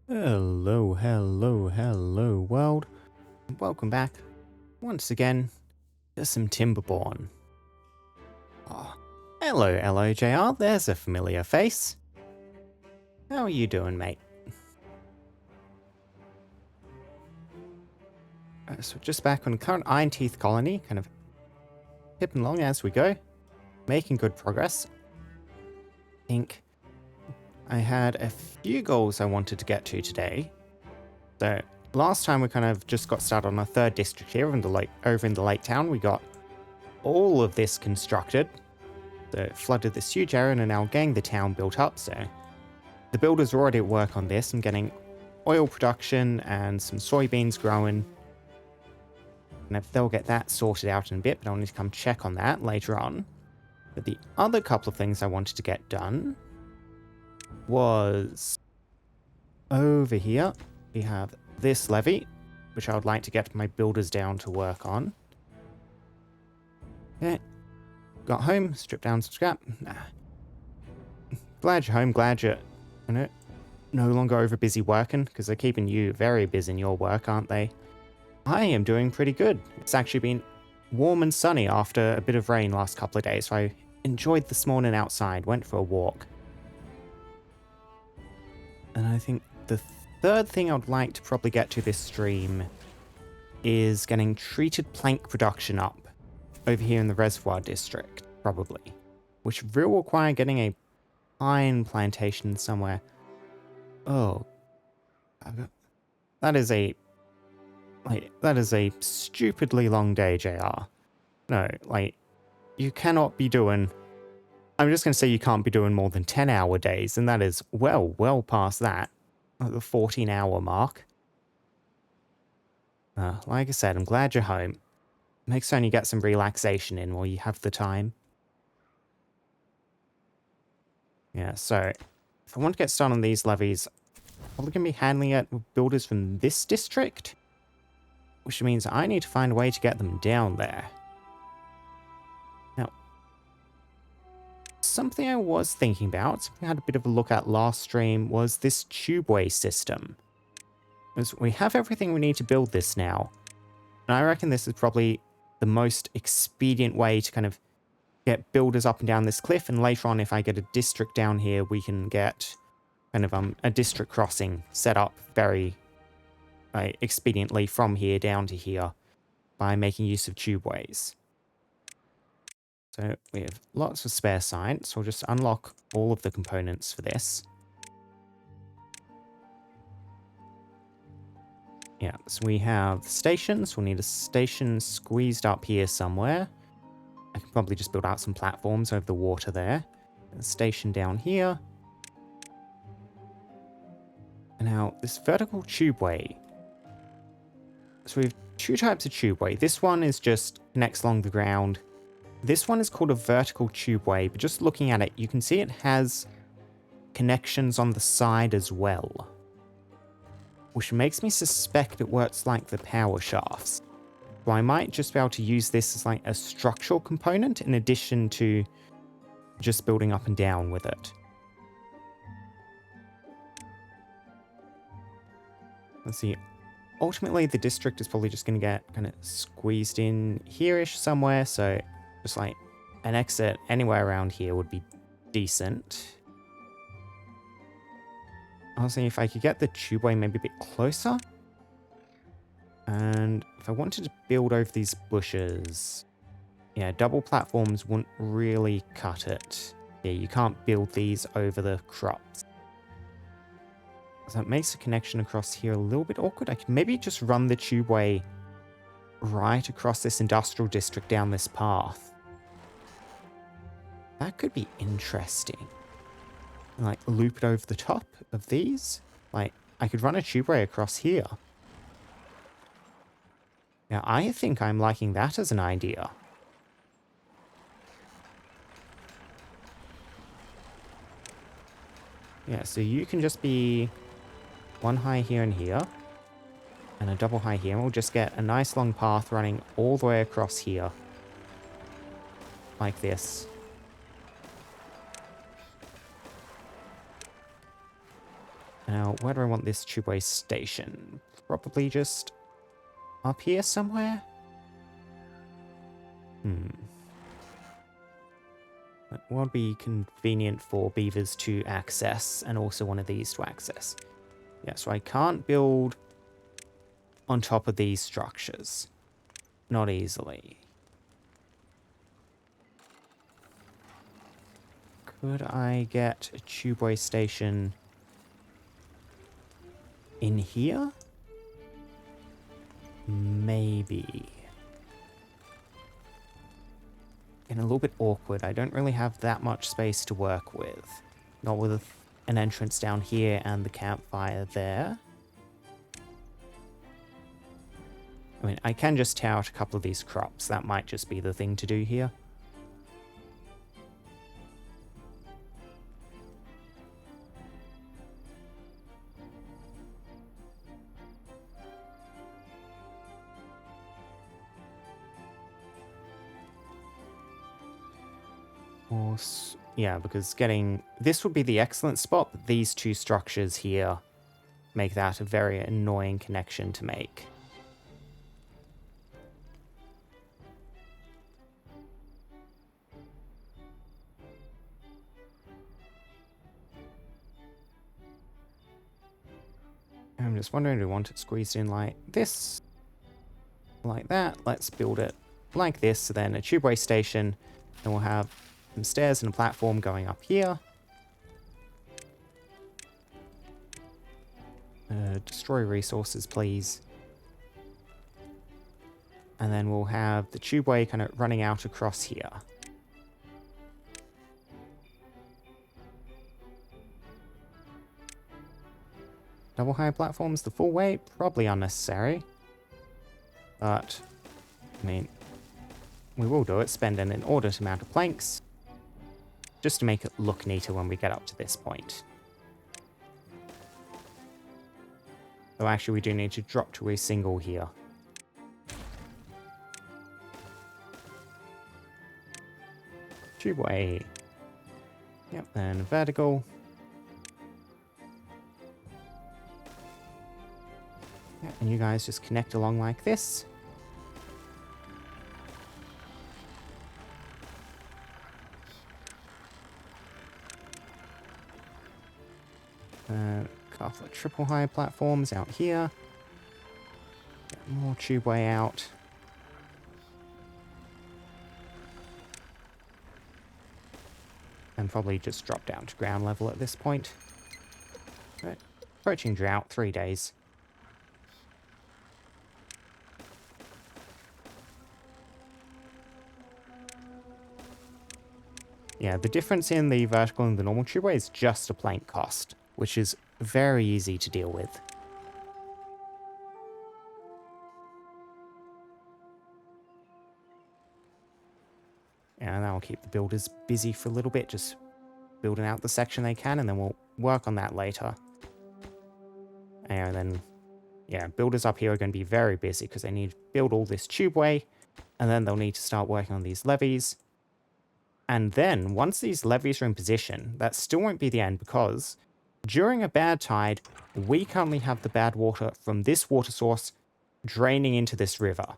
Hello, hello, hello, world. Welcome back once again to some Timberborn. Oh, hello, LOJR. There's a familiar face. How are you doing, mate? So just back on the current Ironteeth colony, kind of tipping along as we go, making good progress. I think I had a few goals I wanted to get to today. So last time we kind of just got started on our third district here over in the Lake Town. We got all of this constructed. So it flooded this huge area and are now getting the town built up. So the builders are already at work on this and getting oil production and some soybeans growing. And if they'll get that sorted out in a bit, but I'll need to come check on that later on. But the other couple of things I wanted to get done was over here. We have this levee, which I would like to get my builders down to work on. Okay. Got home, stripped down some scrap. Nah. Glad you're home, glad you're no longer over busy working, because they're keeping you very busy in your work, aren't they? I am doing pretty good. It's actually been warm and sunny after a bit of rain last couple of days, so I enjoyed this morning outside, went for a walk. And I think the third thing I would like to probably get to this stream is getting treated plank production up over here in the reservoir district, probably, which will require getting a pine plantation somewhere. Oh, that is a stupidly long day, JR. No, you cannot be doing. I'm just going to say you can't be doing more than 10-hour days, and that is well past that, at the 14-hour mark. Like I said, I'm glad you're home. Makes sense you get some relaxation in while you have the time. Yeah, so if I want to get started on these levies, I'm probably going to be handling it with builders from this district, which means I need to find a way to get them down there. Now, something I was thinking about, something I had a bit of a look at last stream, was this Tubeway system. Because we have everything we need to build this now, and I reckon this is probably the most expedient way to kind of get builders up and down this cliff, and later on if I get a district down here, we can get kind of a district crossing set up very expediently from here down to here by making use of tubeways. So we have lots of spare science, so we'll just unlock all of the components for this. Yeah, so we have stations. We'll need a station squeezed up here somewhere. I can probably just build out some platforms over the water there. A station down here. And now this vertical tubeway. So we have two types of tubeway. This one is just connects along the ground. This one is called a vertical tubeway, but just looking at it, you can see it has connections on the side as well, which makes me suspect it works like the power shafts. So I might just be able to use this as like a structural component in addition to just building up and down with it. Let's see. Ultimately, the district is probably just going to get kind of squeezed in here-ish somewhere, so just like an exit anywhere around here would be decent. I was thinking if I could get the tubeway maybe a bit closer. And if I wanted to build over these bushes, yeah, double platforms wouldn't really cut it. Yeah, you can't build these over the crops. So that makes the connection across here a little bit awkward. I could maybe just run the tubeway right across this industrial district down this path. That could be interesting. Like, loop it over the top of these. Like, I could run a tubeway across here. Now, I think I'm liking that as an idea. Yeah, so you can just be one high here and here, and a double high here, and we'll just get a nice long path running all the way across here. Like this. Now, where do I want this tubeway station? Probably just up here somewhere? That would be convenient for beavers to access, and also one of these to access. Yeah, so I can't build on top of these structures. Not easily. Could I get a tubeway station in here? Maybe. Getting a little bit awkward. I don't really have that much space to work with. Not with an entrance down here and the campfire there. I mean, I can just tear out a couple of these crops. That might just be the thing to do here. Yeah, because getting... This would be the excellent spot, but these two structures here make that a very annoying connection to make. I'm just wondering, do we want it squeezed in like this? Like that? Let's build it like this, so then a tubeway station, then we'll have some stairs and a platform going up here. Destroy resources, please. And then we'll have the tubeway kind of running out across here. Double high platforms the full way? Probably unnecessary. But, I mean, we will do it, spend an inordinate amount of planks, just to make it look neater when we get up to this point. Though actually we do need to drop to a single here. Tubeway. Yep, and vertical. Yep, and you guys just connect along like this. Couple of triple high platforms out here. Get more tubeway out. And probably just drop down to ground level at this point. Right. Approaching drought, 3 days. Yeah, the difference in the vertical and the normal tubeway is just a plank cost, which is very easy to deal with. And that will keep the builders busy for a little bit, just building out the section they can, and then we'll work on that later. And then, yeah, builders up here are going to be very busy because they need to build all this tubeway, and then they'll need to start working on these levees. And then, once these levees are in position, that still won't be the end, because during a bad tide, we currently have the bad water from this water source draining into this river.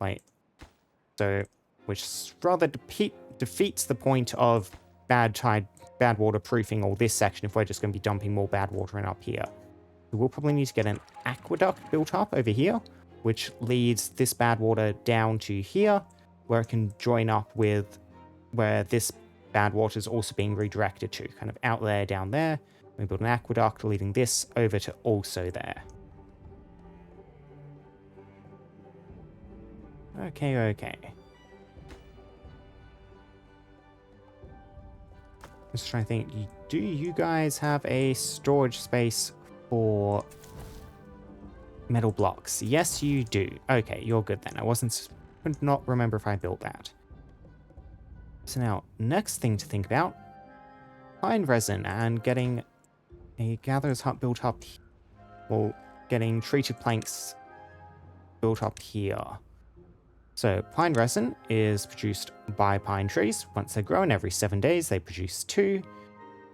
Like, so, which rather defeats the point of bad water proofing all this section if we're just going to be dumping more bad water in up here. We'll probably need to get an aqueduct built up over here, which leads this bad water down to here, where it can join up with where this bad water is also being redirected to, kind of out there, down there. We build an aqueduct leading this over to also there. Okay. Just trying to think, do you guys have a storage space for metal blocks? Yes, you do. Okay, you're good then. Could not remember if I built that. So now, next thing to think about, pine resin and getting a gatherer's hut built up, well, getting treated planks built up here. So pine resin is produced by pine trees. Once they're grown, every 7 days they produce 2.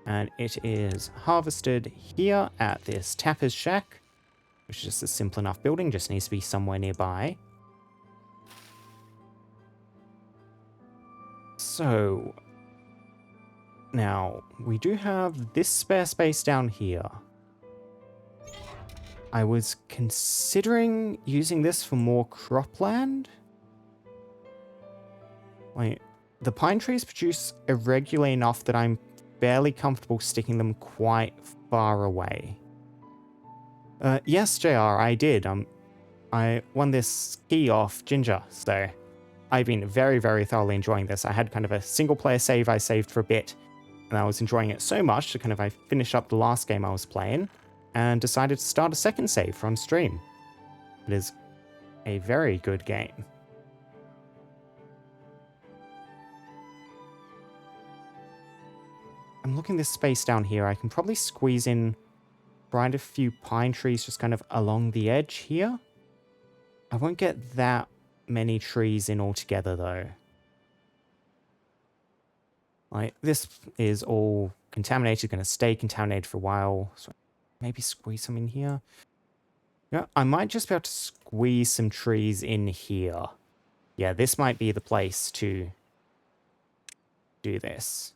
And it is harvested here at this Tapper's Shack, which is just a simple enough building, just needs to be somewhere nearby. So, now, we do have this spare space down here. I was considering using this for more cropland. Like, the pine trees produce irregularly enough that I'm fairly comfortable sticking them quite far away. Yes, JR, I did. I won this ski off Ginger, so I've been very, very thoroughly enjoying this. I had kind of a single player save I saved for a bit, and I was enjoying it so much that I finished up the last game I was playing and decided to start a second save on stream. It is a very good game. I'm looking this space down here. I can probably squeeze in quite a few pine trees just kind of along the edge here. I won't get that many trees in altogether though. Like, this is all contaminated, going to stay contaminated for a while. So maybe squeeze some in here. Yeah, I might just be able to squeeze some trees in here. Yeah, this might be the place to do this.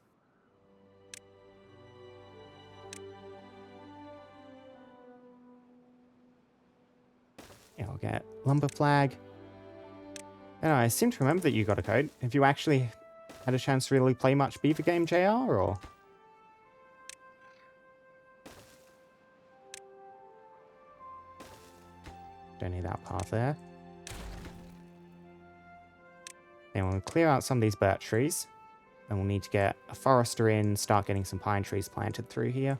Yeah, I'll get lumber flag. And I seem to remember that you got a code. Have you actually had a chance to really play much Beaver game, JR, or? Don't need that path there. Then we'll clear out some of these birch trees. And we'll need to get a forester in, start getting some pine trees planted through here.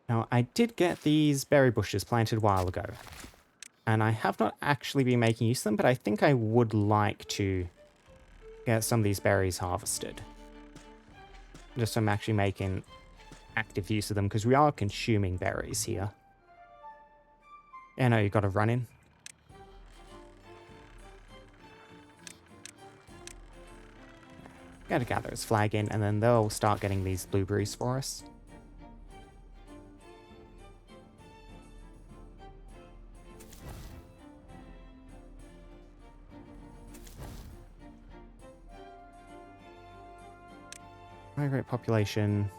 Now, I did get these berry bushes planted a while ago. And I have not actually been making use of them, but I think I would like to get some of these berries harvested. Just so I'm actually making active use of them, because we are consuming berries here. Yeah, no, you got to run in. Gotta gather his flag in, and then they'll start getting these blueberries for us. Migrate population.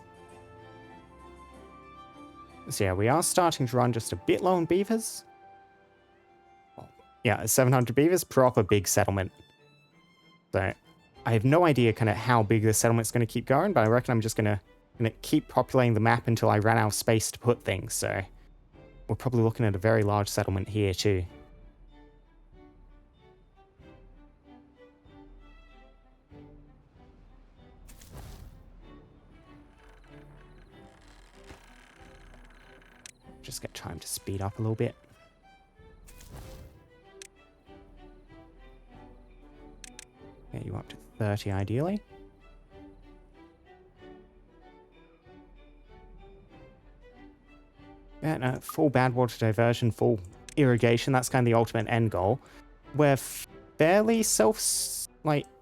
So yeah, we are starting to run just a bit low on beavers. Yeah, 700 beavers, proper big settlement. So I have no idea kind of how big this settlement's going to keep going, but I reckon I'm just going to keep populating the map until I run out of space to put things. So we're probably looking at a very large settlement here too. Just get time to speed up a little bit. Get you up to 30 ideally. Yeah, no, full badwater diversion, full irrigation, that's kind of the ultimate end goal. We're fairly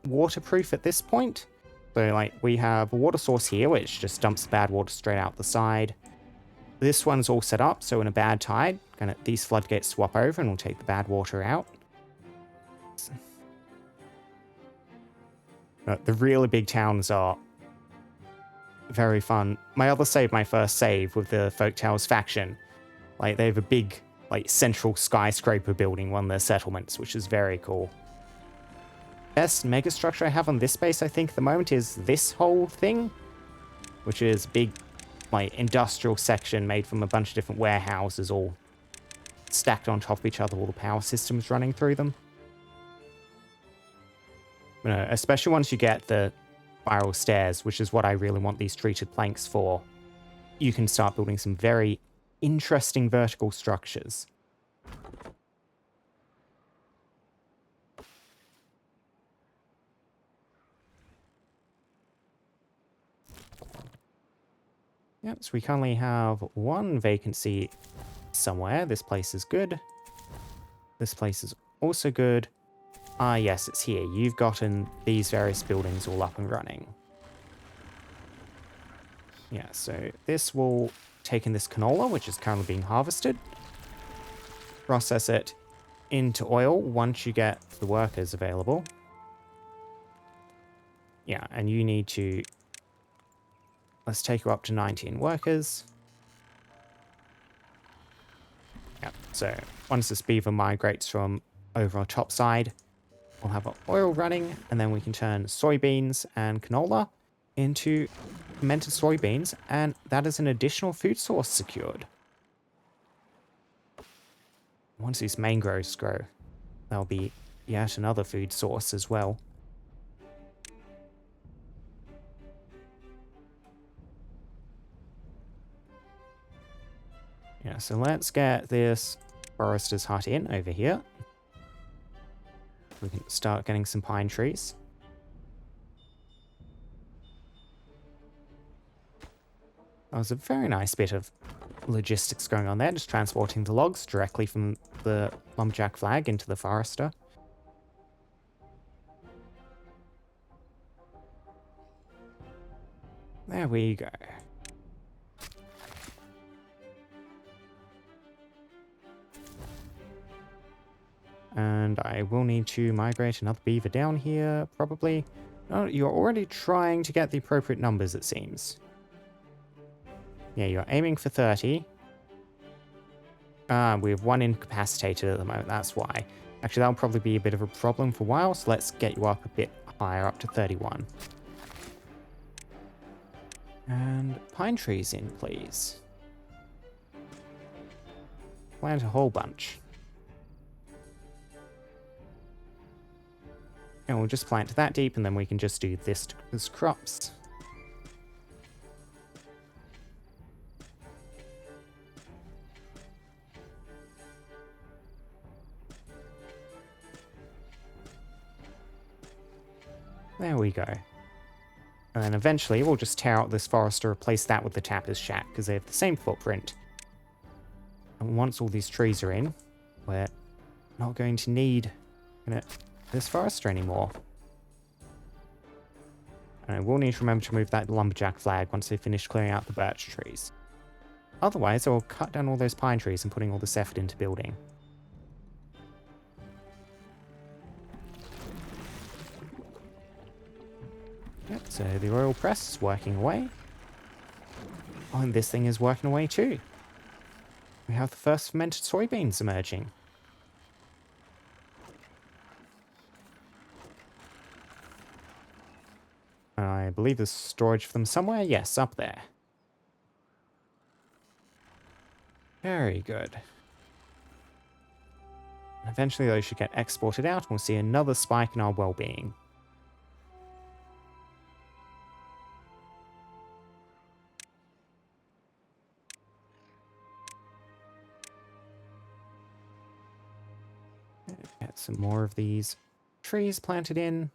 waterproof at this point. So, we have a water source here, which just dumps the bad water straight out the side. This one's all set up, so in a bad tide, these floodgates swap over and we'll take the bad water out. The really big towns are very fun. My first save with the Folktales faction, they have a big, central skyscraper building, one of their settlements, which is very cool. Best megastructure I have on this base, I think, at the moment is this whole thing, which is big, industrial section made from a bunch of different warehouses all stacked on top of each other, all the power systems running through them. Especially once you get the spiral stairs, which is what I really want these treated planks for, you can start building some very interesting vertical structures. Yep, so we currently have one vacancy somewhere. This place is good. This place is also good. Ah, yes, it's here. You've gotten these various buildings all up and running. Yeah, so this will take in this canola, which is currently being harvested, process it into oil once you get the workers available. Yeah, and you need to... Let's take you up to 19 workers. Yeah, so once this beaver migrates from over our top side, we'll have our oil running, and then we can turn soybeans and canola into fermented soybeans, and that is an additional food source secured. Once these mangroves grow, there'll be yet another food source as well. Yeah, so let's get this forester's hut in over here. We can start getting some pine trees. That was a very nice bit of logistics going on there, just transporting the logs directly from the lumberjack flag into the forester. There we go. And I will need to migrate another beaver down here, probably. Oh, you're already trying to get the appropriate numbers, it seems. Yeah, you're aiming for 30. We have one incapacitated at the moment, that's why. Actually, that'll probably be a bit of a problem for a while, so let's get you up a bit higher, up to 31. And pine trees in, please. Plant a whole bunch. And we'll just plant that deep, and then we can just do this as crops. There we go. And then eventually we'll just tear out this forest to replace that with the tapper's shack, because they have the same footprint. And once all these trees are in, we're not going to need this forester anymore. And I will need to remember to move that lumberjack flag once they finish clearing out the birch trees. Otherwise, I'll cut down all those pine trees and putting all this effort into building. Yep, so the oil press is working away. Oh, and this thing is working away too. We have the first fermented soybeans emerging. I believe there's storage for them somewhere. Yes, up there. Very good. Eventually those should get exported out and we'll see another spike in our well-being. Get some more of these trees planted in.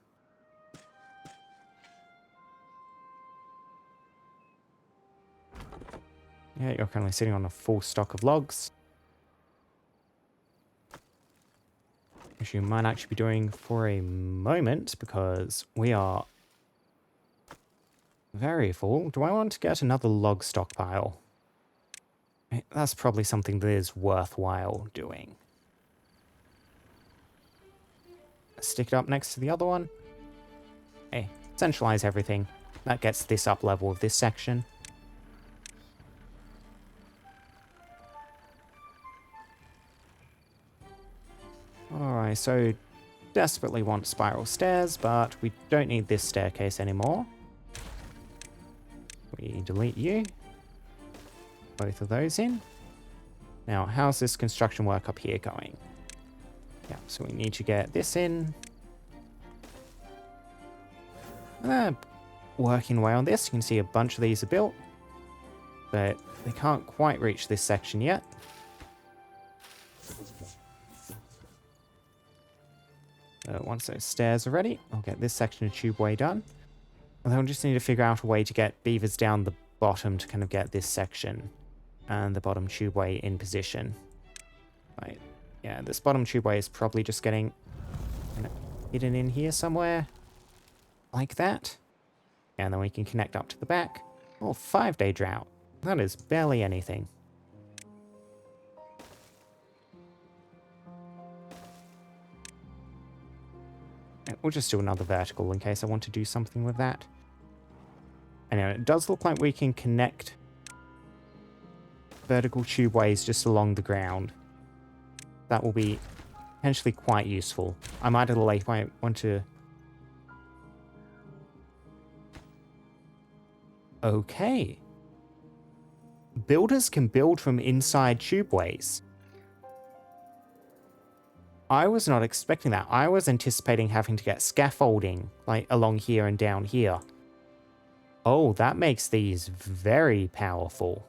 Yeah, you're currently sitting on a full stock of logs. Which you might actually be doing for a moment, because we are very full. Do I want to get another log stockpile? That's probably something that is worthwhile doing. Stick it up next to the other one. Hey, centralize everything. That gets this up level of this section. Alright, so desperately want spiral stairs, but we don't need this staircase anymore. We delete you. Both of those in. Now, how's this construction work up here going? Yeah, so we need to get this in. Working away on this, you can see a bunch of these are built, but they can't quite reach this section yet. Once those stairs are ready, I'll get this section of tubeway done. And then we'll just need to figure out a way to get beavers down the bottom to kind of get this section and the bottom tubeway in position. Right. Yeah, this bottom tubeway is probably just getting hidden in here somewhere. Like that. And then we can connect up to the back. Oh, 5-day drought. That is barely anything. We'll just do another vertical in case I want to do something with that. Anyway, it does look like we can connect vertical tubeways just along the ground. That will be potentially quite useful. I might want to... Okay. Builders can build from inside tubeways. I was not expecting that. I was anticipating having to get scaffolding, like, along here and down here. Oh, that makes these very powerful.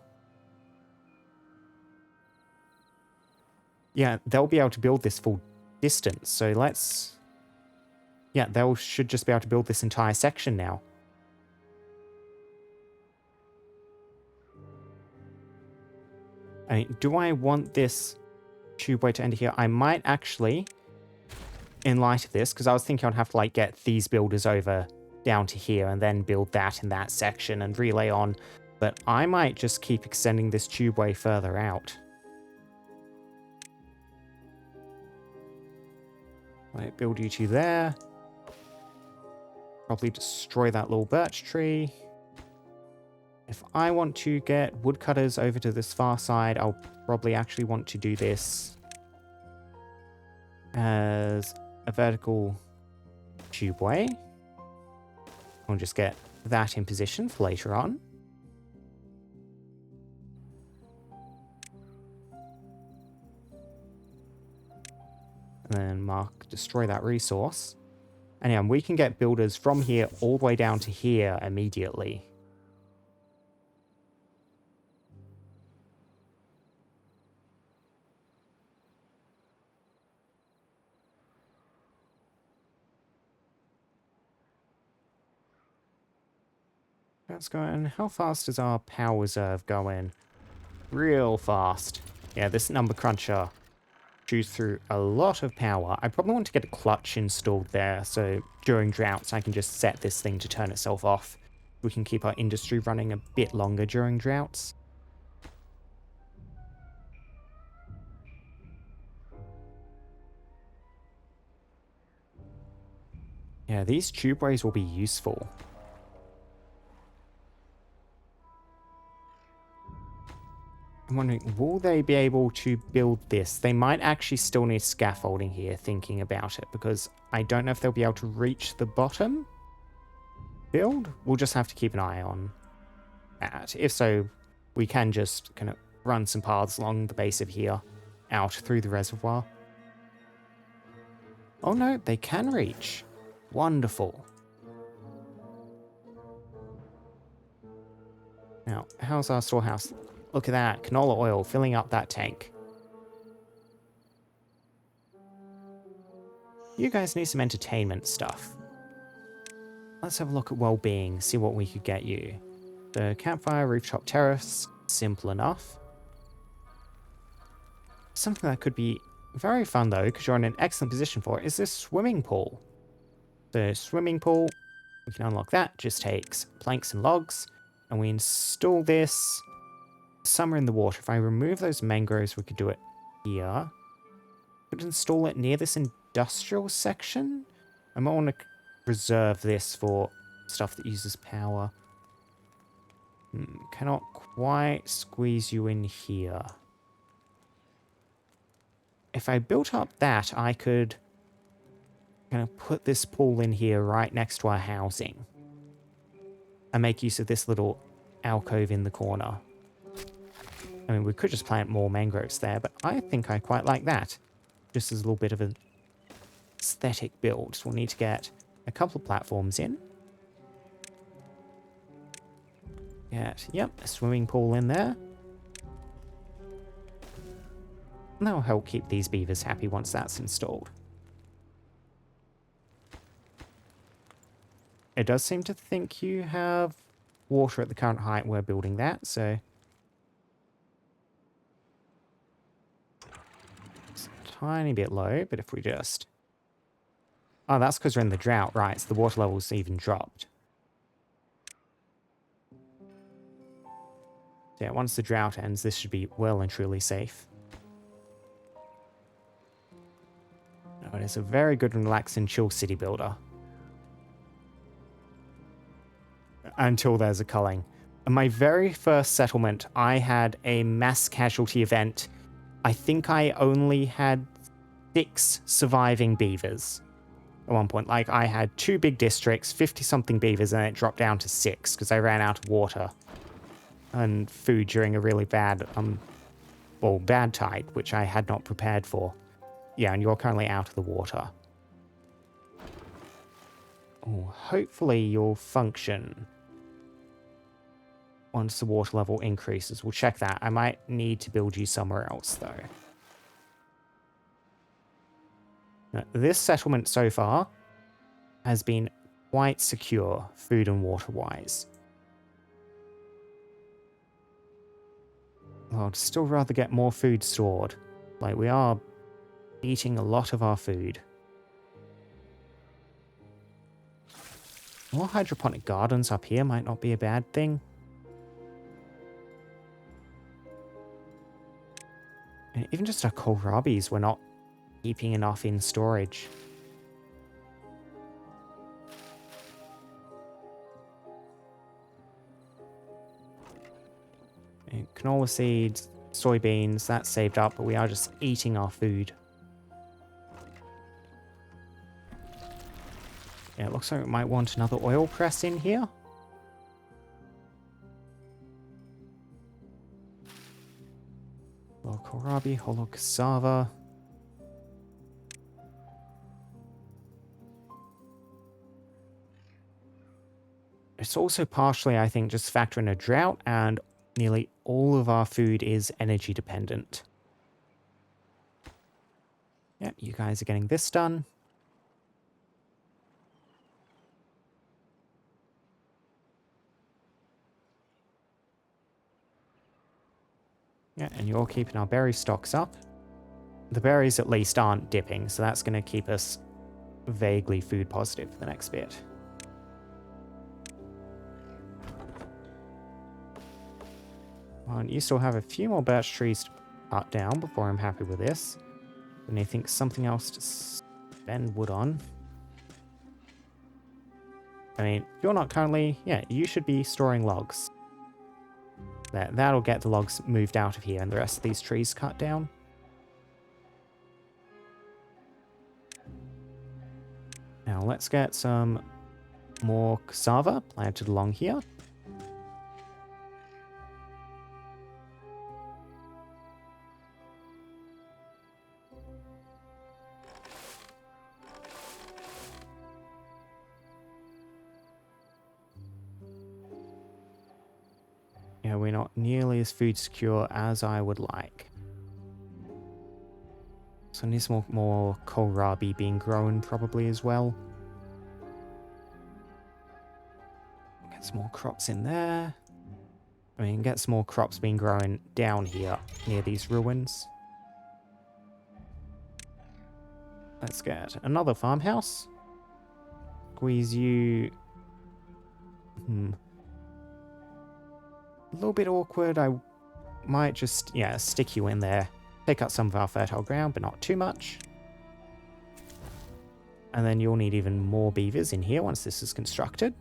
Yeah, they'll be able to build this full distance, so let's... Yeah, they should just be able to build this entire section now. I mean, do I want this tubeway to end here? I might actually, in light of this, because I was thinking I'd have to, like, get these builders over down to here and then build that in that section and relay on, but I might just keep extending this tubeway further out. Right, build you two there. Probably destroy that little birch tree. If I want to get woodcutters over to this far side, I'll probably actually want to do this as a vertical tubeway. I'll just get that in position for later on. And then destroy that resource. And yeah, we can get builders from here all the way down to here immediately. That's going. How fast is our power reserve going? Real fast. Yeah, this number cruncher chews through a lot of power. I probably want to get a clutch installed there, so during droughts I can just set this thing to turn itself off. We can keep our industry running a bit longer during droughts. Yeah, these tubeways will be useful. I'm wondering, will they be able to build this? They might actually still need scaffolding here, thinking about it, because I don't know if they'll be able to reach the bottom build. We'll just have to keep an eye on that. If so, we can just kind of run some paths along the base of here, out through the reservoir. Oh no, they can reach. Wonderful. Now, how's our storehouse? Look at that, canola oil filling up that tank. You guys need some entertainment stuff. Let's have a look at well-being, see what we could get you. The campfire, rooftop terrace, simple enough. Something that could be very fun though, because you're in an excellent position for it, is this swimming pool. The swimming pool, we can unlock that, just takes planks and logs, and we install this somewhere in the water. If I remove those mangroves, we could do it here. Could install it near this industrial section. I might want to reserve this for stuff that uses power. Cannot quite squeeze you in here. If I built up that, I could kind of put this pool in here right next to our housing and make use of this little alcove in the corner. I mean, we could just plant more mangroves there, but I think I quite like that. Just as a little bit of an aesthetic build. So we'll need to get a couple of platforms in. Yep, a swimming pool in there. And that'll help keep these beavers happy once that's installed. It does seem to think you have water at the current height we're building that, so tiny bit low, but if we just... Oh, that's because we're in the drought, right? So the water level's even dropped. So yeah, once the drought ends, this should be well and truly safe. No, it is a very good and relax and chill city builder. Until there's a culling. In my very first settlement, I had a mass casualty event. I think I only had 6 surviving beavers at one point. Like, I had 2 big districts, 50-something beavers, and it dropped down to 6 because I ran out of water and food during a really bad, bad tide, which I had not prepared for. Yeah, and you're currently out of the water. Oh, hopefully you'll function once the water level increases. We'll check that. I might need to build you somewhere else, though. Now, this settlement so far has been quite secure, food and water-wise. I'd still rather get more food stored. Like, we are eating a lot of our food. More hydroponic gardens up here might not be a bad thing. And even just our kohlrabis, we're not keeping enough in storage. And canola seeds, soybeans, that's saved up, but we are just eating our food. Yeah, it looks like we might want another oil press in here. Well, kohlrabi, hollow cassava. It's also partially, I think, just factoring a drought, and nearly all of our food is energy dependent. Yep, you guys are getting this done. Yeah, and you're keeping our berry stocks up. The berries at least aren't dipping, so that's going to keep us vaguely food positive for the next bit. And you still have a few more birch trees to cut down before I'm happy with this. And I think something else to spend wood on. I mean, you're not currently... Yeah, you should be storing logs. That'll get the logs moved out of here and the rest of these trees cut down. Now let's get some more cassava planted along here. Yeah, we're not nearly as food secure as I would like. So I need some more kohlrabi being grown probably as well. Get some more crops in there. I mean, get some more crops being grown down here near these ruins. Let's get another farmhouse. Squeeze you... A little bit awkward. I might just, yeah, stick you in there. Take up some of our fertile ground, but not too much. And then you'll need even more beavers in here once this is constructed.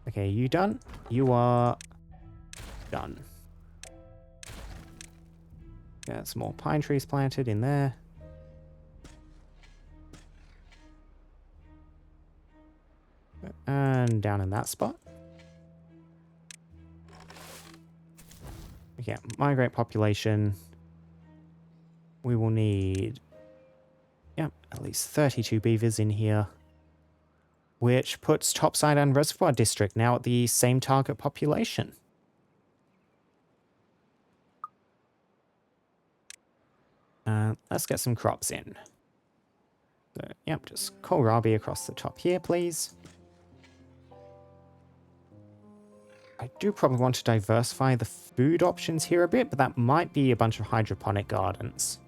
Okay, you done? You are done. Got some more pine trees planted in there. And down in that spot. Okay, migrate population. We will need, yep, at least 32 beavers in here. Which puts Topside and Reservoir District now at the same target population. Let's get some crops in. So, yep, just kohlrabi across the top here, please. I do probably want to diversify the food options here a bit, but that might be a bunch of hydroponic gardens.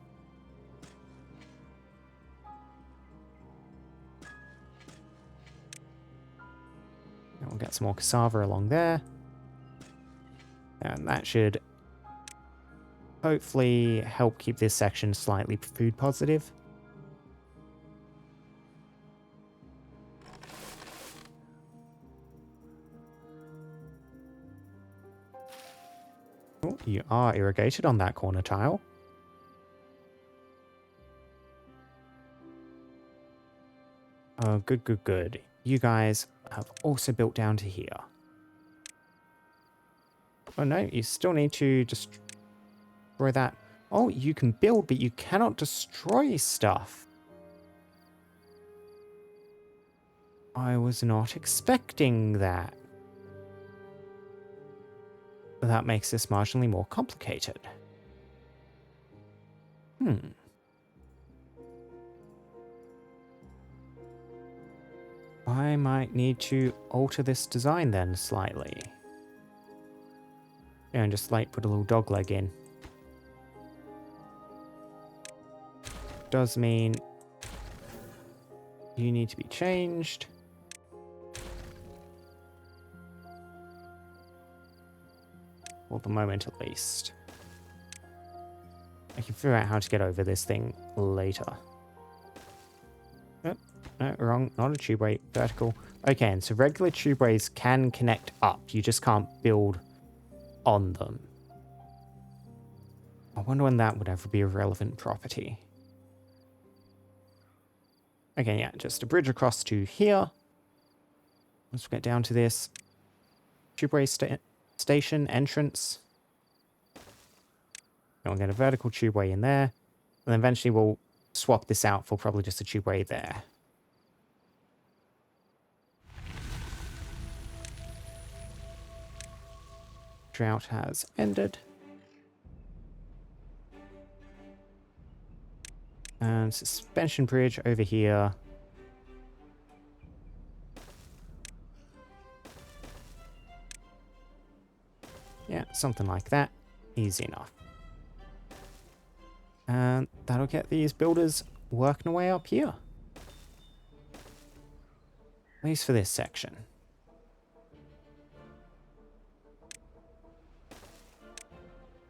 And we'll get some more cassava along there. And that should hopefully help keep this section slightly food positive. Oh, you are irrigated on that corner tile. Oh, good, good, good. You guys have also built down to here. Oh no, you still need to destroy that. Oh, you can build, but you cannot destroy stuff. I was not expecting that. That makes this marginally more complicated. I might need to alter this design then slightly. Yeah, and just like put a little dog leg in. Does mean you need to be changed. For the moment at least. I can figure out how to get over this thing later. Oh, no, wrong. Not a tubeway. Vertical. Okay, and so regular tubeways can connect up. You just can't build on them. I wonder when that would ever be a relevant property. Okay, yeah, just a bridge across to here. Let's get down to this tubeway station entrance. And we'll get a vertical tubeway in there. And then eventually we'll swap this out for probably just a tubeway there. Drought has ended. And suspension bridge over here. Yeah, something like that. Easy enough. And that'll get these builders working away up here. At least for this section.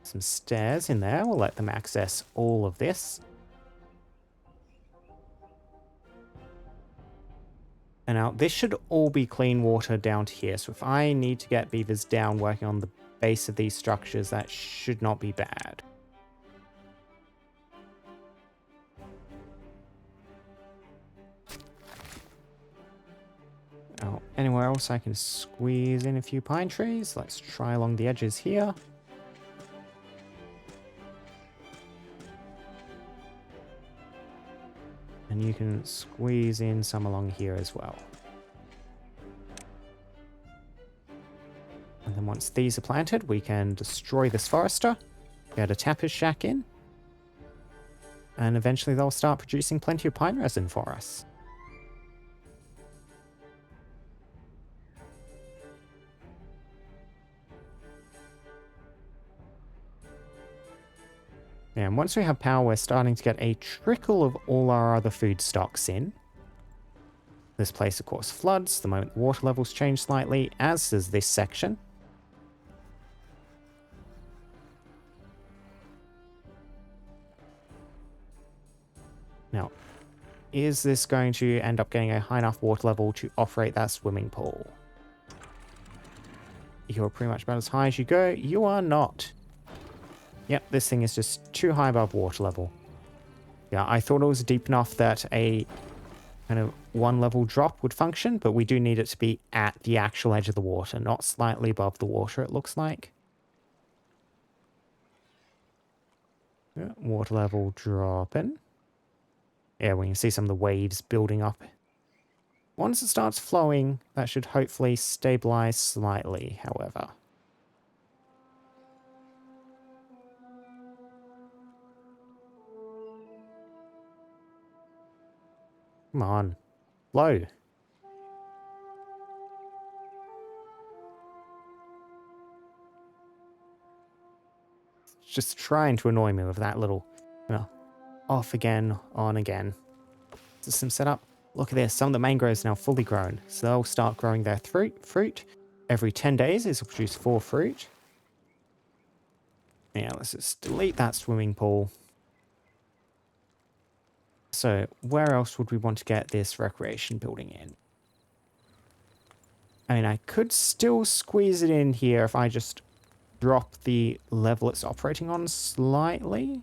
Some stairs in there. We'll let them access all of this. And now this should all be clean water down to here. So if I need to get beavers down working on the base of these structures, that should not be bad. Oh, anywhere else I can squeeze in a few pine trees? Let's try along the edges here. And you can squeeze in some along here as well. And then once these are planted, we can destroy this forester, get a tapper's shack in, and eventually they'll start producing plenty of pine resin for us. And once we have power, we're starting to get a trickle of all our other food stocks in. This place, of course, floods the moment the water levels change slightly, as does this section. Now, is this going to end up getting a high enough water level to operate that swimming pool? You're pretty much about as high as you go. You are not. Yep, this thing is just too high above water level. Yeah, I thought it was deep enough that a kind of one level drop would function, but we do need it to be at the actual edge of the water, not slightly above the water, it looks like. Yeah, water level dropping. Yeah, we can see some of the waves building up. Once it starts flowing, that should hopefully stabilize slightly, however. Come on. Flow. just trying to annoy me with that little, you know, off again, on again. System setup. Look at this. Some of the mangroves now fully grown. So they'll start growing their fruit. Every 10 days, this will produce 4 fruit. Yeah, let's just delete that swimming pool. So where else would we want to get this recreation building in? I mean, I could still squeeze it in here if I just drop the level it's operating on slightly.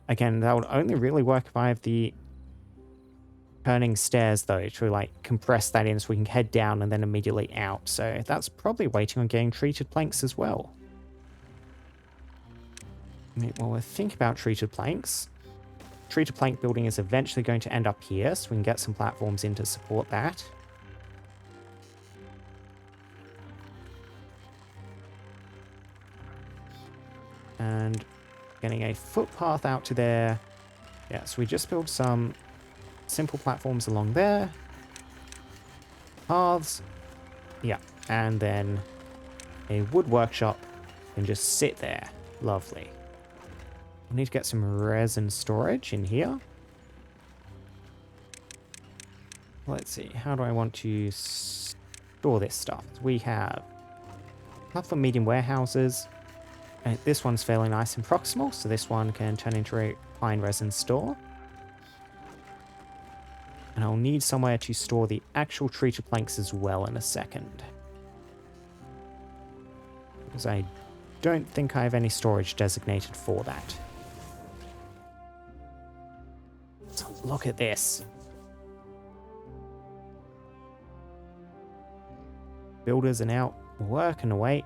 Again, that would only really work if I have the turning stairs, though, to like compress that in so we can head down and then immediately out. So that's probably waiting on getting treated planks as well. Well, we'll think about treated planks. Treated plank building is eventually going to end up here, so we can get some platforms in to support that. And getting a footpath out to there. Yeah, so we just build some simple platforms along there. Paths. Yeah, and then a wood workshop can just sit there. Lovely. We need to get some resin storage in here. Let's see, how do I want to store this stuff? We have a couple of medium warehouses. And this one's fairly nice and proximal, so this one can turn into a fine resin store. And I'll need somewhere to store the actual treated planks as well in a second. Because I don't think I have any storage designated for that. So look at this. Builders are now working away.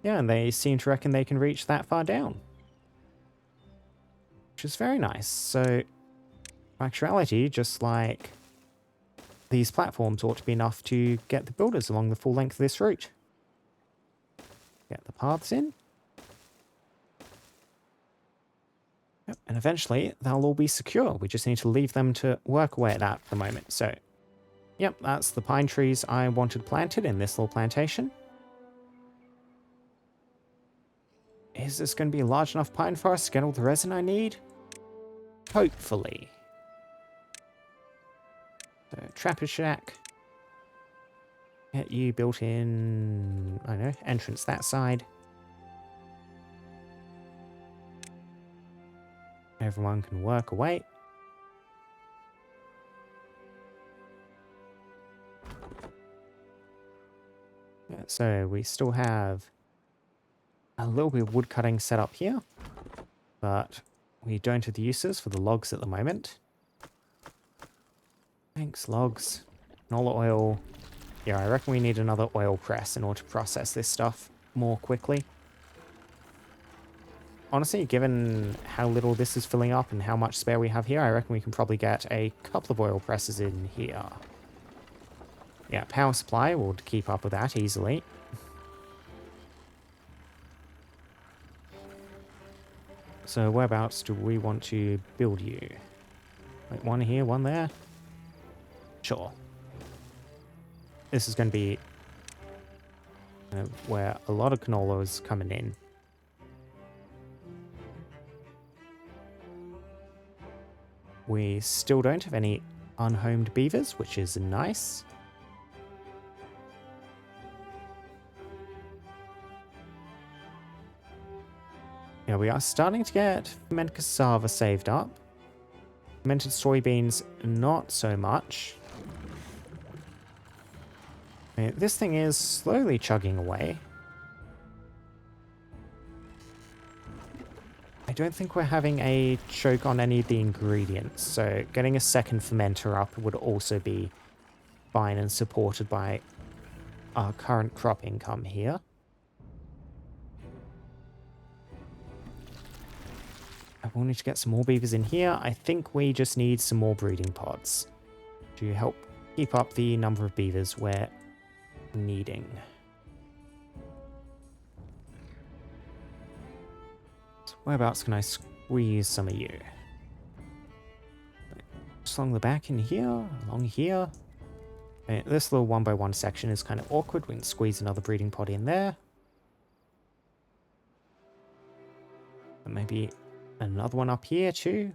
Yeah, and they seem to reckon they can reach that far down. Which is very nice. So, in actuality, just like these platforms ought to be enough to get the builders along the full length of this route. Get the paths in. Yep, and eventually, they'll all be secure. We just need to leave them to work away at that for the moment. So, yep, that's the pine trees I wanted planted in this little plantation. Is this going to be a large enough pine forest to get all the resin I need? Hopefully. So, Trapper Shack. Get you built in, I don't know, entrance that side. Everyone can work away. Yeah, so we still have a little bit of wood cutting set up here, but we don't have the uses for the logs at the moment. Thanks, logs. Canola oil. Yeah, I reckon we need another oil press in order to process this stuff more quickly. Honestly, given how little this is filling up and how much spare we have here, I reckon we can probably get a couple of oil presses in here. Yeah, power supply will keep up with that easily. So whereabouts do we want to build you? Like one here, one there? Sure. This is going to be where a lot of canola is coming in. We still don't have any unhomed beavers, which is nice. Yeah, we are starting to get fermented cassava saved up. Fermented soybeans, not so much. This thing is slowly chugging away. I don't think we're having a choke on any of the ingredients, so getting a second fermenter up would also be fine and supported by our current crop income here. I will need to get some more beavers in here. I think we just need some more breeding pods to help keep up the number of beavers we're needing. So Whereabouts can I squeeze some of you? Just along the back in here, along here. Okay, this little 1x1 section is kind of awkward. We can squeeze another breeding pod in there. And maybe another one up here too.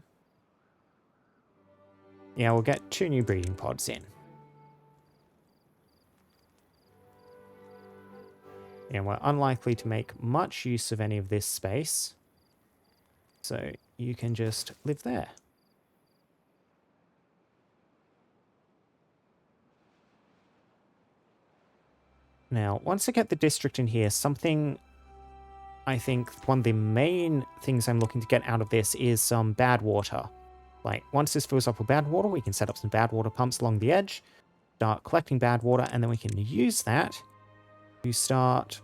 Yeah, we'll get 2 new breeding pods in. And we're unlikely to make much use of any of this space. So you can just live there. Now, once I get the district in here, something I think one of the main things I'm looking to get out of this is some bad water. Like, once this fills up with bad water, we can set up some bad water pumps along the edge, start collecting bad water, and then we can use that to start...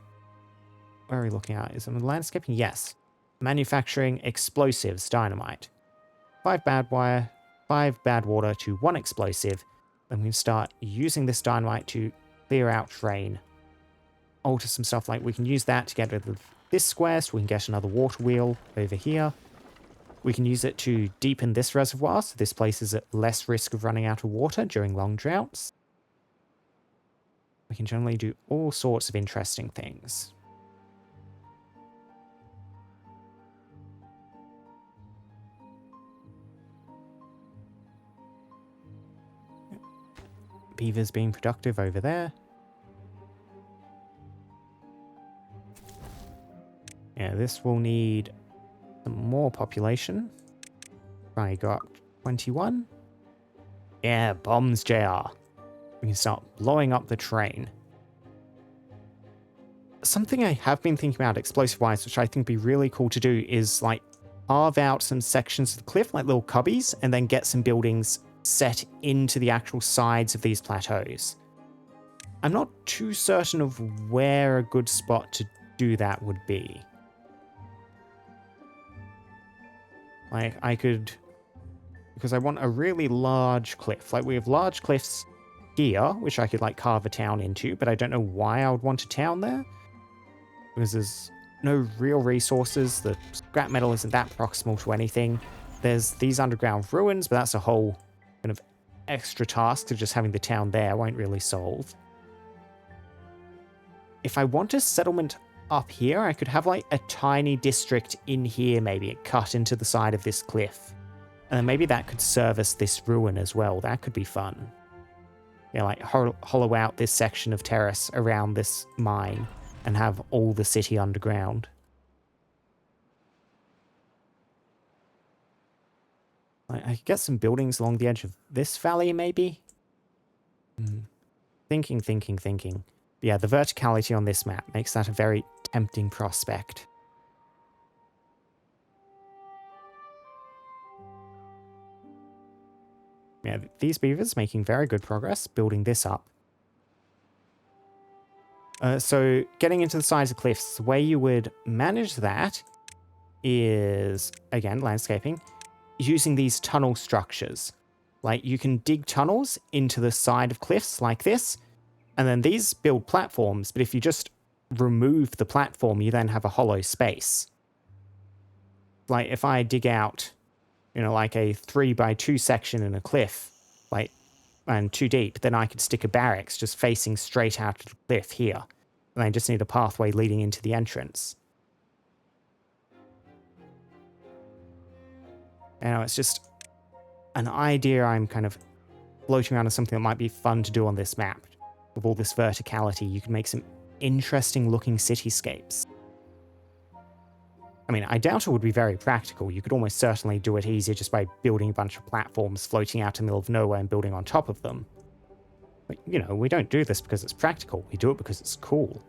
Where are we looking at? Is it landscaping? Yes. Manufacturing explosives, dynamite. 5 bad wire, 5 bad water to 1 explosive. Then we can start using this dynamite to clear out terrain. Alter some stuff, like we can use that to get rid of this square so we can get another water wheel over here. We can use it to deepen this reservoir so this place is at less risk of running out of water during long droughts. We can generally do all sorts of interesting things. Beavers being productive over there. Yeah, this will need some more population. I got 21. Yeah, bombs, JR. We can start blowing up the train. Something I have been thinking about explosive-wise, which I think would be really cool to do, is like carve out some sections of the cliff, like little cubbies, and then get some buildings set into the actual sides of these plateaus. I'm not too certain of where a good spot to do that would be. Like, I could... Because I want a really large cliff. Like, we have large cliffs here, which I could, like, carve a town into, but I don't know why I would want a town there. Because there's no real resources. The scrap metal isn't that proximal to anything. There's these underground ruins, but that's a whole kind of extra task of just having the town there won't really solve. If I want a settlement up here, I could have like a tiny district in here, maybe cut into the side of this cliff. And then maybe that could service this ruin as well. That could be fun. Yeah, like hollow out this section of terrace around this mine and have all the city underground. I could get some buildings along the edge of this valley, maybe? Thinking. Yeah, the verticality on this map makes that a very tempting prospect. Yeah, these beavers making very good progress building this up. So getting into the sides of cliffs, the way you would manage that is, again, landscaping, using these tunnel structures. Like, you can dig tunnels into the side of cliffs like this, and then these build platforms, but if you just remove the platform, you then have a hollow space. Like, if I dig out, you know, like a 3x2 section in a cliff, like, and 2 deep, then I could stick a barracks just facing straight out of the cliff here. And I just need a pathway leading into the entrance. You know, it's just an idea I'm kind of floating around as something that might be fun to do on this map. With all this verticality, you can make some interesting looking cityscapes. I mean, I doubt it would be very practical. You could almost certainly do it easier just by building a bunch of platforms floating out in the middle of nowhere and building on top of them. But, you know, we don't do this because it's practical. We do it because it's cool.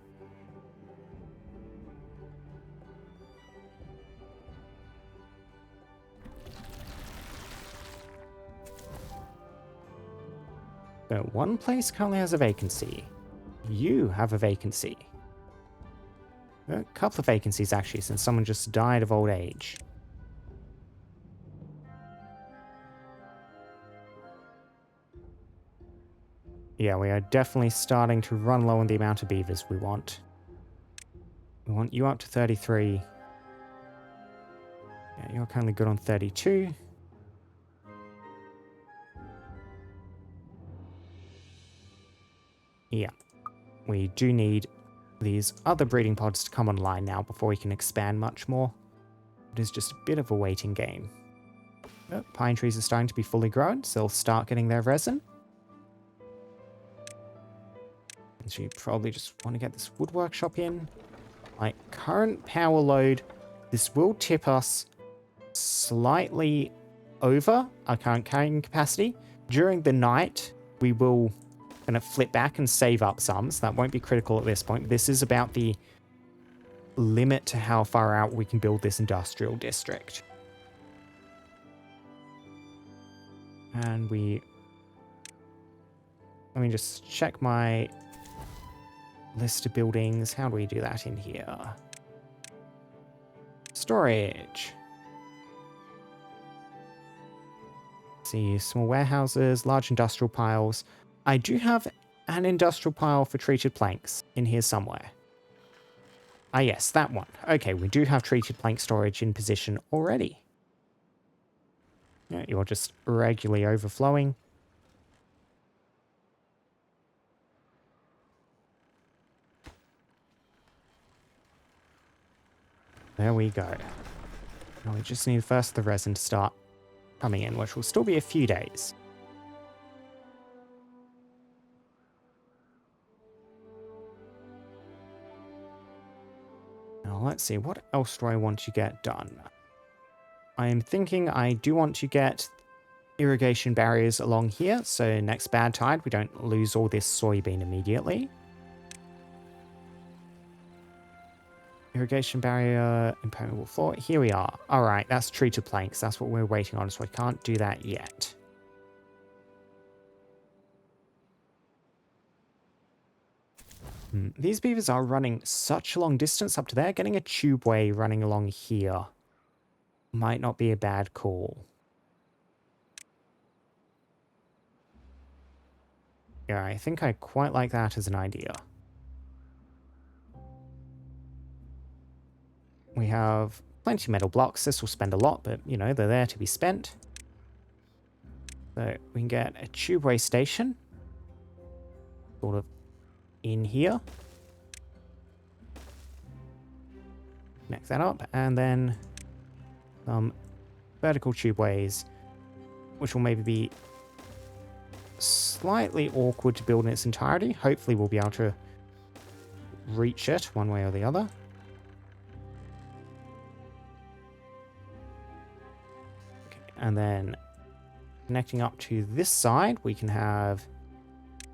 So one place currently has a vacancy. You have a vacancy. A couple of vacancies, actually, since someone just died of old age. Yeah, we are definitely starting to run low on the amount of beavers we want. We want you up to 33. Yeah, you're currently good on 32. Yeah, we do need these other breeding pods to come online now before we can expand much more. It is just a bit of a waiting game. Oh, pine trees are starting to be fully grown, so they'll start getting their resin. And so you probably just want to get this wood workshop in. Like, current power load, this will tip us slightly over our current carrying capacity. During the night, we will kind of flip back and save up some, so that won't be critical at this point. This is about the limit to how far out we can build this industrial district. And let me just check my list of buildings. How do we do that in here? Storage. See, small warehouses, large industrial piles. I do have an industrial pile for treated planks in here somewhere. Ah, yes, that one. Okay, we do have treated plank storage in position already. Yeah, you're just regularly overflowing. There we go. Now we just need first the resin to start coming in, which will still be a few days. Now let's see, what else do I want to get done? I'm thinking I do want to get irrigation barriers along here, so next bad tide we don't lose all this soybean immediately. Irrigation barrier, impermeable floor. Here we are. Alright, that's treated planks. That's what we're waiting on, so I can't do that yet. These beavers are running such a long distance up to there. Getting a tubeway running along here might not be a bad call. Yeah, I think I quite like that as an idea. We have plenty of metal blocks. This will spend a lot, but, you know, they're there to be spent. So we can get a tubeway station. Sort of in here. Connect that up, and then some vertical tubeways, which will maybe be slightly awkward to build in its entirety. Hopefully we'll be able to reach it one way or the other. And then connecting up to this side, we can have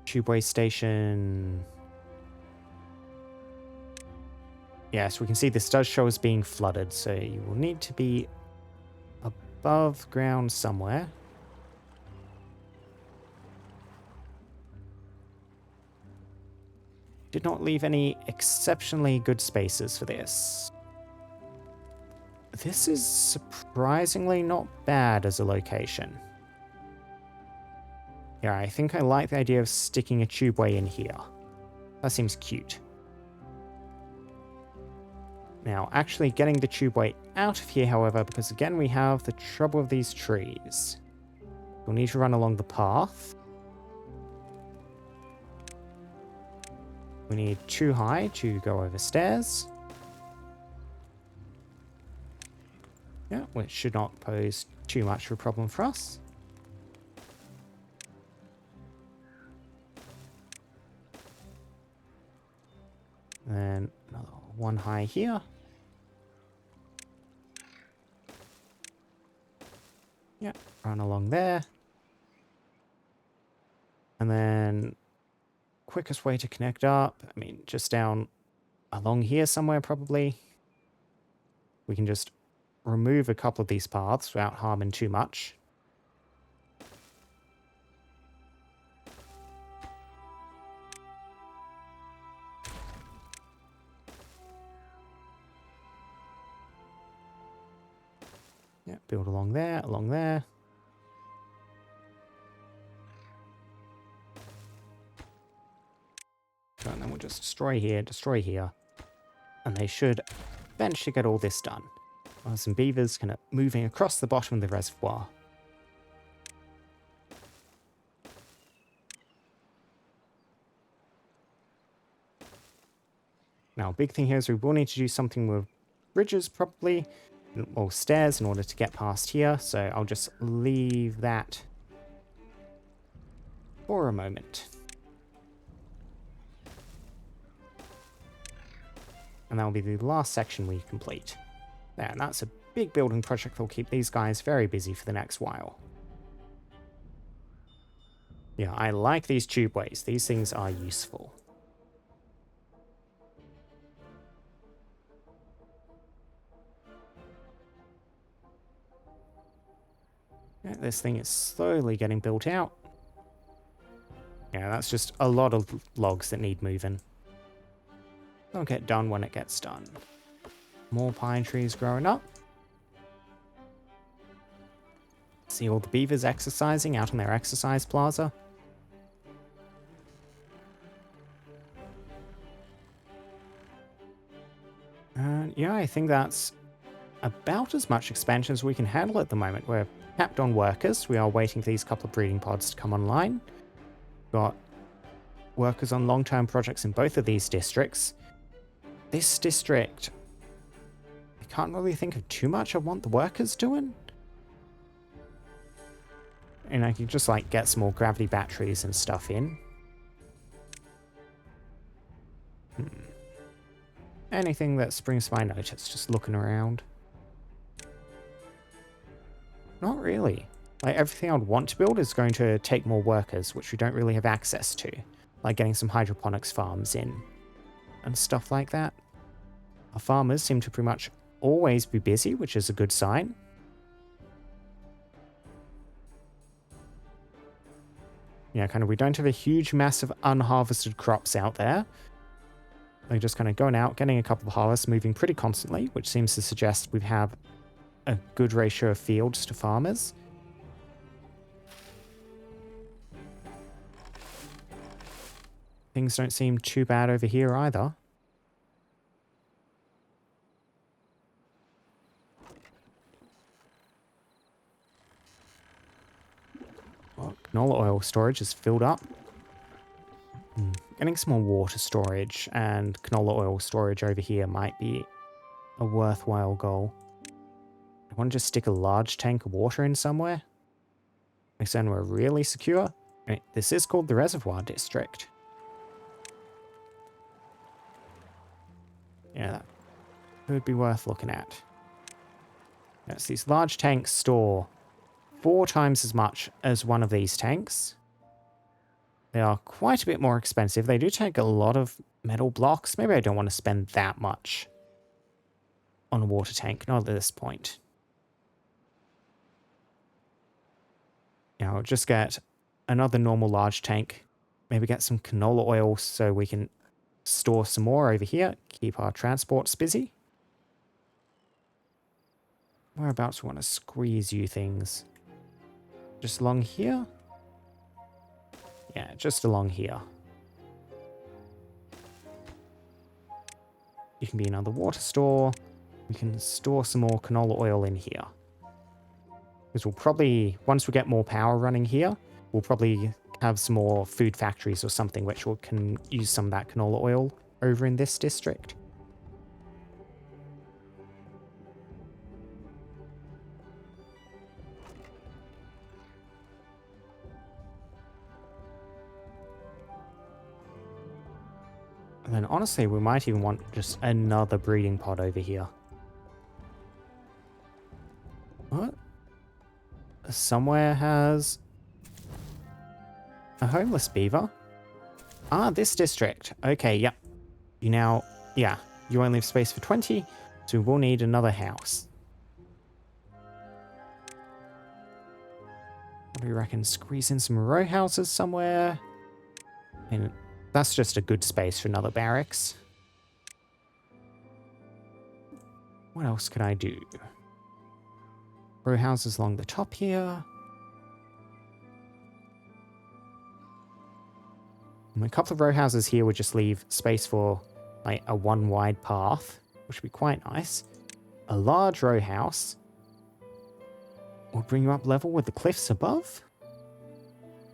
tubeway station. Yes, we can see this does show as being flooded, so you will need to be above ground somewhere. Did not leave any exceptionally good spaces for this. This is surprisingly not bad as a location. Yeah, I think I like the idea of sticking a tubeway in here. That seems cute. Now, actually getting the tubeway out of here, however, because again we have the trouble of these trees. We'll need to run along the path. We need 2 high to go over stairs. Yeah, which should not pose too much of a problem for us. Then another 1 high here. Yeah, run along there. And then quickest way to connect up, I mean, just down along here somewhere probably. We can just remove a couple of these paths without harming too much. Yeah, build along there, along there. And then we'll just destroy here, and they should eventually get all this done. Some beavers kind of moving across the bottom of the reservoir. Now, big thing here is we will need to do something with bridges probably, or stairs in order to get past here. So I'll just leave that for a moment. And that'll be the last section we complete. There, and that's a big building project that will keep these guys very busy for the next while. Yeah, I like these tubeways. These things are useful. Yeah, this thing is slowly getting built out. Yeah, that's just a lot of logs that need moving. They'll get done when it gets done. More pine trees growing up. See all the beavers exercising out on their exercise plaza. Yeah, I think that's about as much expansion as we can handle at the moment. We're capped on workers. We are waiting for these couple of breeding pods to come online. Got workers on long-term projects in both of these districts. This district, I can't really think of too much I want the workers doing. And I can just like get some more gravity batteries and stuff in. Anything that springs to my notice, just looking around. Not really. Like everything I would want to build is going to take more workers, which we don't really have access to. Like getting some hydroponics farms in and stuff like that. Our farmers seem to pretty much always be busy, which is a good sign. Yeah, kind of, we don't have a huge mass of unharvested crops out there. They're just kind of going out, getting a couple of harvests, moving pretty constantly, which seems to suggest we have a good ratio of fields to farmers. Things don't seem too bad over here either. Well, canola oil storage is filled up. Getting some more water storage and canola oil storage over here might be a worthwhile goal. I want to just stick a large tank of water in somewhere. Makes then we're really secure. I mean, this is called the Reservoir District. Yeah, that could be worth looking at. Yes, these large tanks store 4 times as much as one of these tanks. They are quite a bit more expensive. They do take a lot of metal blocks. Maybe I don't want to spend that much on a water tank, not at this point. Now, I'll just get another normal large tank. Maybe get some canola oil so we can store some more over here. Keep our transports busy. Whereabouts we want to squeeze you things? Just along here? Yeah, just along here. You can be another water store. We can store some more canola oil in here. Because we'll probably, once we get more power running here, we'll probably have some more food factories or something which can use some of that canola oil over in this district. And then honestly, we might even want just another breeding pod over here. What? Somewhere has a homeless beaver. Ah, this district. Okay, yep. You now, yeah, you only have space for 20, so we'll need another house. What do you reckon? Squeeze in some row houses somewhere? And that's just a good space for another barracks. What else could I do? Row houses along the top here. And a couple of row houses here would just leave space for like a one wide path, which would be quite nice. a large row house will bring you up level with the cliffs above.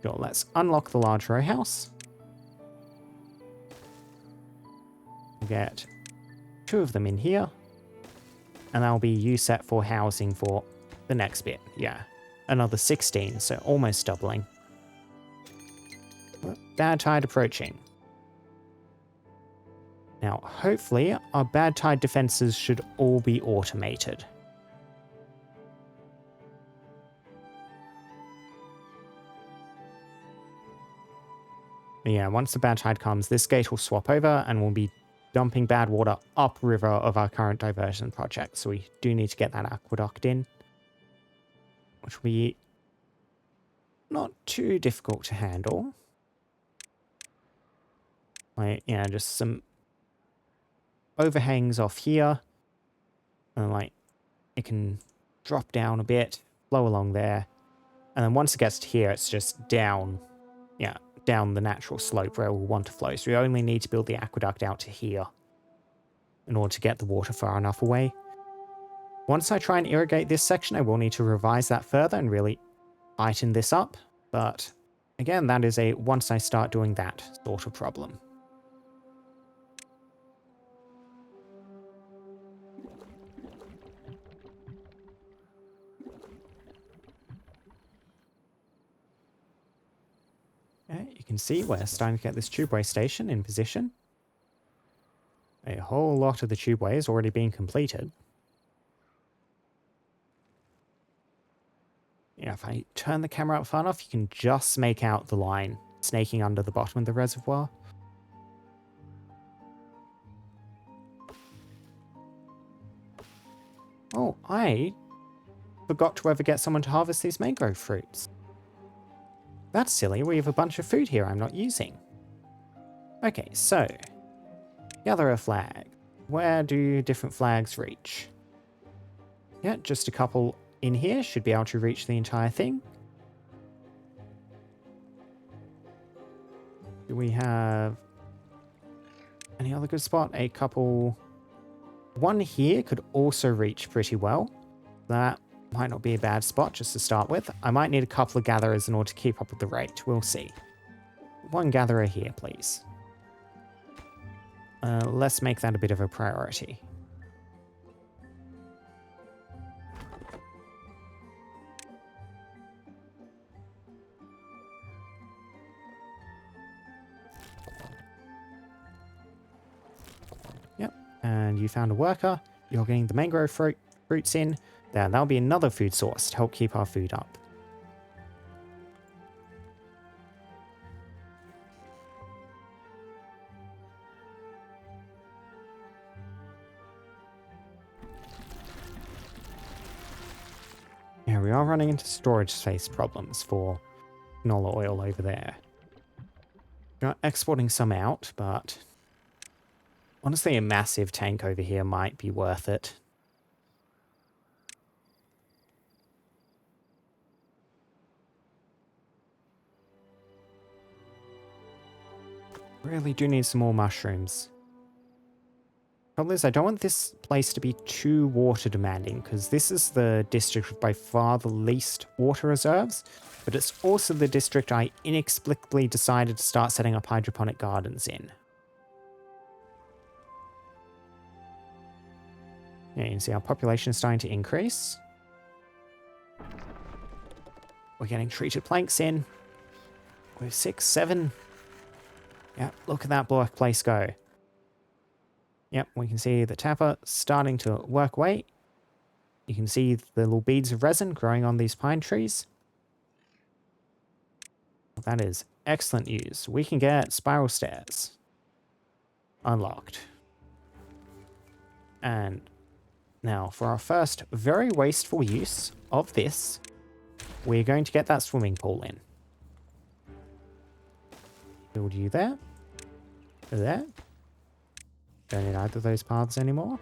Sure, let's unlock the large row house. We'll get 2 of them in here. And that'll be you set for housing for the next bit. Yeah, another 16, so almost doubling. Bad tide approaching. Now, hopefully, our bad tide defenses should all be automated. Yeah, once the bad tide comes, this gate will swap over and we'll be dumping bad water upriver of our current diversion project. So we do need to get that aqueduct in, which will be not too difficult to handle. Like, yeah, just some overhangs off here. And like, it can drop down a bit, flow along there. And then once it gets to here, it's just down, yeah, down the natural slope where we'll want to flow. So we only need to build the aqueduct out to here in order to get the water far enough away. Once I try and irrigate this section, I will need to revise that further and really tighten this up. But again, that is a once I start doing that sort of problem. You can see we're starting to get this tubeway station in position. A whole lot of the tubeway has already been completed. Yeah, if I turn the camera up far enough, you can just make out the line snaking under the bottom of the reservoir. Oh, I forgot to ever get someone to harvest these mangrove fruits. That's silly, we have a bunch of food here I'm not using. Okay, so, gather a flag. Where do different flags reach? Yeah, just a couple in here should be able to reach the entire thing. Do we have any other good spot? A couple. One here could also reach pretty well. That might not be a bad spot just to start with. I might need a couple of gatherers in order to keep up with the rate. We'll see. One gatherer here, please. Let's make that a bit of a priority. Yep, and you found a worker. You're getting the mangrove fruits in. That'll be another food source to help keep our food up. Yeah, we are running into storage space problems for canola oil over there. We're exporting some out, but honestly a massive tank over here might be worth it. Really do need some more mushrooms. Problem is, I don't want this place to be too water demanding, because this is the district with by far the least water reserves, but it's also the district I inexplicably decided to start setting up hydroponic gardens in. Yeah, you can see our population is starting to increase. We're getting treated planks in. We're 6, 7. Yeah, look at that place go. Yep, we can see the tapper starting to work away. You can see the little beads of resin growing on these pine trees. That is excellent news. We can get spiral stairs. Unlocked. And now for our first very wasteful use of this, we're going to get that swimming pool in. Build you there. There. Don't need either of those paths anymore.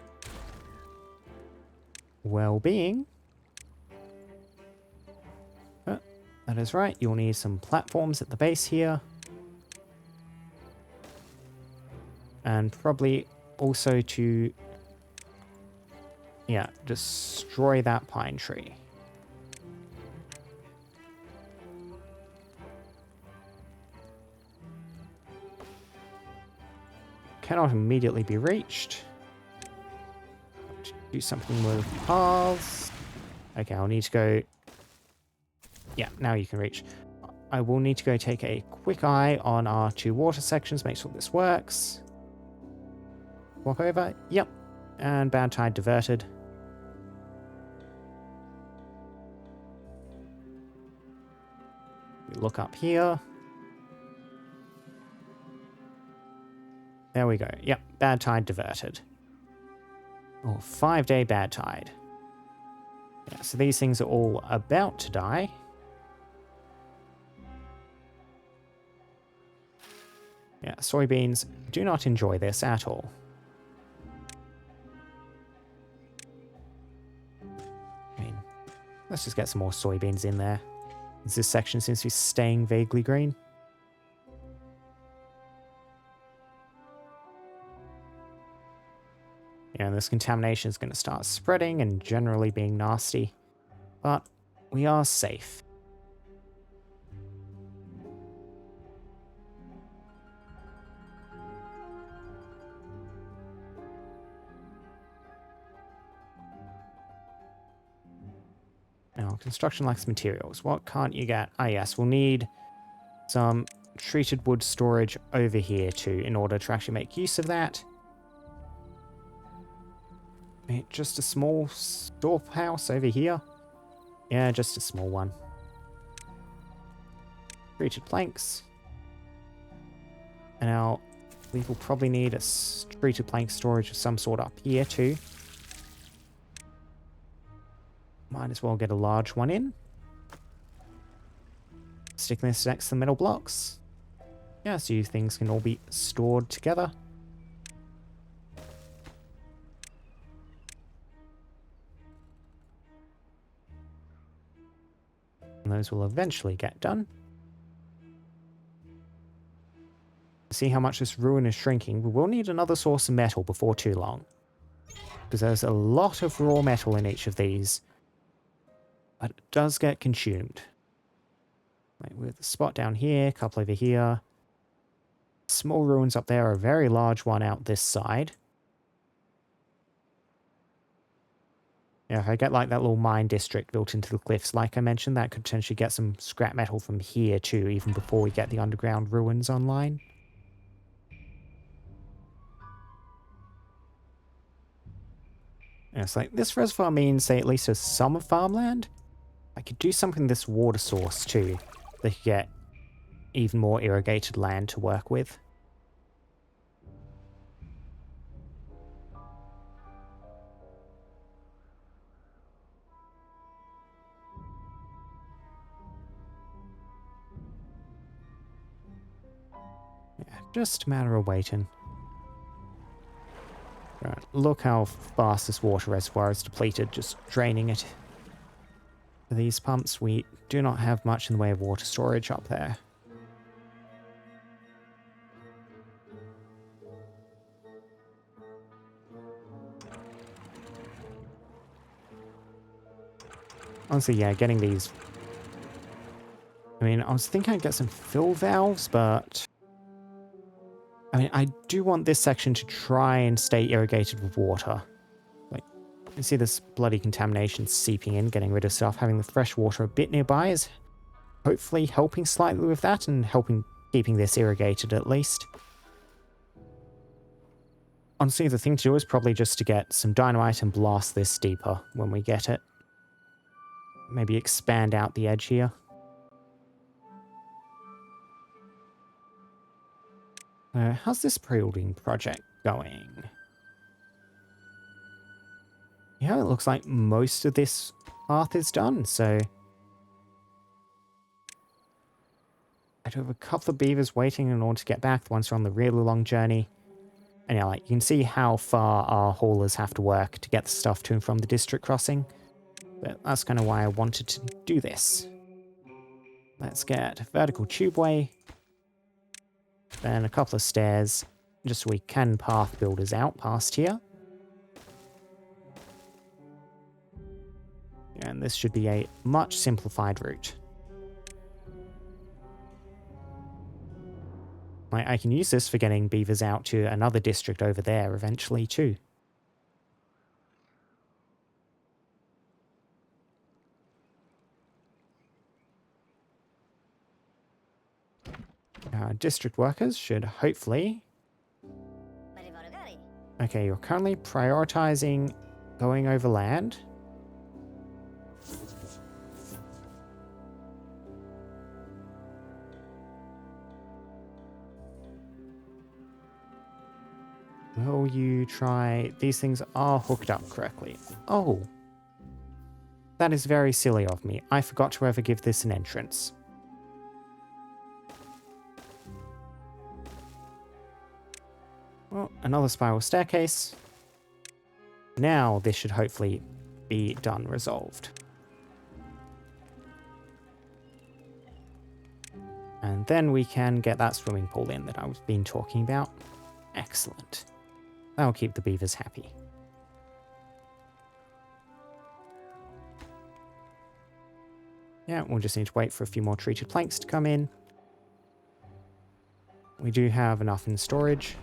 Well-being. Oh, that is right. You'll need some platforms at the base here. And probably also to Yeah, destroy that pine tree. Cannot immediately be reached. Do something with paths. Okay, I'll need to go... Yeah, now you can reach. I will need to go take a quick eye on our 2 water sections, make sure this works. Walk over. Yep. And bad tide diverted. We look up here. There we go. Yep, bad tide diverted. Oh, 5-day bad tide. Yeah, so these things are all about to die. Yeah, soybeans do not enjoy this at all. I mean, let's just get some more soybeans in there. This section seems to be staying vaguely green. Yeah, and this contamination is going to start spreading and generally being nasty. But we are safe. Now, construction lacks materials. What can't you get? Ah, yes, we'll need some treated wood storage over here too in order to actually make use of that. Just a small storehouse over here? Yeah, just a small one. Treated planks. And now we will probably need a treated plank storage of some sort up here too. Might as well get a large one in. Stick this next to the metal blocks. Yeah, so these things can all be stored together. And those will eventually get done. See how much this ruin is shrinking. We will need another source of metal before too long. Because there's a lot of raw metal in each of these. But it does get consumed. Right, with a spot down here, a couple over here. Small ruins up there, a very large one out this side. Yeah, if I get like that little mine district built into the cliffs, like I mentioned, that could potentially get some scrap metal from here too, even before we get the underground ruins online. Yeah, it's like, this reservoir means they at least have some farmland. I could do something with this water source too. They could get even more irrigated land to work with. Yeah, just a matter of waiting. Right, look how fast this water reservoir is depleted, just draining it. For these pumps, we do not have much in the way of water storage up there. Honestly, yeah, getting these... I mean, I was thinking I'd get some fill valves, but... I mean, I do want this section to try and stay irrigated with water. Like, you see this bloody contamination seeping in, getting rid of stuff. Having the fresh water a bit nearby is hopefully helping slightly with that and helping keeping this irrigated at least. Honestly, the thing to do is probably just to get some dynamite and blast this deeper when we get it. Maybe expand out the edge here. How's this building project going? Yeah, it looks like most of this path is done, so... I do have a couple of beavers waiting in order to get back, the ones who are on the really long journey. And yeah, like, you can see how far our haulers have to work to get the stuff to and from the district crossing. But that's kind of why I wanted to do this. Let's get a vertical tubeway. Then a couple of stairs, just so we can path builders out past here. And this should be a much simplified route. I can use this for getting beavers out to another district over there eventually too. District workers should hopefully... Okay, you're currently prioritizing going overland. Will you try... These things are hooked up correctly. Oh. That is very silly of me. I forgot to ever give this an entrance. Well, another spiral staircase. Now this should hopefully be done, resolved. And then we can get that swimming pool in that I've been talking about. Excellent. That'll keep the beavers happy. Yeah, we'll just need to wait for a few more treated planks to come in. We do have enough in storage.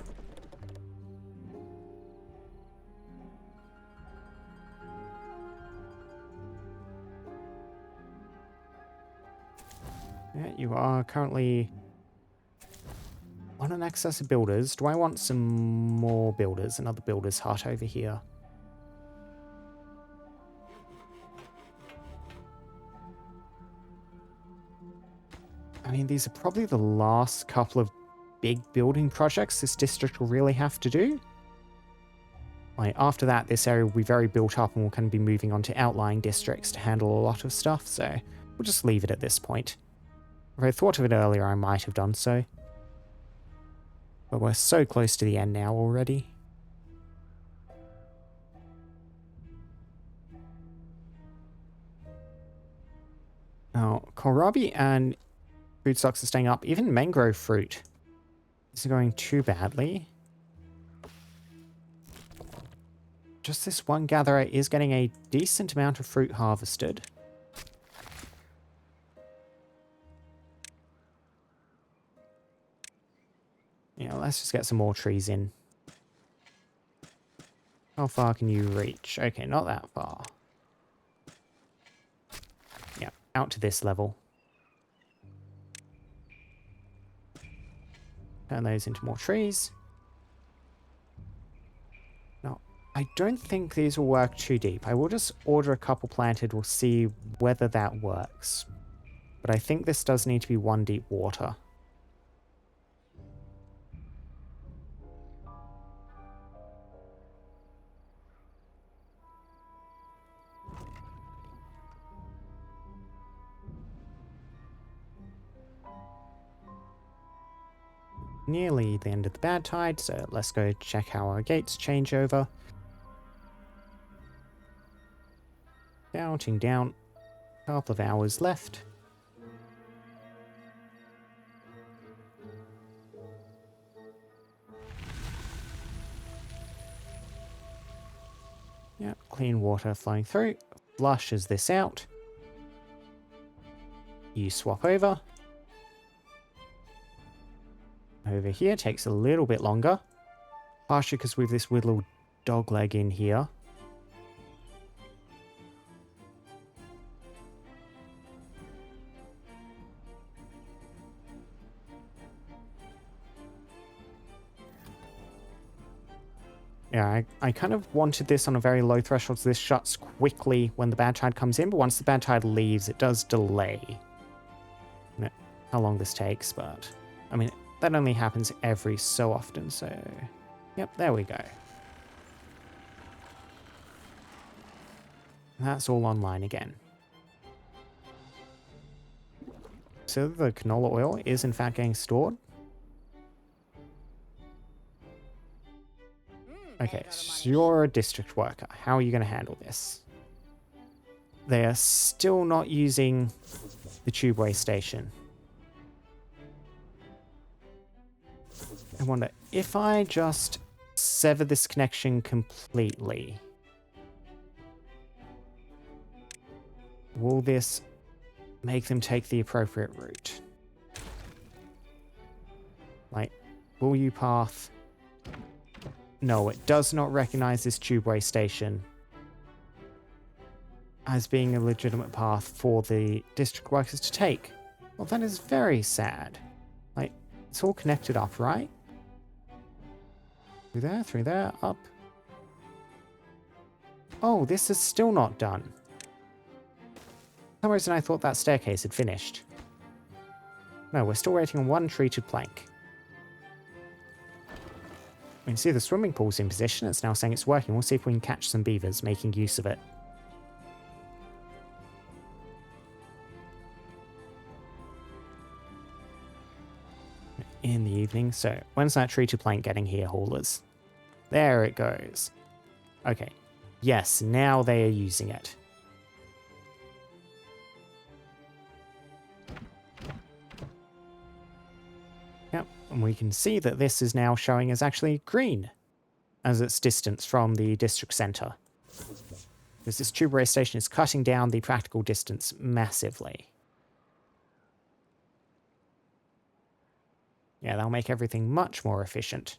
Yeah, you are currently on an excess of builders. Do I want some more builders? Another builder's hut over here. I mean, these are probably the last couple of big building projects this district will really have to do. Like, after that, this area will be very built up and we'll kind of be moving on to outlying districts to handle a lot of stuff, so we'll just leave it at this point. If I thought of it earlier, I might have done so. But we're so close to the end now already. Now, kohlrabi and food stocks are staying up. Even mangrove fruit isn't going too badly. Just this one gatherer is getting a decent amount of fruit harvested. Yeah, let's just get some more trees in. How far can you reach? Okay, not that far. Yeah, out to this level. Turn those into more trees. Now, I don't think these will work too deep. I will just order a couple planted. We'll see whether that works. But I think this does need to be 1 deep water. Nearly the end of the bad tide, so let's go check how our gates change over. Counting down, couple of hours left. Yep, clean water flowing through. Flushes this out. You swap over. Over here takes a little bit longer. Partially because we have this weird little dog leg in here. Yeah, I kind of wanted this on a very low threshold, so this shuts quickly when the bad tide comes in, but once the bad tide leaves, it does delay. I don't know how long this takes, but I mean, that only happens every so often, so yep, there we go. That's all online again. So the canola oil is in fact getting stored. Okay, so you're a district worker. How are you going to handle this? They are still not using the Tubeway station. I wonder if I just sever this connection completely. Will this make them take the appropriate route? Like, will you path? No, it does not recognize this tubeway station as being a legitimate path for the district workers to take. Well, that is very sad. Like, it's all connected up, right? Through there, up. Oh, this is still not done. For some reason I thought that staircase had finished. No, we're still waiting on one treated plank. We can see the swimming pool's in position. It's now saying it's working. We'll see if we can catch some beavers making use of it. In the evening. So, when's that treated plank getting here, haulers? There it goes. Okay. Yes, now they are using it. Yep, and we can see that this is now showing as actually green as its distance from the district centre. Because this tubeway station is cutting down the practical distance massively. Yeah, that'll make everything much more efficient.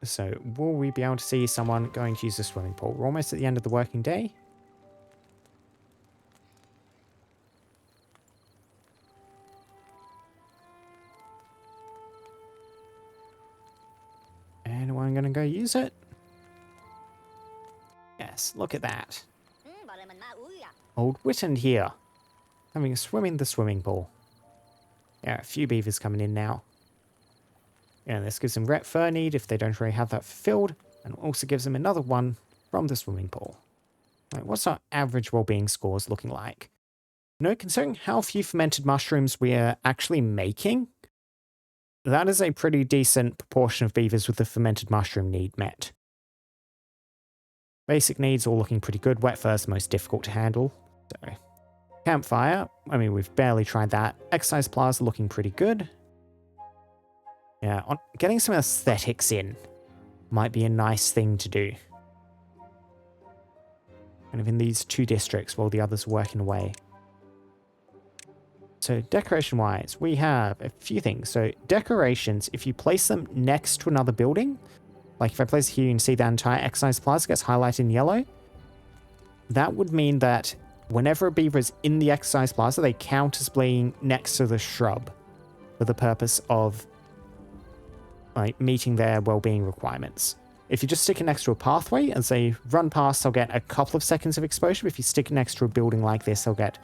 So, will we be able to see someone going to use the swimming pool? We're almost at the end of the working day. Anyone going to go use it? Yes, look at that. Old Witten here, having a swim in the swimming pool. Yeah, a few beavers coming in now. Yeah, this gives them ret fur need if they don't already have that fulfilled, and also gives them another one from the swimming pool. Right, what's our average well-being scores looking like? You know, considering how few fermented mushrooms we are actually making, that is a pretty decent proportion of beavers with the fermented mushroom need met. Basic needs all looking pretty good. Wet fur is the most difficult to handle. So, campfire, I mean, we've barely tried that. Exercise plaza looking pretty good. Yeah, getting some aesthetics in might be a nice thing to do. Kind of in these two districts while the others are working away. So decoration-wise, we have a few things. So decorations, if you place them next to another building, like if I place it here, you can see the entire exercise plaza gets highlighted in yellow. That would mean that whenever a beaver is in the exercise plaza, they count as being next to the shrub for the purpose of like meeting their well-being requirements. If you just stick it next to a pathway and say run past, they'll get a couple of seconds of exposure. But if you stick it next to a building like this, they'll get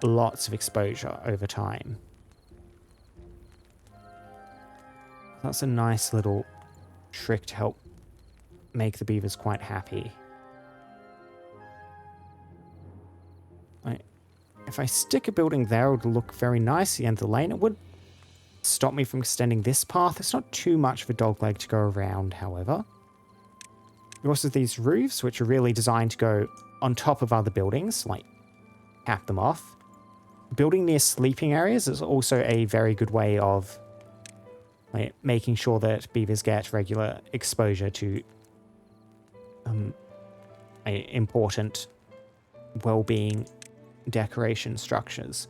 lots of exposure over time. That's a nice little trick to help make the beavers quite happy. If I stick a building there, it would look very nice at the end of the lane. It would stop me from extending this path. It's not too much of a dogleg to go around, however. You also have these roofs, which are really designed to go on top of other buildings, like cap them off. Building near sleeping areas is also a very good way of making sure that beavers get regular exposure to important well-being decoration structures.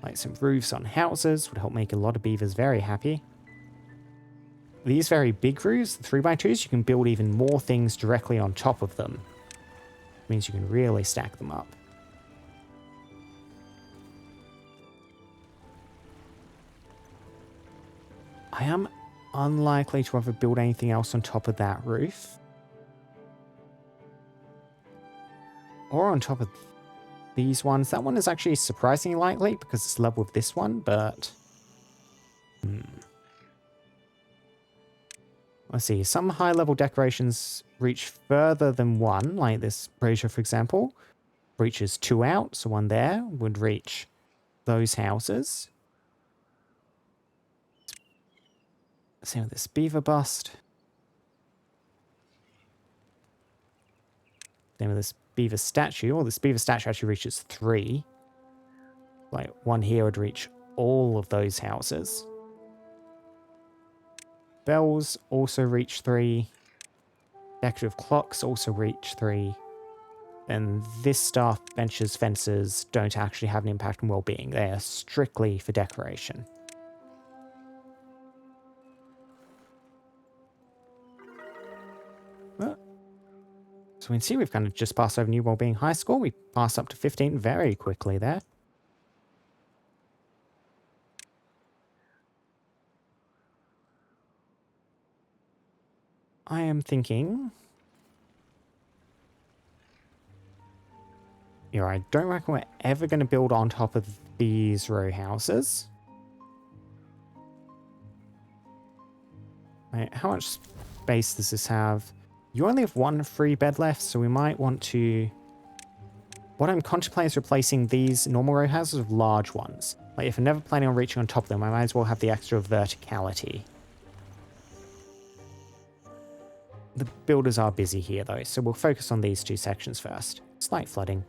Like some roofs on houses would help make a lot of beavers very happy. These very big roofs, the 3x2s, you can build even more things directly on top of them. It means you can really stack them up. I am unlikely to ever build anything else on top of that roof. Or on top of these ones. That one is actually surprisingly likely because it's level with this one, but... Let's see, some high-level decorations reach further than one, like this brazier, for example. Reaches 2 out, so one there would reach those houses. Same with this beaver bust. Same with this beaver statue. Well, this beaver statue actually reaches 3. Like, one here would reach all of those houses. bells also reach 3. Decorative clocks also reach 3. And this stuff, benches, fences, don't actually have an impact on well-being. They are strictly for decoration. So we can see we've kind of just passed over new well-being high score. We passed up to 15 very quickly there. I am thinking... Yeah, I don't reckon we're ever going to build on top of these row houses. Wait, how much space does this have? You only have 1 free bed left, so we might want to... What I'm contemplating is replacing these normal row houses with large ones. Like, if I'm never planning on reaching on top of them, I might as well have the extra verticality. The builders are busy here, though, so we'll focus on these 2 sections first. Slight flooding.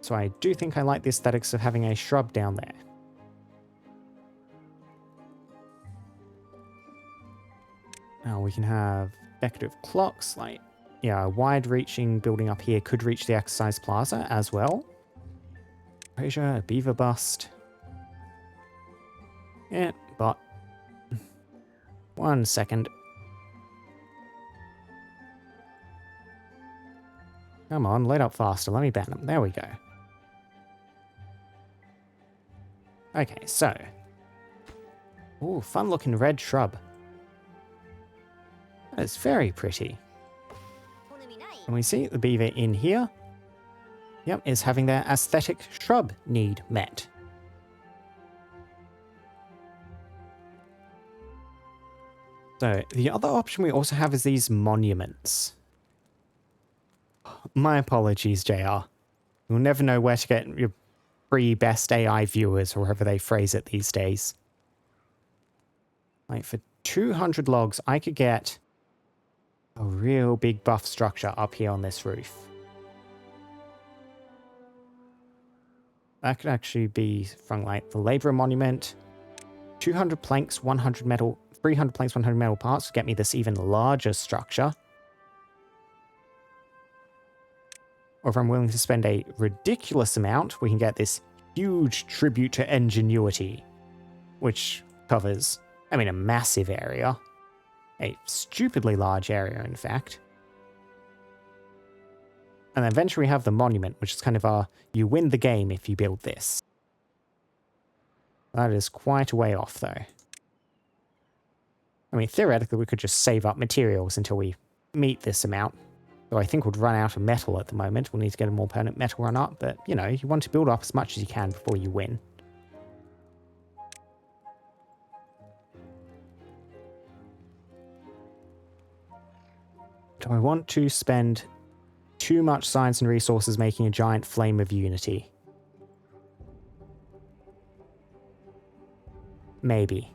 So I do think I like the aesthetics of having a shrub down there. Now we can have decorative clocks, like, yeah, a wide-reaching building up here could reach the exercise plaza as well. Treasure, a beaver bust. Yeah, but... 1 second. Come on, load up faster. Let me ban them. There we go. Okay, so... Ooh, fun-looking red shrub. That is very pretty. And we see the beaver in here, yep, is having their aesthetic shrub need met. So, the other option we also have is these monuments. My apologies, JR. You'll never know where to get your free best AI viewers, or however they phrase it these days. Like, for 200 logs, I could get a real big buff structure up here on this roof. That could actually be from, like, the Labourer Monument. 200 planks, 100 metal, 300 planks, 100 metal parts to get me this even larger structure. Or if I'm willing to spend a ridiculous amount, we can get this huge tribute to ingenuity, which covers, I mean, a massive area. A stupidly large area, in fact. And then eventually we have the monument, which is kind of our, you win the game if you build this. That is quite a way off, though. I mean, theoretically, we could just save up materials until we meet this amount. Though I think we'd run out of metal at the moment. We'll need to get a more permanent metal run up, but, you know, you want to build up as much as you can before you win. Do I want to spend too much science and resources making a giant flame of unity? Maybe.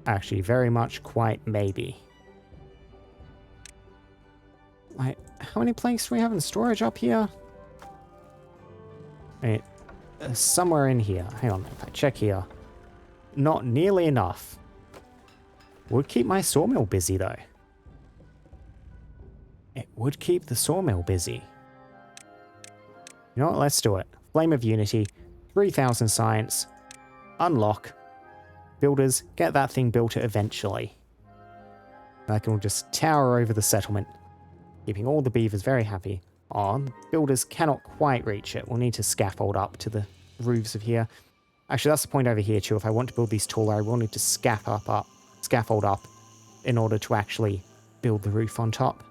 Actually, very much quite maybe. Like, how many planks do we have in storage up here? Wait, somewhere in here. Hang on, if I check here. Not nearly enough. Would keep my sawmill busy, though. It would keep the sawmill busy. You know what? Let's do it. Flame of Unity, 3,000 science, unlock. Builders, get that thing built eventually. That can just tower over the settlement, keeping all the beavers very happy. Oh, builders cannot quite reach it. We'll need to scaffold up to the roofs of here. Actually, that's the point over here too. If I want to build these taller, I will need to scaffold up in order to actually build the roof on top.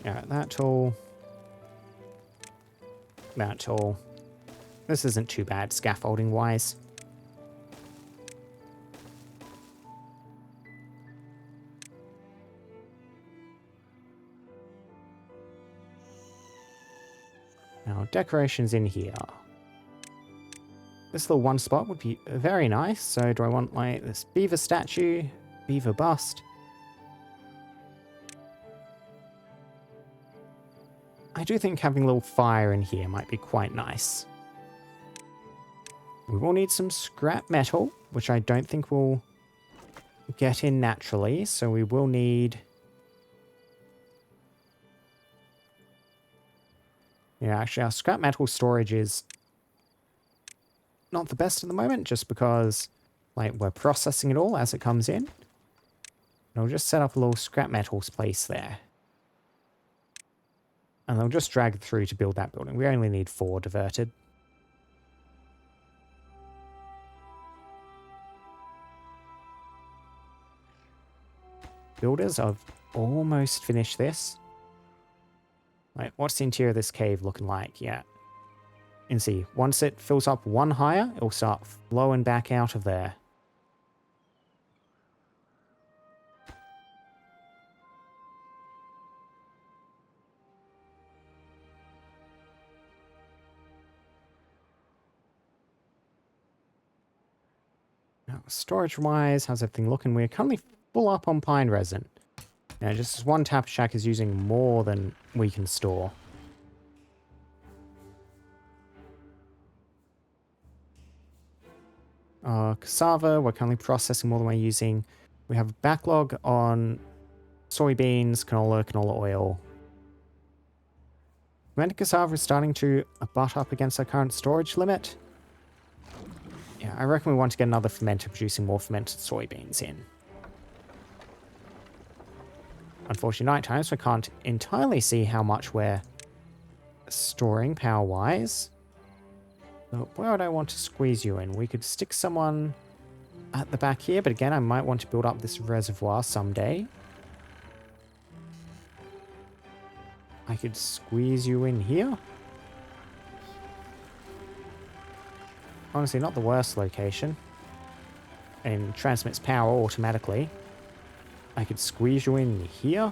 Alright, that tall. That tall. This isn't too bad, scaffolding-wise. Now, decorations in here. This little one spot would be very nice. So do I want like this beaver statue, beaver bust? I do think having a little fire in here might be quite nice. We will need some scrap metal, which I don't think we'll get in naturally. So we will need... Yeah, actually our scrap metal storage is not the best at the moment, just because like we're processing it all as it comes in. And I'll just set up a little scrap metals place there. And I'll just drag it through to build that building. We only need 4 diverted. Builders, I've almost finished this. Like, what's the interior of this cave looking like? Yeah. And see, once it fills up 1 higher, it'll start flowing back out of there. Now, storage-wise, how's everything looking? We're currently full up on pine resin. Now, just one tap shack is using more than we can store. Cassava, we're currently processing more than we're using. We have a backlog on soybeans, canola oil. Fermented cassava is starting to butt up against our current storage limit. Yeah, I reckon we want to get another fermenter producing more fermented soybeans in. Unfortunately, night time, so I can't entirely see how much we're storing power-wise. So where would I want to squeeze you in? We could stick someone at the back here, but again, I might want to build up this reservoir someday. I could squeeze you in here. Honestly, not the worst location. And transmits power automatically. I could squeeze you in here,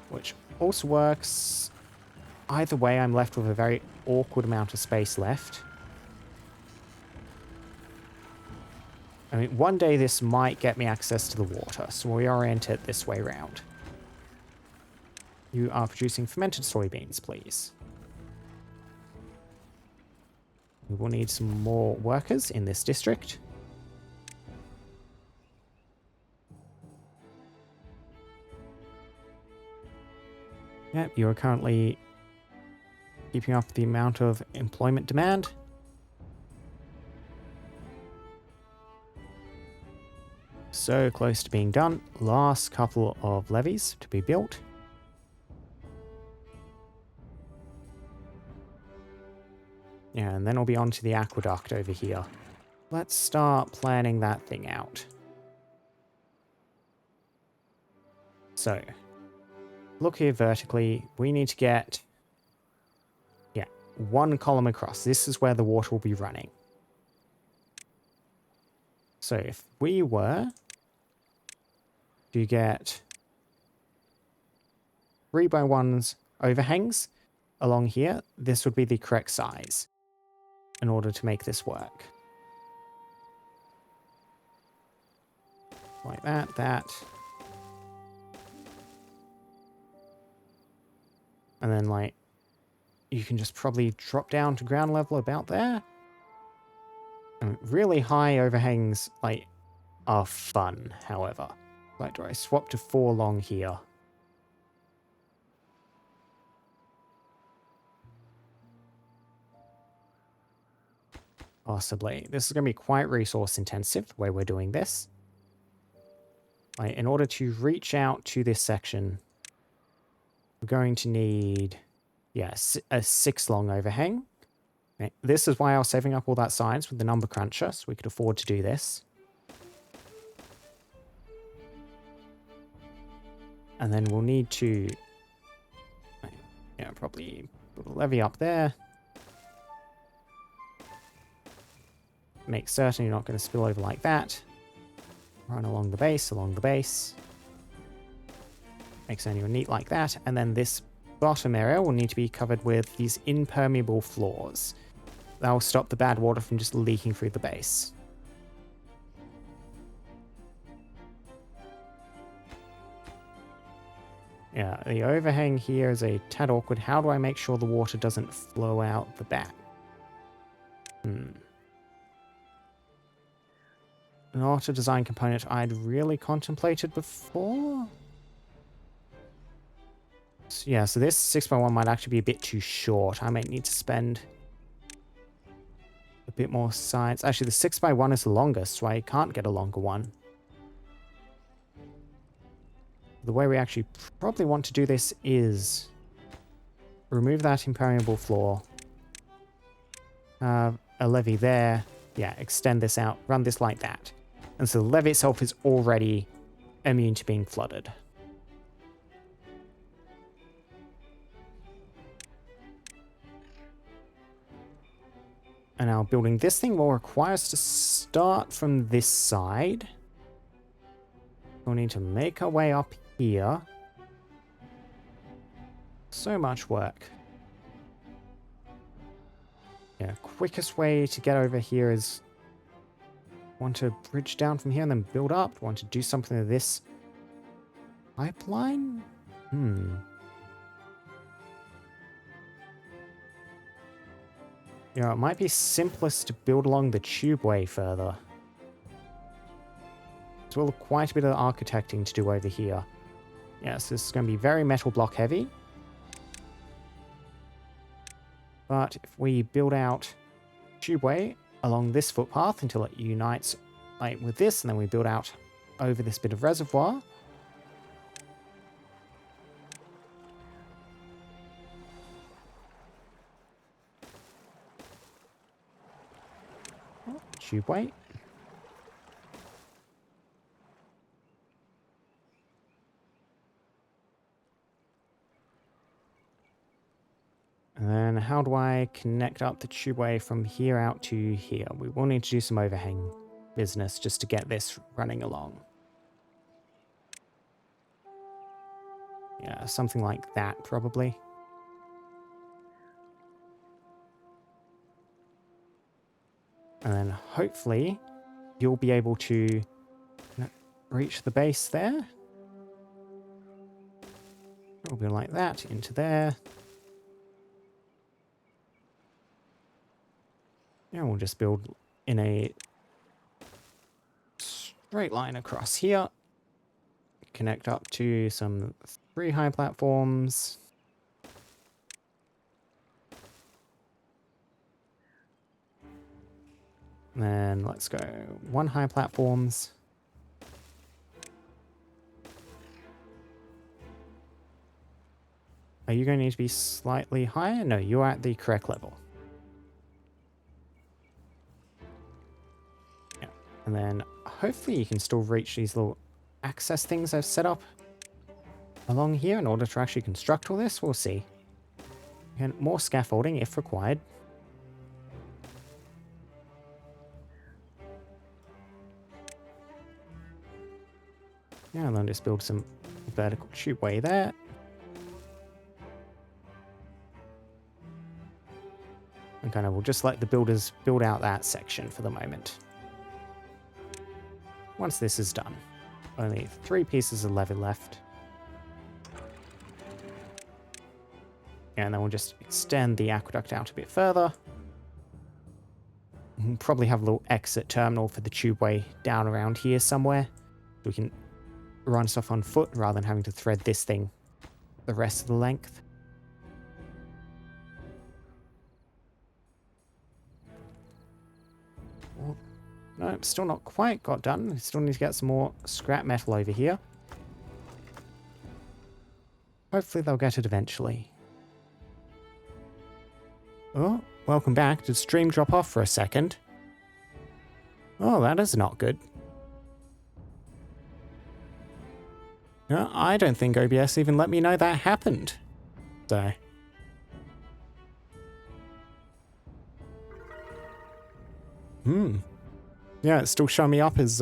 which also works. Either way, I'm left with a very awkward amount of space left. I mean, one day this might get me access to the water, so we'll reorient it this way round. You are producing fermented soybeans, please. We will need some more workers in this district. Yep, you are currently keeping up the amount of employment demand. So close to being done. Last couple of levees to be built. Yeah, and then we'll be on to the aqueduct over here. Let's start planning that thing out. So, look here vertically. We need to get, 1 column across. This is where the water will be running. So if we were to get 3x1s overhangs along here, this would be the correct size in order to make this work. Like that. And then, like, you can just probably drop down to ground level about there. And really high overhangs, like, are fun, however. Like, do I swap to 4 long here? Possibly. This is going to be quite resource intensive, the way we're doing this. Like, in order to reach out to this section, we're going to need, a 6 long overhang. Okay. This is why I was saving up all that science with the number cruncher, so we could afford to do this. And then we'll need to, probably put a levee up there. Make certain you're not going to spill over like that. Run along the base. Make certain you're neat like that. And then this bottom area will need to be covered with these impermeable floors. that'll stop the bad water from just leaking through the base. Yeah, the overhang here is a tad awkward. How do I make sure the water doesn't flow out the back? Not a design component I'd really contemplated before. So yeah, so this 6x1 might actually be a bit too short. I might need to spend a bit more science. Actually, the 6x1 is the longest, so I can't get a longer one. The way we actually probably want to do this is remove that impermeable floor. A levee there. Yeah, extend this out. Run this like that. And so the levee itself is already immune to being flooded. And now building this thing will require us to start from this side. We'll need to make our way up here. So much work. Yeah, quickest way to get over here is want to bridge down from here and then build up. Want to do something with this pipeline? Yeah, it might be simplest to build along the tubeway further. So we'll have quite a bit of architecting to do over here. Yes, this is going to be very metal block heavy. But if we build out tubeway along this footpath until it unites like with this, and then we build out over this bit of reservoir. Oh, tubeway. And then how do I connect up the tubeway from here out to here? We will need to do some overhang business just to get this running along. Yeah, something like that probably. And then hopefully you'll be able to reach the base there. It'll be like that, into there. Yeah, we'll just build in a straight line across here. Connect up to some 3 high platforms. And then let's go 1 high platforms. Are you going to need to be slightly higher? No, you're at the correct level. And then hopefully you can still reach these little access things I've set up along here in order to actually construct all this. We'll see. And more scaffolding if required. Yeah, and then just build some vertical tubeway there. And kind of we'll just let the builders build out that section for the moment. Once this is done, only 3 pieces of levee left. And then we'll just extend the aqueduct out a bit further. We'll probably have a little exit terminal for the tubeway down around here somewhere. We can run stuff on foot rather than having to thread this thing the rest of the length. No, still not quite got done. We still need to get some more scrap metal over here. Hopefully they'll get it eventually. Oh, welcome back. Did stream drop off for a second? Oh, that is not good. No, I don't think OBS even let me know that happened. So... Yeah, it's still showing me up as,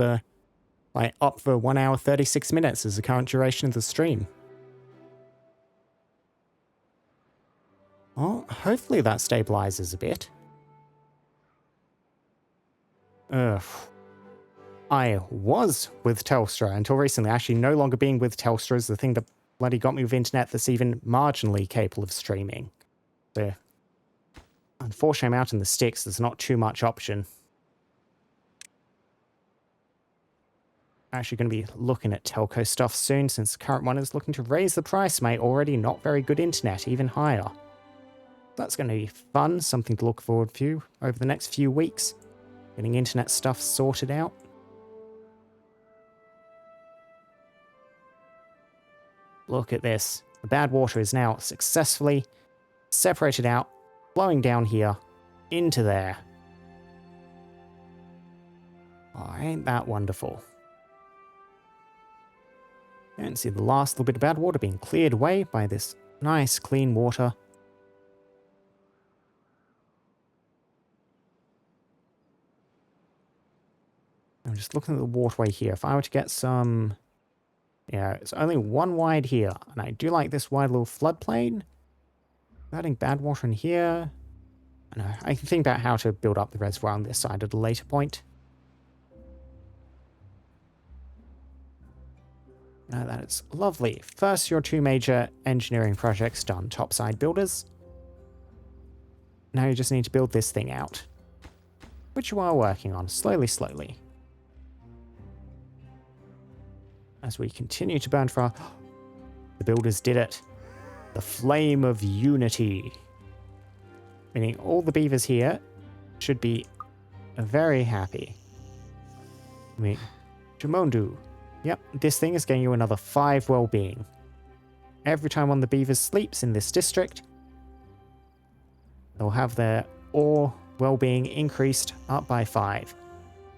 like, up for 1 hour 36 minutes as the current duration of the stream. Well, hopefully that stabilizes a bit. I was with Telstra until recently. Actually, no longer being with Telstra is the thing that bloody got me with internet that's even marginally capable of streaming. So, unfortunately, I'm out in the sticks. There's not too much option. I'm actually going to be looking at telco stuff soon, since the current one is looking to raise the price of my already not very good internet even higher. That's going to be fun, something to look forward to over the next few weeks. Getting internet stuff sorted out. Look at this. The bad water is now successfully separated out, flowing down here into there. Oh, ain't that wonderful? You can see the last little bit of bad water being cleared away by this nice clean water. I'm just looking at the waterway here. If I were to get some... Yeah, it's only one wide here. And I do like this wide little floodplain. Adding bad water in here. I can think about how to build up the reservoir on this side at a later point. Now that is lovely. First, your two major engineering projects done. Topside builders. Now you just need to build this thing out. Which you are working on, slowly, slowly. As we continue to burn for our... The builders did it. The flame of unity. Meaning all the beavers here should be very happy. I mean, Jumondu. Yep, this thing is getting you another 5 well-being. Every time one of the beavers sleeps in this district, they'll have their ore well-being increased up by 5.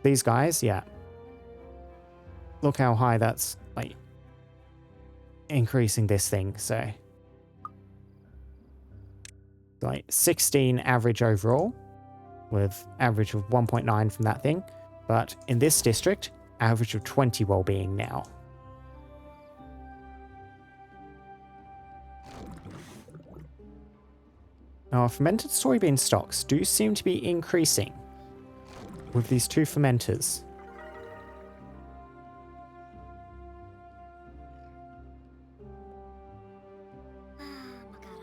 These guys, yeah. Look how high that's, like, increasing this thing, so... Like, 16 average overall, with average of 1.9 from that thing. But in this district, average of 20 well-being now. Now, fermented soybean stocks do seem to be increasing with these 2 fermenters.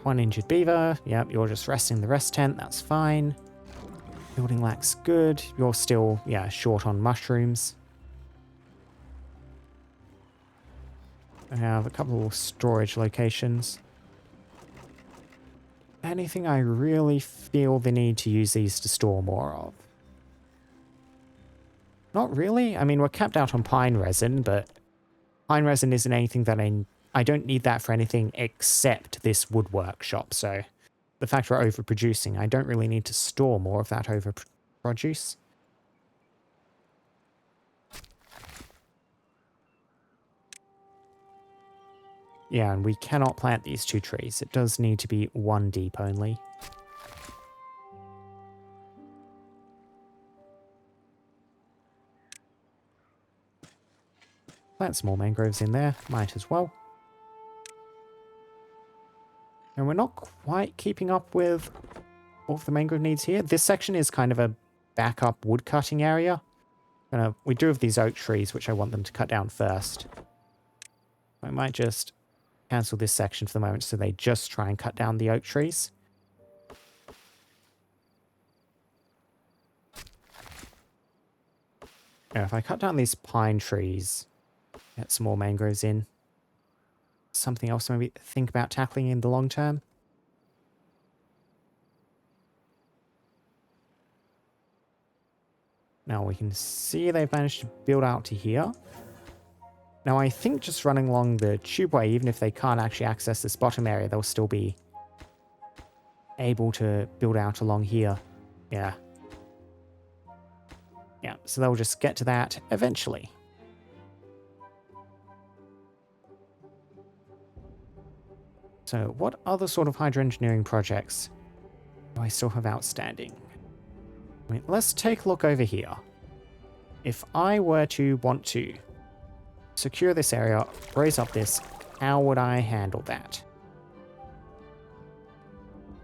One injured beaver. Yep, you're just resting in the rest tent. That's fine. Building lack's good. You're still, yeah, short on mushrooms. I have a couple of storage locations. Anything I really feel the need to use these to store more of? Not really. I mean, we're capped out on pine resin, but pine resin isn't anything that I don't need that for anything except this wood workshop, so the fact we're overproducing, I don't really need to store more of that overproduce. Yeah, and we cannot plant these 2 trees. It does need to be 1 deep only. Plant some more mangroves in there, might as well. And we're not quite keeping up with all of the mangrove needs here. This section is kind of a backup wood cutting area. We do have these oak trees, which I want them to cut down first. I might just cancel this section for the moment so they just try and cut down the oak trees. Now, if I cut down these pine trees, get some more mangroves in. Something else to maybe think about tackling in the long term. Now we can see they've managed to build out to here. Now I think just running along the tubeway, even if they can't actually access this bottom area, they'll still be able to build out along here. Yeah. Yeah, so they'll just get to that eventually. So what other sort of hydro engineering projects do I still have outstanding? I mean, let's take a look over here. If I were to want to secure this area, raise up this, how would I handle that?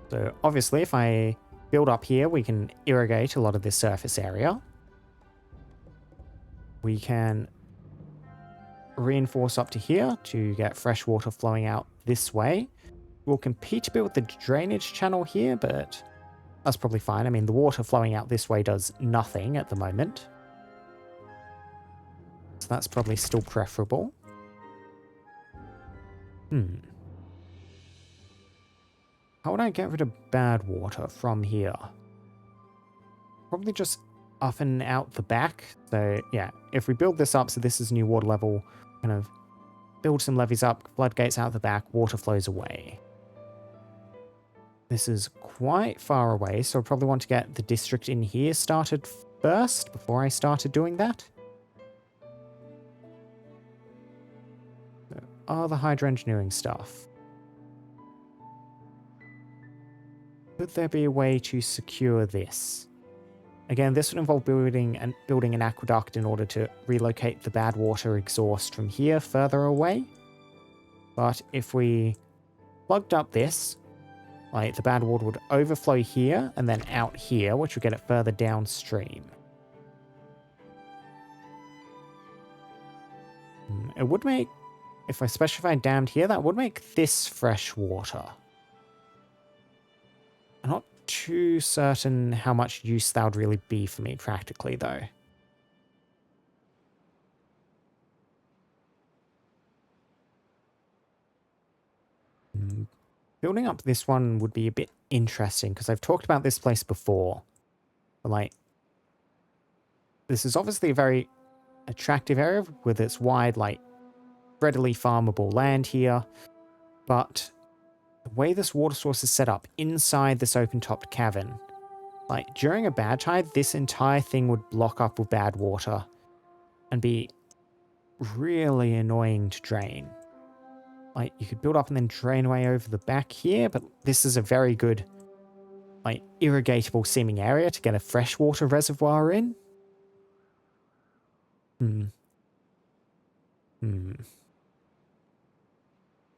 So obviously if I build up here, we can irrigate a lot of this surface area. we can reinforce up to here to get fresh water flowing out this way. We'll compete a bit with the drainage channel here, but that's probably fine. I mean, the water flowing out this way does nothing at the moment. So that's probably still preferable. How would I get rid of bad water from here? Probably just up and out the back. So yeah, if we build this up so this is new water level, kind of build some levees up, floodgates out the back, water flows away. This is quite far away, so I probably want to get the district in here started first before I started doing that. So, the hydro engineering stuff. Could there be a way to secure this? Again, this would involve building an aqueduct in order to relocate the bad water exhaust from here further away. But if we plugged up this, like the bad water would overflow here and then out here, which would get it further downstream. It would make, if I specified dammed here, that would make this fresh water. I'm not too certain how much use that would really be for me practically, though. Building up this one would be a bit interesting, because I've talked about this place before. But, like, this is obviously a very attractive area with its wide, like, readily farmable land here. But the way this water source is set up inside this open-topped cavern, like, during a bad tide, this entire thing would block up with bad water and be really annoying to drain. Like, you could build up and then drain away over the back here, but this is a very good, like, irrigatable seeming area to get a freshwater reservoir in.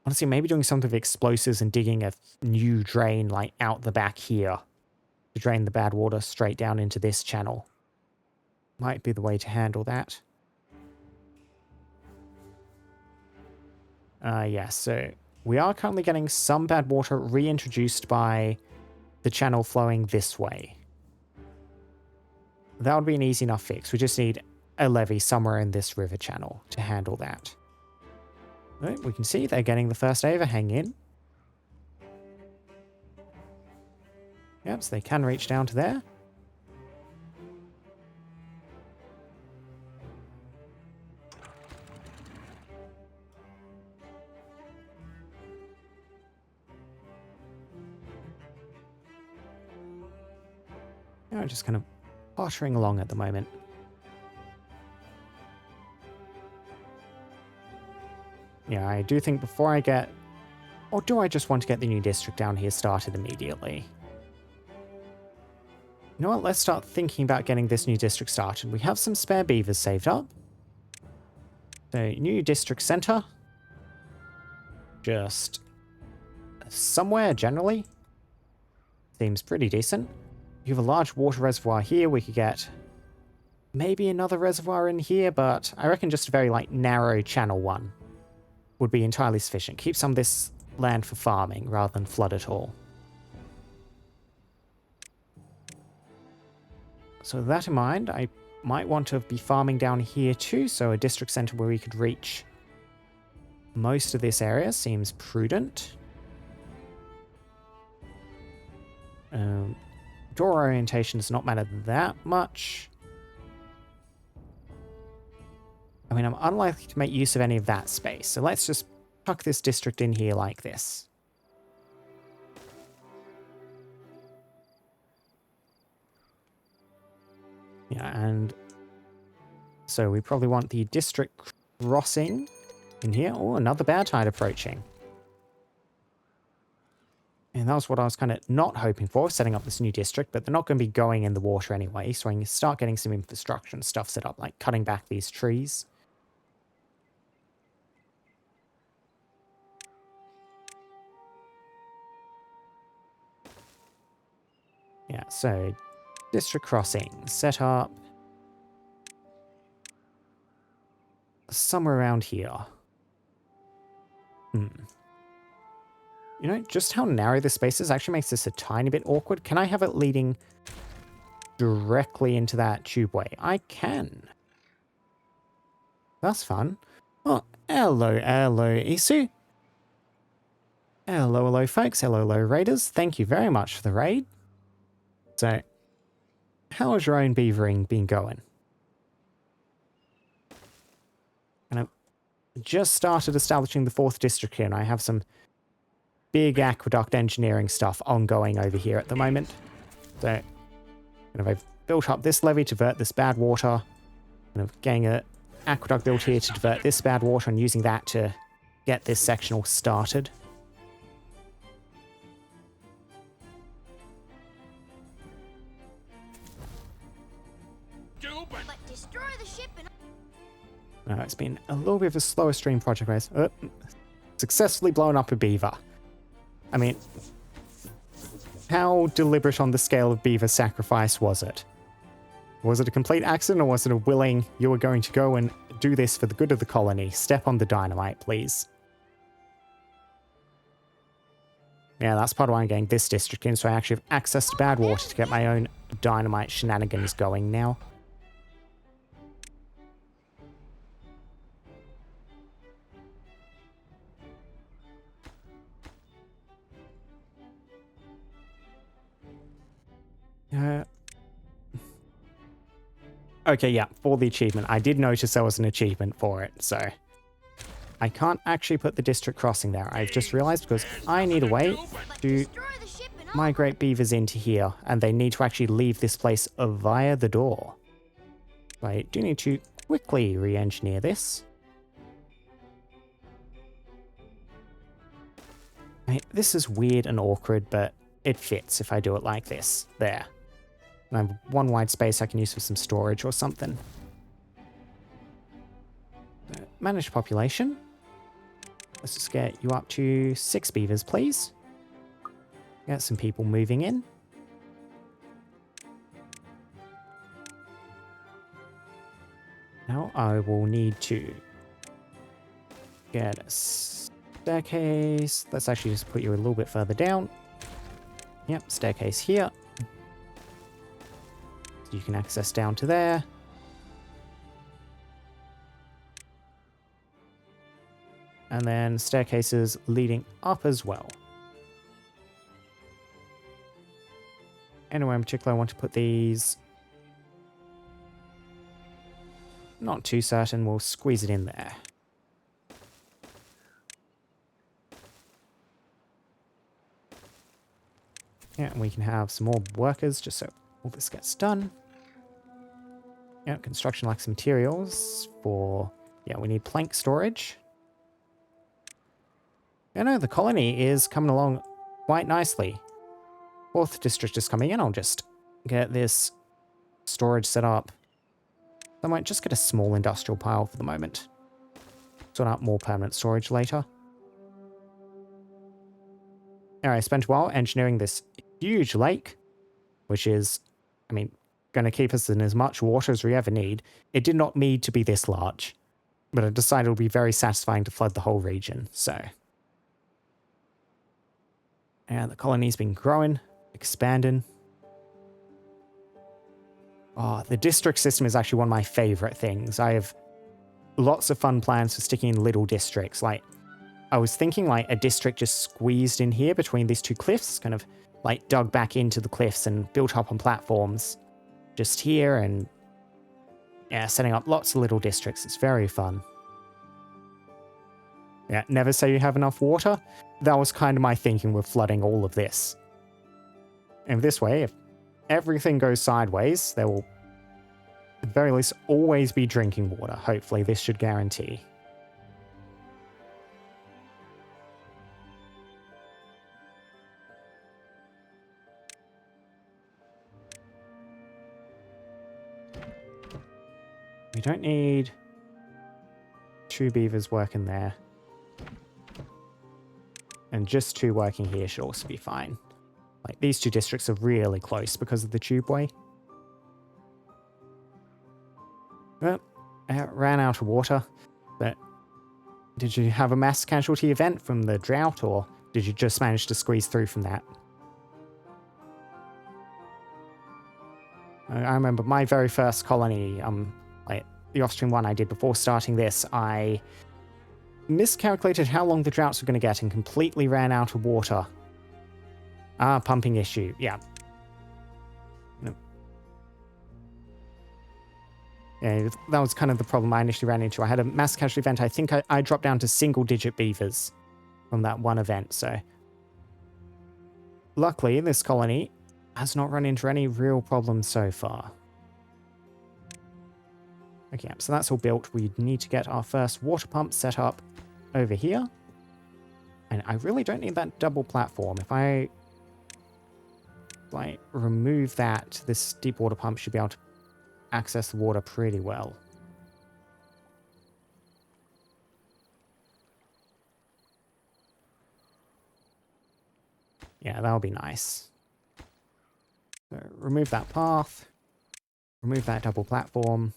Honestly, maybe doing something with explosives and digging a new drain, like, out the back here to drain the bad water straight down into this channel might be the way to handle that. Yeah, so we are currently getting some bad water reintroduced by the channel flowing this way. That would be an easy enough fix. We just need a levee somewhere in this river channel to handle that. Right, we can see they're getting the first overhang in. Yep, so they can reach down to there. Yeah, just kind of pottering along at the moment. Yeah, I do think before I get... Or do I just want to get the new district down here started immediately? You know what, let's start thinking about getting this new district started. We have some spare beavers saved up. So, new district center. Just somewhere, generally. Seems pretty decent. You have a large water reservoir here. We could get maybe another reservoir in here, but I reckon just a very, like, narrow channel one would be entirely sufficient. Keep some of this land for farming rather than flood it all. So with that in mind, I might want to be farming down here too, so a district center where we could reach most of this area seems prudent. Door orientation does not matter that much. I mean, I'm unlikely to make use of any of that space, so let's just tuck this district in here like this. Yeah, and so we probably want the district crossing in here. Oh, another bad tide approaching. And that was what I was kind of not hoping for, setting up this new district, but they're not going to be going in the water anyway, so I can start getting some infrastructure and stuff set up, like cutting back these trees. Yeah, so district crossing set up. somewhere around here. You know, just how narrow this space is actually makes this a tiny bit awkward. Can I have it leading directly into that tubeway? I can. That's fun. Oh, hello, Isu. Hello, folks. Hello, raiders. Thank you very much for the raid. So, how has your own beavering been going? And I've just started establishing the 4th district here, and I have some big aqueduct engineering stuff ongoing over here at the moment. So, I've built up this levee to divert this bad water, getting an aqueduct built here to divert this bad water, and using that to get this section all started. It's been a little bit of a slower stream project, guys. Successfully blown up a beaver. I mean, how deliberate on the scale of beaver sacrifice was it? Was it a complete accident, or was it a willing, you were going to go and do this for the good of the colony? Step on the dynamite, please. Yeah, that's part of why I'm getting this district in, so I actually have access to bad water to get my own dynamite shenanigans going now. Okay, yeah, for the achievement. I did notice there was an achievement for it, so I can't actually put the district crossing there. I've just realized because I need a way to migrate beavers into here, and they need to actually leave this place via the door. I do need to quickly re-engineer this. This is weird and awkward, but it fits if I do it like this. There. And I have one wide space I can use for some storage or something. Manage population. Let's just get you up to 6 beavers, please. Get some people moving in. Now I will need to get a staircase. Let's actually just put you a little bit further down. Yep, staircase here. So you can access down to there. And then staircases leading up as well. Anywhere in particular I want to put these. Not too certain, we'll squeeze it in there. Yeah, and we can have some more workers just so all this gets done. Yeah, construction lacks materials for... Yeah, we need plank storage. I know the colony is coming along quite nicely. 4th district is coming in. I'll just get this storage set up. I might just get a small industrial pile for the moment. Sort out more permanent storage later. Alright, I spent a while engineering this huge lake, which is, I mean, going to keep us in as much water as we ever need. It did not need to be this large, but I decided it would be very satisfying to flood the whole region, so... And the colony's been growing, expanding. Oh, the district system is actually one of my favorite things. I have lots of fun plans for sticking in little districts. Like, I was thinking like a district just squeezed in here between these two cliffs, kind of like dug back into the cliffs and built up on platforms just here, and yeah, setting up lots of little districts. It's very fun. Yeah, never say you have enough water. That was kind of my thinking with flooding all of this. And this way, if everything goes sideways, there will at the very least always be drinking water. Hopefully this should guarantee. We don't need 2 beavers working there. And just 2 working here should also be fine. Like, these 2 districts are really close because of the tubeway. But I ran out of water. But did you have a mass casualty event from the drought, or did you just manage to squeeze through from that? I remember my very first colony, like the Austrian one I did before starting this, I miscalculated how long the droughts were going to get and completely ran out of water. Ah, pumping issue, yeah. Yeah, that was kind of the problem I initially ran into. I had a mass casualty event. I think I dropped down to single-digit beavers from that one event, so... Luckily, this colony has not run into any real problems so far. Okay, so that's all built. We need to get our first water pump set up over here. And I really don't need that double platform. If I like remove that, this deep water pump should be able to access the water pretty well. Yeah, that'll be nice. So remove that path. Remove that double platform.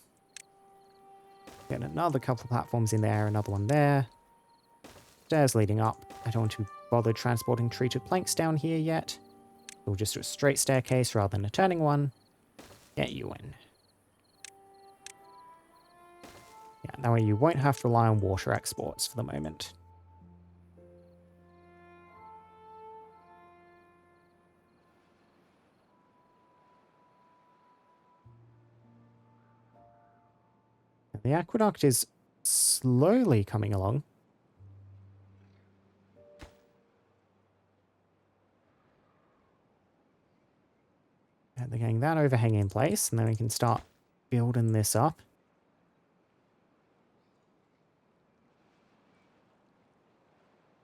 Get another couple of platforms in there, another one there. Stairs leading up. I don't want to bother transporting treated planks down here yet. We'll just do a straight staircase rather than a turning one. Get you in. Yeah, that way you won't have to rely on water exports for the moment. And the aqueduct is slowly coming along. And they're getting that overhang in place, and then we can start building this up.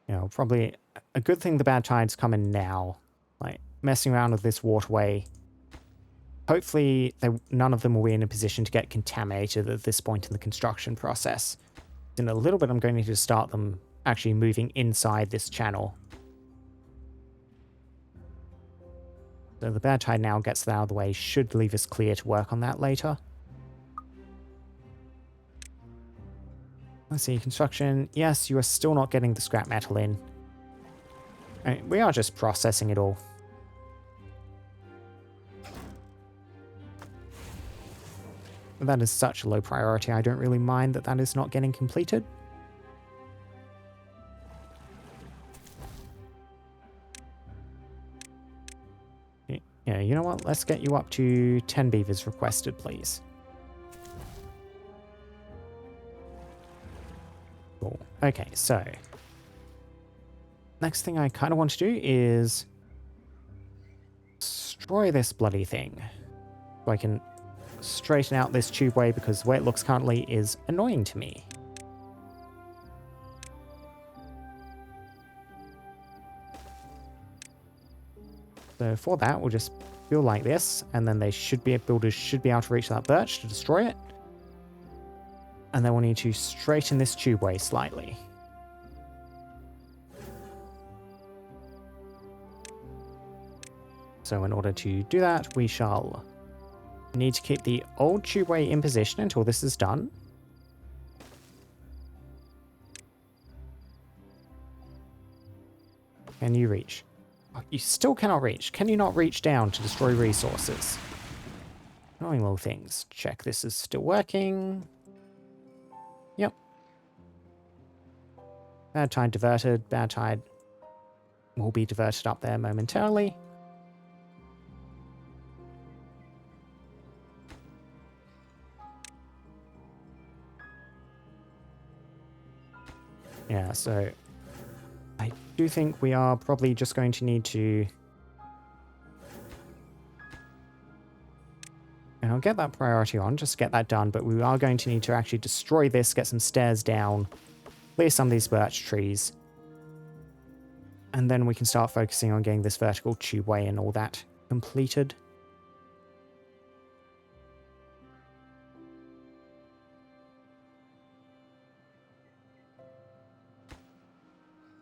You know, probably a good thing the bad tide's coming now. Like, messing around with this waterway. Hopefully, none of them will be in a position to get contaminated at this point in the construction process. In a little bit, I'm going to need to start them actually moving inside this channel. So the bad tide now gets that out of the way, should leave us clear to work on that later. Let's see, construction. Yes, you are still not getting the scrap metal in. We are just processing it all. But that is such a low priority, I don't really mind that that is not getting completed. Yeah, you know what? Let's get you up to 10 beavers requested, please. Cool. Okay, so... next thing I kind of want to do is... destroy this bloody thing. So I can straighten out this tubeway, because the way it looks currently is annoying to me. So for that, we'll just build like this, and then builders should be able to reach that birch to destroy it. And then we'll need to straighten this tubeway slightly. So in order to do that, we shall need to keep the old tubeway in position until this is done. Can you reach? Oh, you still cannot reach. Can you not reach down to destroy resources? Annoying little things. Check this is still working. Yep. Bad tide diverted. Bad tide will be diverted up there momentarily. Yeah, so I do think we are probably just going to need to... and I'll get that priority on, just get that done, but we are going to need to actually destroy this, get some stairs down, clear some of these birch trees, and then we can start focusing on getting this vertical tubeway and all that completed.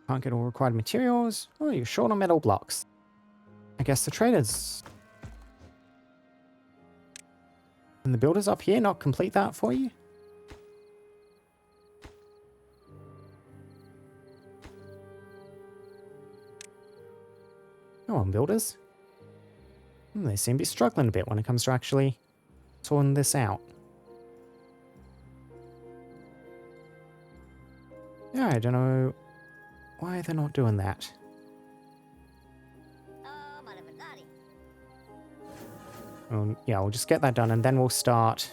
Can't get all required materials. Oh, you're short on metal blocks. I guess the traders and the builders up here not complete that for you? Come on, builders. They seem to be struggling a bit when it comes to actually sorting this out. Yeah, I don't know why they're not doing that. Yeah, we'll just get that done and then we'll start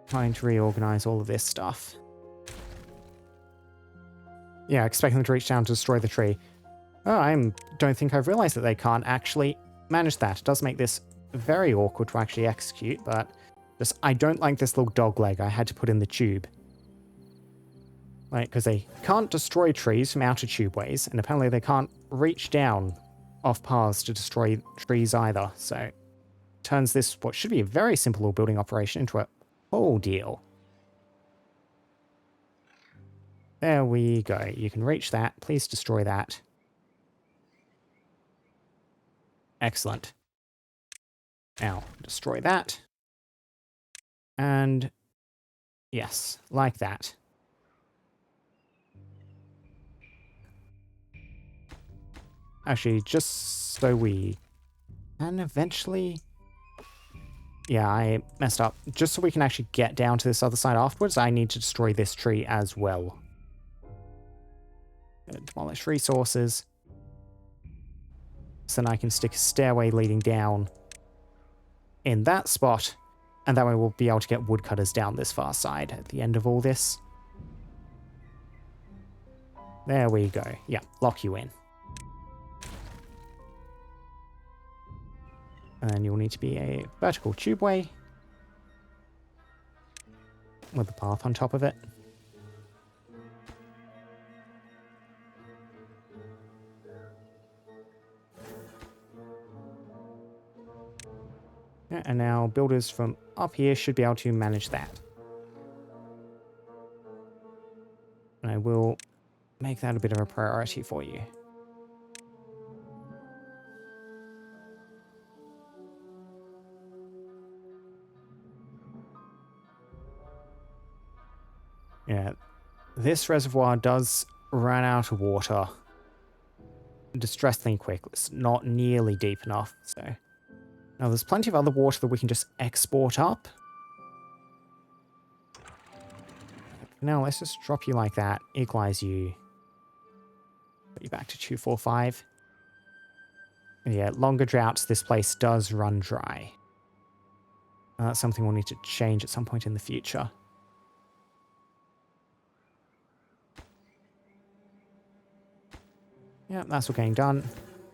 trying to reorganize all of this stuff. Yeah, expecting them to reach down to destroy the tree. Oh, I don't think I've realized that they can't actually manage that. It does make this very awkward to actually execute, but just I don't like this little dog leg I had to put in the tube. Like, because they can't destroy trees from outer tubeways, and apparently they can't reach down off paths to destroy trees either, so turns this, what should be a very simple building operation, into a whole deal. There we go. You can reach that. Please destroy that. Excellent. Now, destroy that. And yes, like that. Actually, just so we can eventually... Yeah, I messed up. Just so we can actually get down to this other side afterwards, I need to destroy this tree as well. Demolish resources. So then I can stick a stairway leading down in that spot, and that way we'll be able to get woodcutters down this far side at the end of all this. There we go. Yeah, lock you in. And then you'll need to be a vertical tubeway with a path on top of it. Yeah, and now builders from up here should be able to manage that. And I will make that a bit of a priority for you. Yeah, this reservoir does run out of water distressingly quick. It's not nearly deep enough, so... Now, there's plenty of other water that we can just export up. Now, let's just drop you like that, equalize you. Put you back to 245. Yeah, longer droughts, this place does run dry. That's something we'll need to change at some point in the future. Yeah, that's all getting done.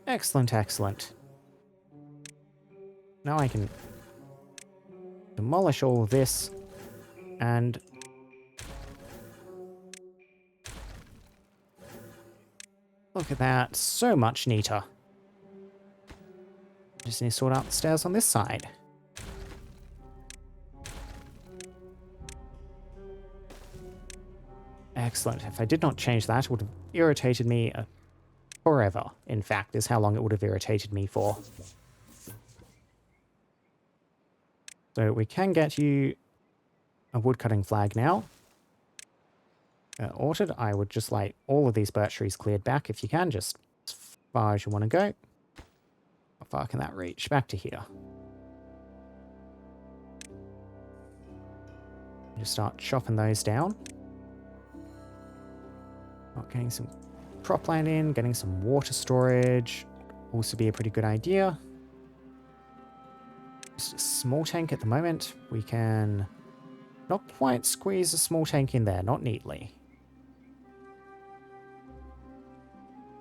Excellent, excellent. Now I can demolish all of this and look at that, so much neater. Just need to sort out the stairs on this side. Excellent. If I did not change that, it would have irritated me forever, in fact, is how long it would have irritated me for. So we can get you a woodcutting flag now. Orchard, I would just like all of these birch trees cleared back if you can, just as far as you want to go. How far can that reach? Back to here. Just start chopping those down. Getting some cropland in, getting some water storage. Also be a pretty good idea. Just a small tank at the moment. We can not quite squeeze a small tank in there, not neatly.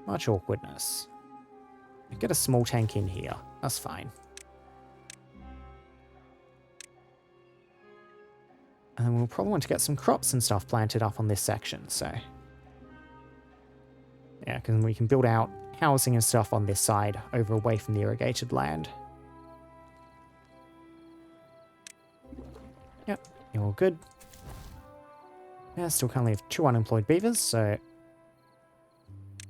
Much awkwardness. Get a small tank in here. That's fine. And then we'll probably want to get some crops and stuff planted up on this section, so... Yeah, because we can build out housing and stuff on this side, over away from the irrigated land. Yep, you're all good. Yeah, still currently have 2 unemployed beavers, so...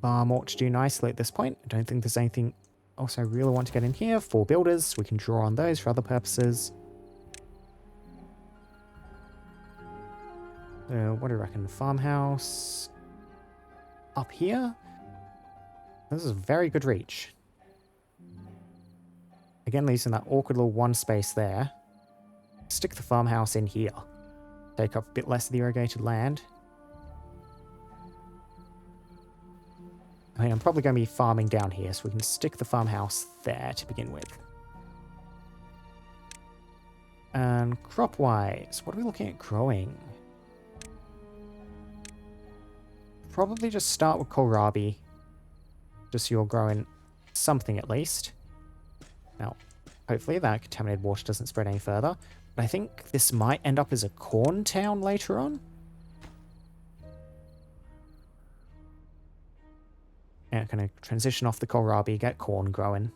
Far more to do nicely at this point. I don't think there's anything else I really want to get in here. 4 builders, we can draw on those for other purposes. What do you reckon? Farmhouse... up here? This is a very good reach. Again, leaving that awkward little one space there. Stick the farmhouse in here. Take up a bit less of the irrigated land. I mean, I'm probably going to be farming down here, so we can stick the farmhouse there to begin with. And crop-wise, what are we looking at growing? Probably just start with kohlrabi. Just so you're growing something at least. Now, hopefully that contaminated water doesn't spread any further. But I think this might end up as a corn town later on. Yeah, kind of transition off the kohlrabi, get corn growing.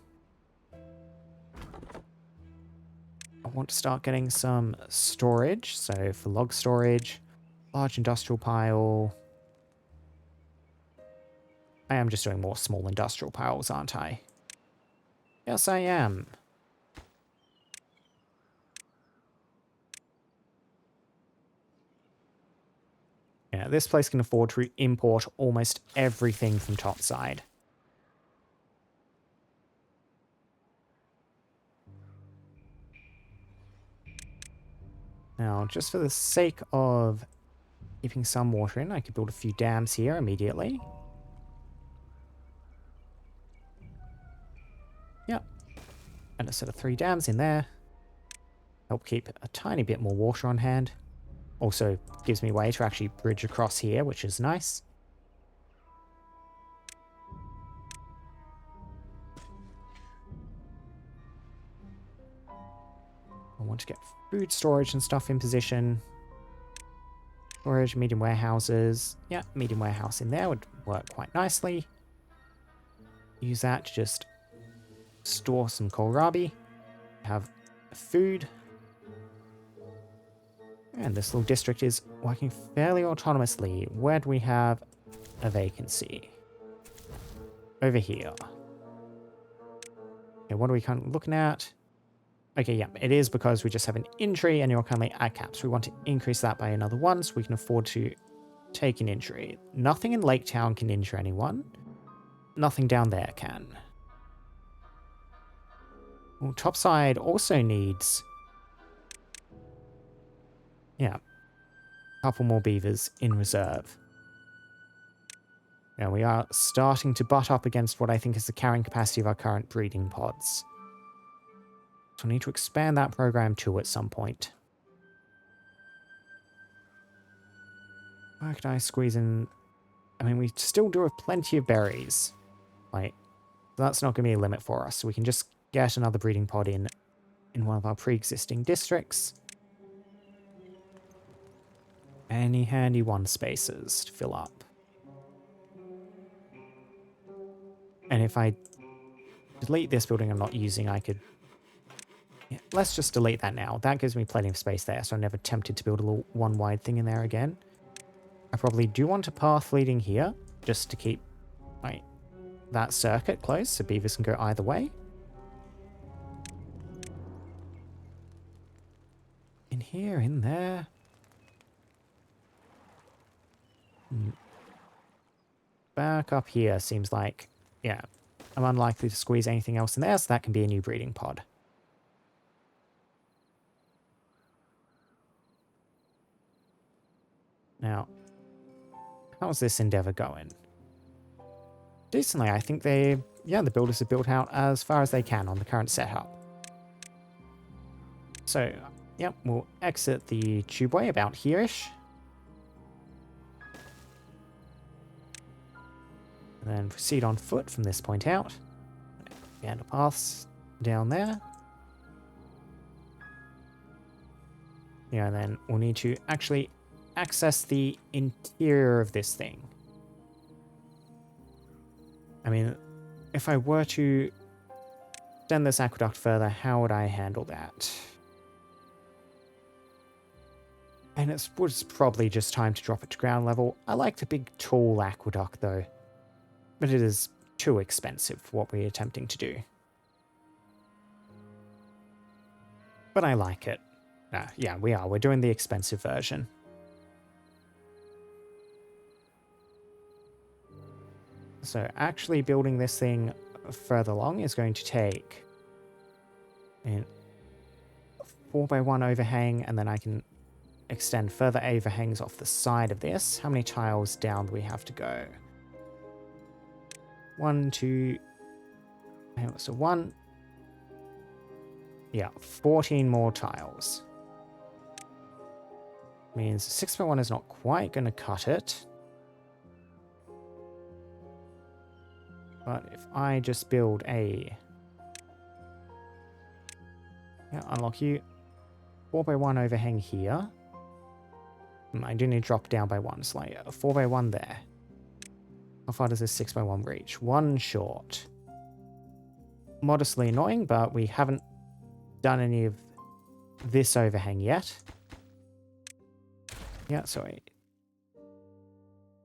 I want to start getting some storage. So for log storage, large industrial pile. I am just doing more small industrial piles, aren't I? Yes, I am. Yeah, this place can afford to import almost everything from topside. Now, just for the sake of keeping some water in, I could build a few dams here immediately. Yep. And a set of 3 dams in there. Help keep a tiny bit more water on hand. Also gives me a way to actually bridge across here, which is nice. I want to get food storage and stuff in position. Storage, medium warehouses. Yeah, medium warehouse in there would work quite nicely. Use that to just store some kohlrabi. Have food. And this little district is working fairly autonomously. Where do we have a vacancy? Over here. Okay, what are we kind of looking at? Okay, yeah, it is because we just have an injury and you're currently at caps. We want to increase that by another 1 so we can afford to take an injury. Nothing in Lake Town can injure anyone. Nothing down there can. Well, topside also needs... yeah, a couple more beavers in reserve. Now we are starting to butt up against what I think is the carrying capacity of our current breeding pods. So I need to expand that program too at some point. Where can I squeeze in? I mean, we still do have plenty of berries. Like, that's not going to be a limit for us. So we can just get another breeding pod in one of our pre-existing districts. Any handy 1 spaces to fill up. And if I delete this building I'm not using, I could... yeah, let's just delete that now. That gives me plenty of space there, so I'm never tempted to build a little 1 wide thing in there again. I probably do want a path leading here, just to keep that circuit closed, so beavers can go either way. In here, in there. Back up here seems like, yeah, I'm unlikely to squeeze anything else in there, so that can be a new breeding pod. Now, how's this endeavor going? Decently, I think the builders have built out as far as they can on the current setup. So, yep, we'll exit the tubeway about here-ish. And then proceed on foot from this point out. And a path down there. Yeah, and then we'll need to actually access the interior of this thing. I mean, if I were to extend this aqueduct further, how would I handle that? And it was probably just time to drop it to ground level. I like the big tall aqueduct though, but it is too expensive for what we're attempting to do. But I like it. Yeah, we are. We're doing the expensive version. So actually building this thing further along is going to take a 4x1 overhang, and then I can extend further overhangs off the side of this. How many tiles down do we have to go? 1, 2... So 1... Yeah, 14 more tiles. Means 6x1 is not quite going to cut it. But if I just build a... Yeah, unlock you. 4x1 overhang here. I do need to drop down by 1, so like a 4x1 there. How far does this 6x1 reach? 1 short. Modestly annoying, but we haven't done any of this overhang yet. Yeah, so a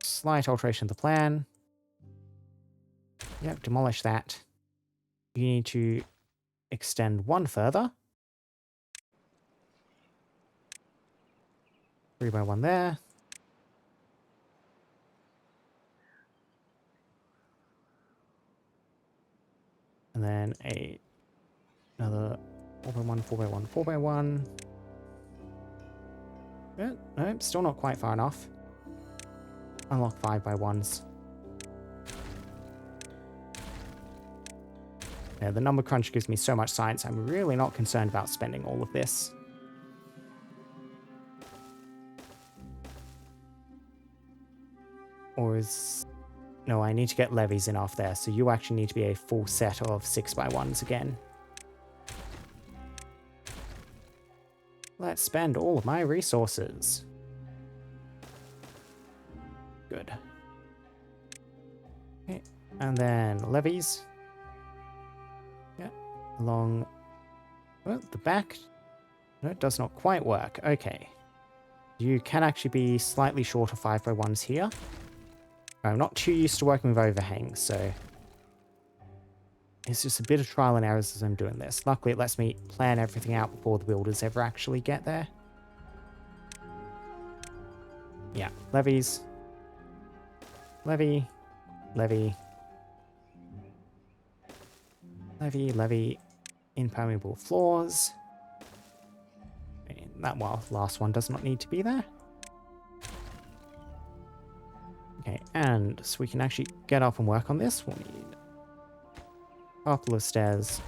slight alteration of the plan. Yep, demolish that. You need to extend 1 further. 3x1 there. And then another 4x1, 4x1, 4x1. Yeah, no, still not quite far enough. Unlock 5x1s. Yeah, the number crunch gives me so much science, I'm really not concerned about spending all of this. Or is... No, I need to get levies in off there, so you actually need to be a full set of 6x1s again. Let's spend all of my resources. Good. Okay, and then levies. Yeah, along the back. No, it does not quite work. Okay. You can actually be slightly short of 5x1s here. I'm not too used to working with overhangs, so it's just a bit of trial and errors as I'm doing this. Luckily, it lets me plan everything out before the builders ever actually get there. Yeah, levies. Levy. Levy. Levy, levy. Impermeable floors. And that last one does not need to be there. Okay, and so we can actually get up and work on this. We'll need a couple of stairs.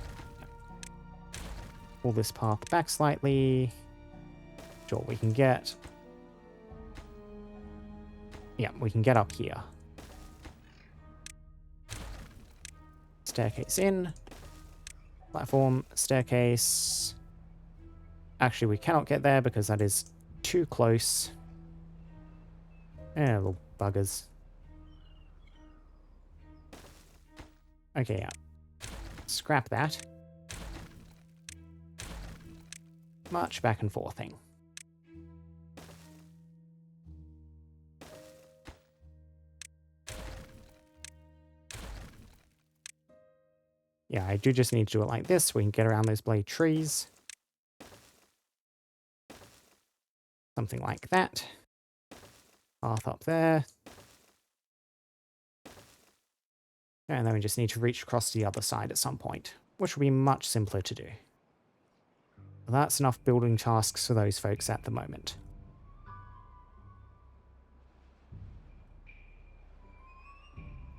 Pull this path back slightly. Sure, we can get... Yeah, we can get up here. Staircase in. Platform, staircase. Actually, we cannot get there because that is too close. Little buggers. Okay, yeah. Scrap that. Much back and forthing. Yeah, I do just need to do it like this so we can get around those blade trees. Something like that. Path up there. And then we just need to reach across to the other side at some point, which will be much simpler to do. That's enough building tasks for those folks at the moment.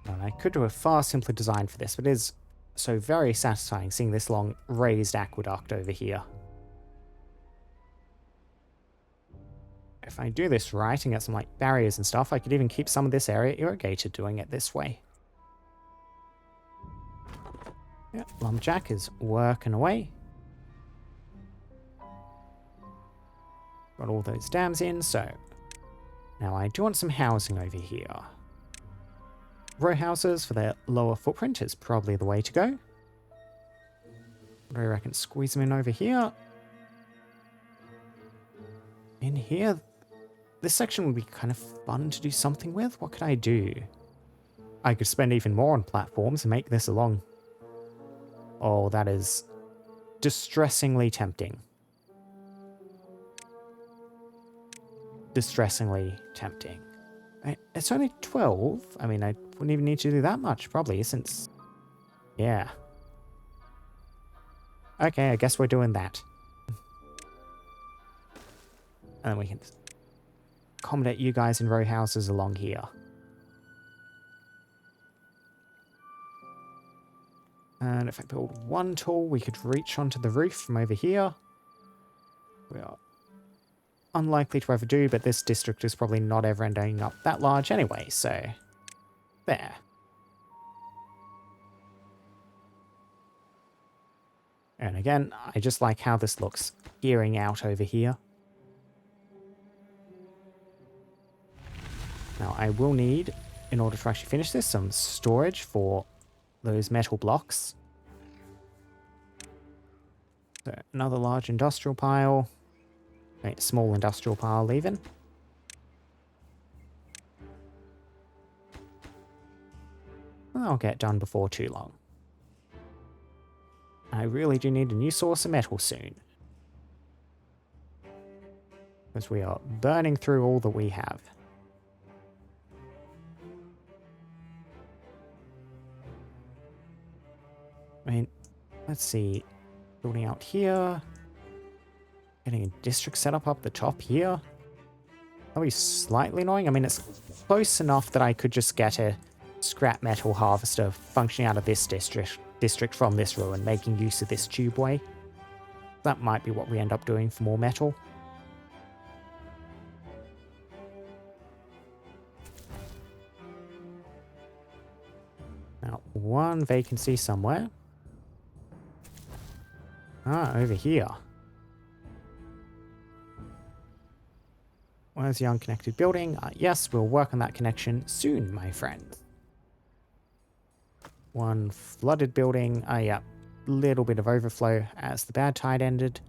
And I could do a far simpler design for this, but it is so very satisfying seeing this long raised aqueduct over here. If I do this right and get some like barriers and stuff, I could even keep some of this area irrigated doing it this way. Yeah, Lumberjack is working away. Got all those dams in, so now I do want some housing over here. Row houses for their lower footprint is probably the way to go. What do I reckon? Squeeze them in over here. In here, this section would be kind of fun to do something with. What could I do? I could spend even more on platforms and make this a long... Oh, that is distressingly tempting. Distressingly tempting. Right. It's only 12. I mean, I wouldn't even need to do that much, probably, since... Yeah. Okay, I guess we're doing that. And then we can accommodate you guys in row houses along here. And if I build one tall, we could reach onto the roof from over here. We are unlikely to ever do, but this district is probably not ever ending up that large anyway, so... There. And again, I just like how this looks gearing out over here. Now, I will need, in order to actually finish this, some storage for those metal blocks. So, another large industrial pile. Wait, small industrial pile even. I'll get done before too long. I really do need a new source of metal soon. Because we are burning through all that we have. I mean, let's see. Building out here. Getting a district set up the top here. That'll be slightly annoying. I mean, it's close enough that I could just get a scrap metal harvester functioning out of this district from this ruin, making use of this tubeway. That might be what we end up doing for more metal. Now, one vacancy somewhere. Ah, over here. Where's the unconnected building? Yes, we'll work on that connection soon, my friend. One flooded building. Yeah, little bit of overflow as the bad tide ended.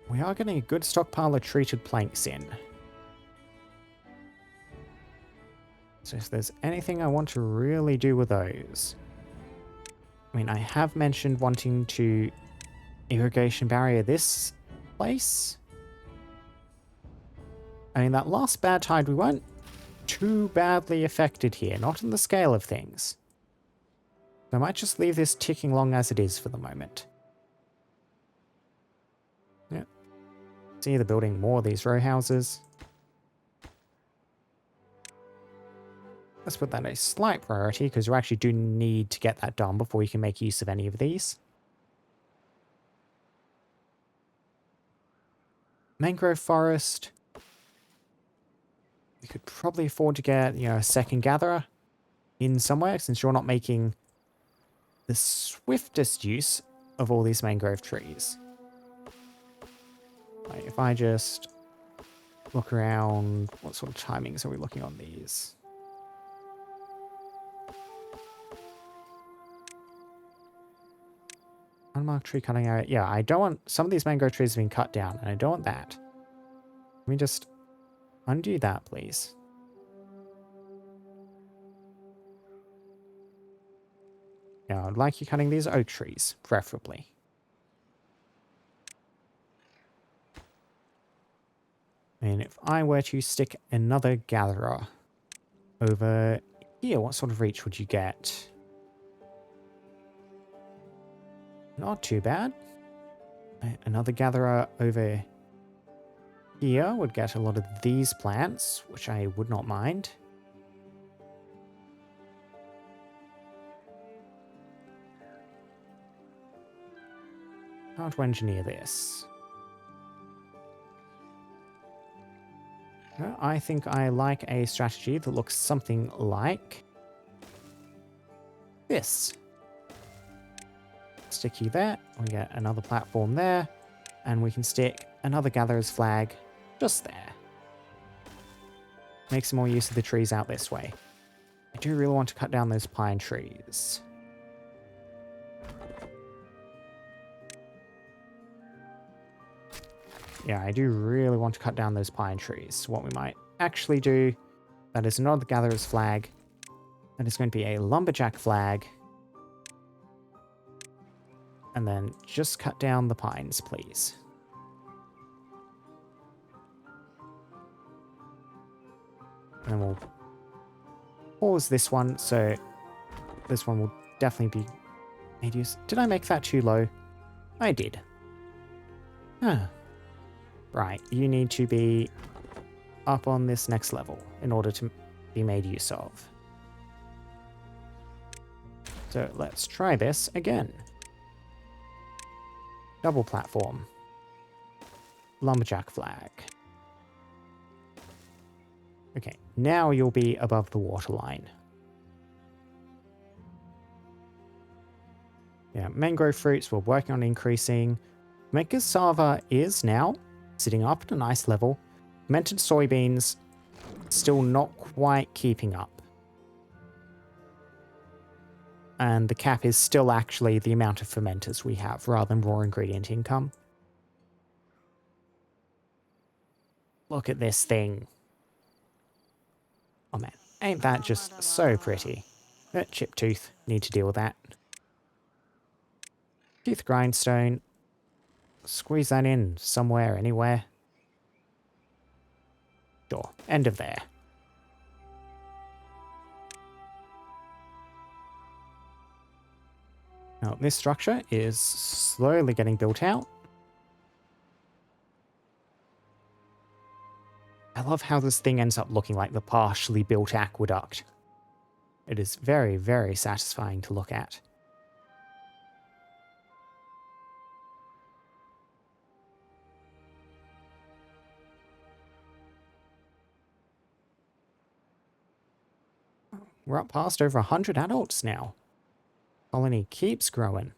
We are getting a good stockpile of treated planks in. So if there's anything I want to really do with those... I mean, I have mentioned wanting to irrigation barrier this place. I mean, that last bad tide, we weren't too badly affected here, not on the scale of things. So I might just leave this ticking along as it is for the moment. Yeah. See, they're building more of these row houses. Let's put that a slight priority, because we actually do need to get that done before we can make use of any of these. Mangrove forest. We could probably afford to get, a second gatherer in somewhere, since you're not making the swiftest use of all these mangrove trees. Like, if I just look around, what sort of timings are we looking on these? Unmarked tree cutting area. Yeah, I don't want... Some of these mangrove trees have been cut down, and I don't want that. Let me just undo that, please. Yeah, I'd like you cutting these oak trees, preferably. And if I were to stick another gatherer over here, what sort of reach would you get? Not too bad. Another gatherer over here would get a lot of these plants, which I would not mind. How to engineer this? Well, I think I like a strategy that looks something like this. Stick you there, we get another platform there, and we can stick another gatherer's flag just there. Make some more use of the trees out this way. I do really want to cut down those pine trees. Yeah, I do really want to cut down those pine trees. What we might actually do, that is another gatherer's flag. That is going to be a lumberjack flag. And then just cut down the pines, please. And then we'll pause this one, so this one will definitely be made use. Did I make that too low? I did. Huh. Right, you need to be up on this next level in order to be made use of. So let's try this again. Double platform. Lumberjack flag. Okay, now you'll be above the waterline. Yeah, mangrove fruits we're working on increasing. Cassava is now sitting up at a nice level. Fermented soybeans still not quite keeping up. And the cap is still actually the amount of fermenters we have rather than raw ingredient income. Look at this thing. Oh man, ain't that just so pretty? Chip tooth, need to deal with that. Tooth grindstone. Squeeze that in somewhere, anywhere. Sure, end of there. Now, this structure is slowly getting built out. I love how this thing ends up looking like the partially built aqueduct. It is very, very satisfying to look at. We're up past over 100 adults now. Colony keeps growing.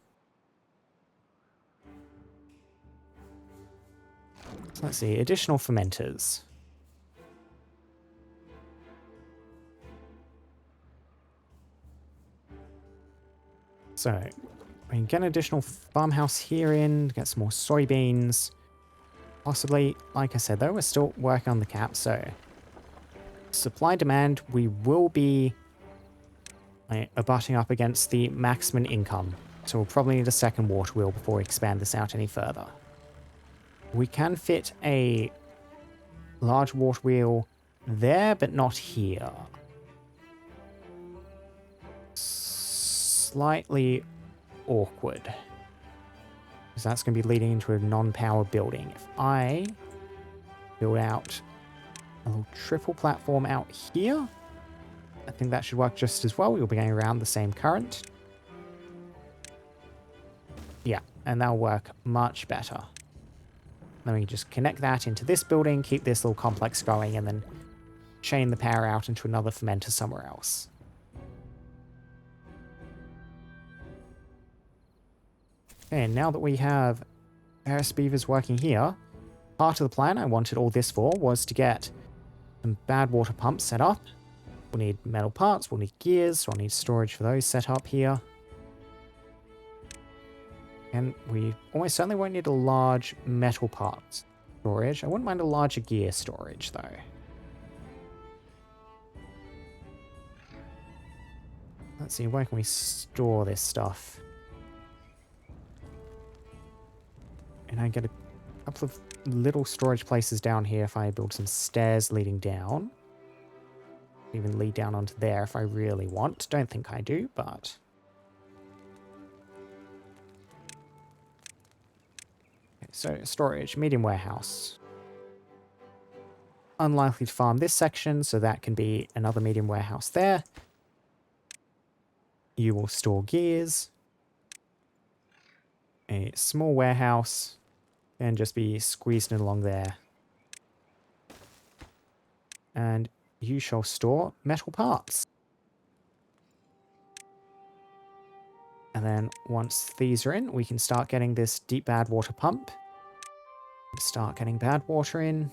So let's see, additional fermenters. So, we can get an additional farmhouse here in, get some more soybeans. Possibly, like I said though, we're still working on the cap, so supply demand, we will be abutting up against the maximum income. So we'll probably need a second water wheel before we expand this out any further. We can fit a large water wheel there, but not here. Slightly awkward. Because that's going to be leading into a non-power building. If I build out a little triple platform out here, I think that should work just as well. We'll be going around the same current. Yeah, and that'll work much better. Then we can just connect that into this building, keep this little complex going, and then chain the power out into another fermenter somewhere else. And now that we have Ferris beavers working here, part of the plan I wanted all this for was to get some badwater pumps set up. We'll need metal parts, we'll need gears, so I'll need storage for those set up here. And we almost certainly won't need a large metal parts storage. I wouldn't mind a larger gear storage though. Let's see, where can we store this stuff? And I get a couple of little storage places down here if I build some stairs leading down. Even lead down onto there if I really want. Don't think I do, but... Okay, so, storage, medium warehouse. Unlikely to farm this section, so that can be another medium warehouse there. You will store gears. A small warehouse. And just be squeezed in along there. And you shall store metal parts. And then once these are in, we can start getting this deep bad water pump. Start getting bad water in.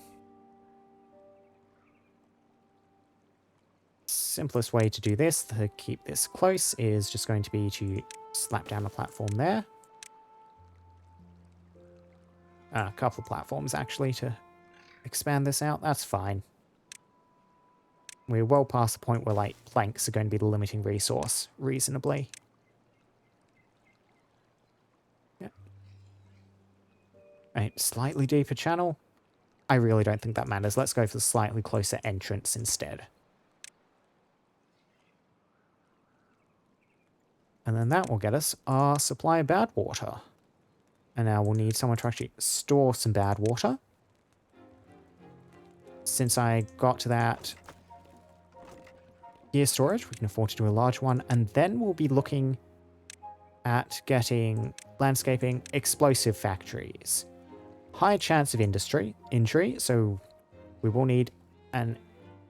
Simplest way to do this, to keep this close, is just going to be to slap down a platform there. A couple of platforms, actually, to expand this out. That's fine. We're well past the point where, like, planks are going to be the limiting resource, reasonably. Yeah. Right, slightly deeper channel. I really don't think that matters. Let's go for the slightly closer entrance instead. And then that will get us our supply of bad water. And now we'll need someone to actually store some bad water. Since I got to that gear storage, we can afford to do a large one. And then we'll be looking at getting landscaping explosive factories. High chance of injury, so we will need an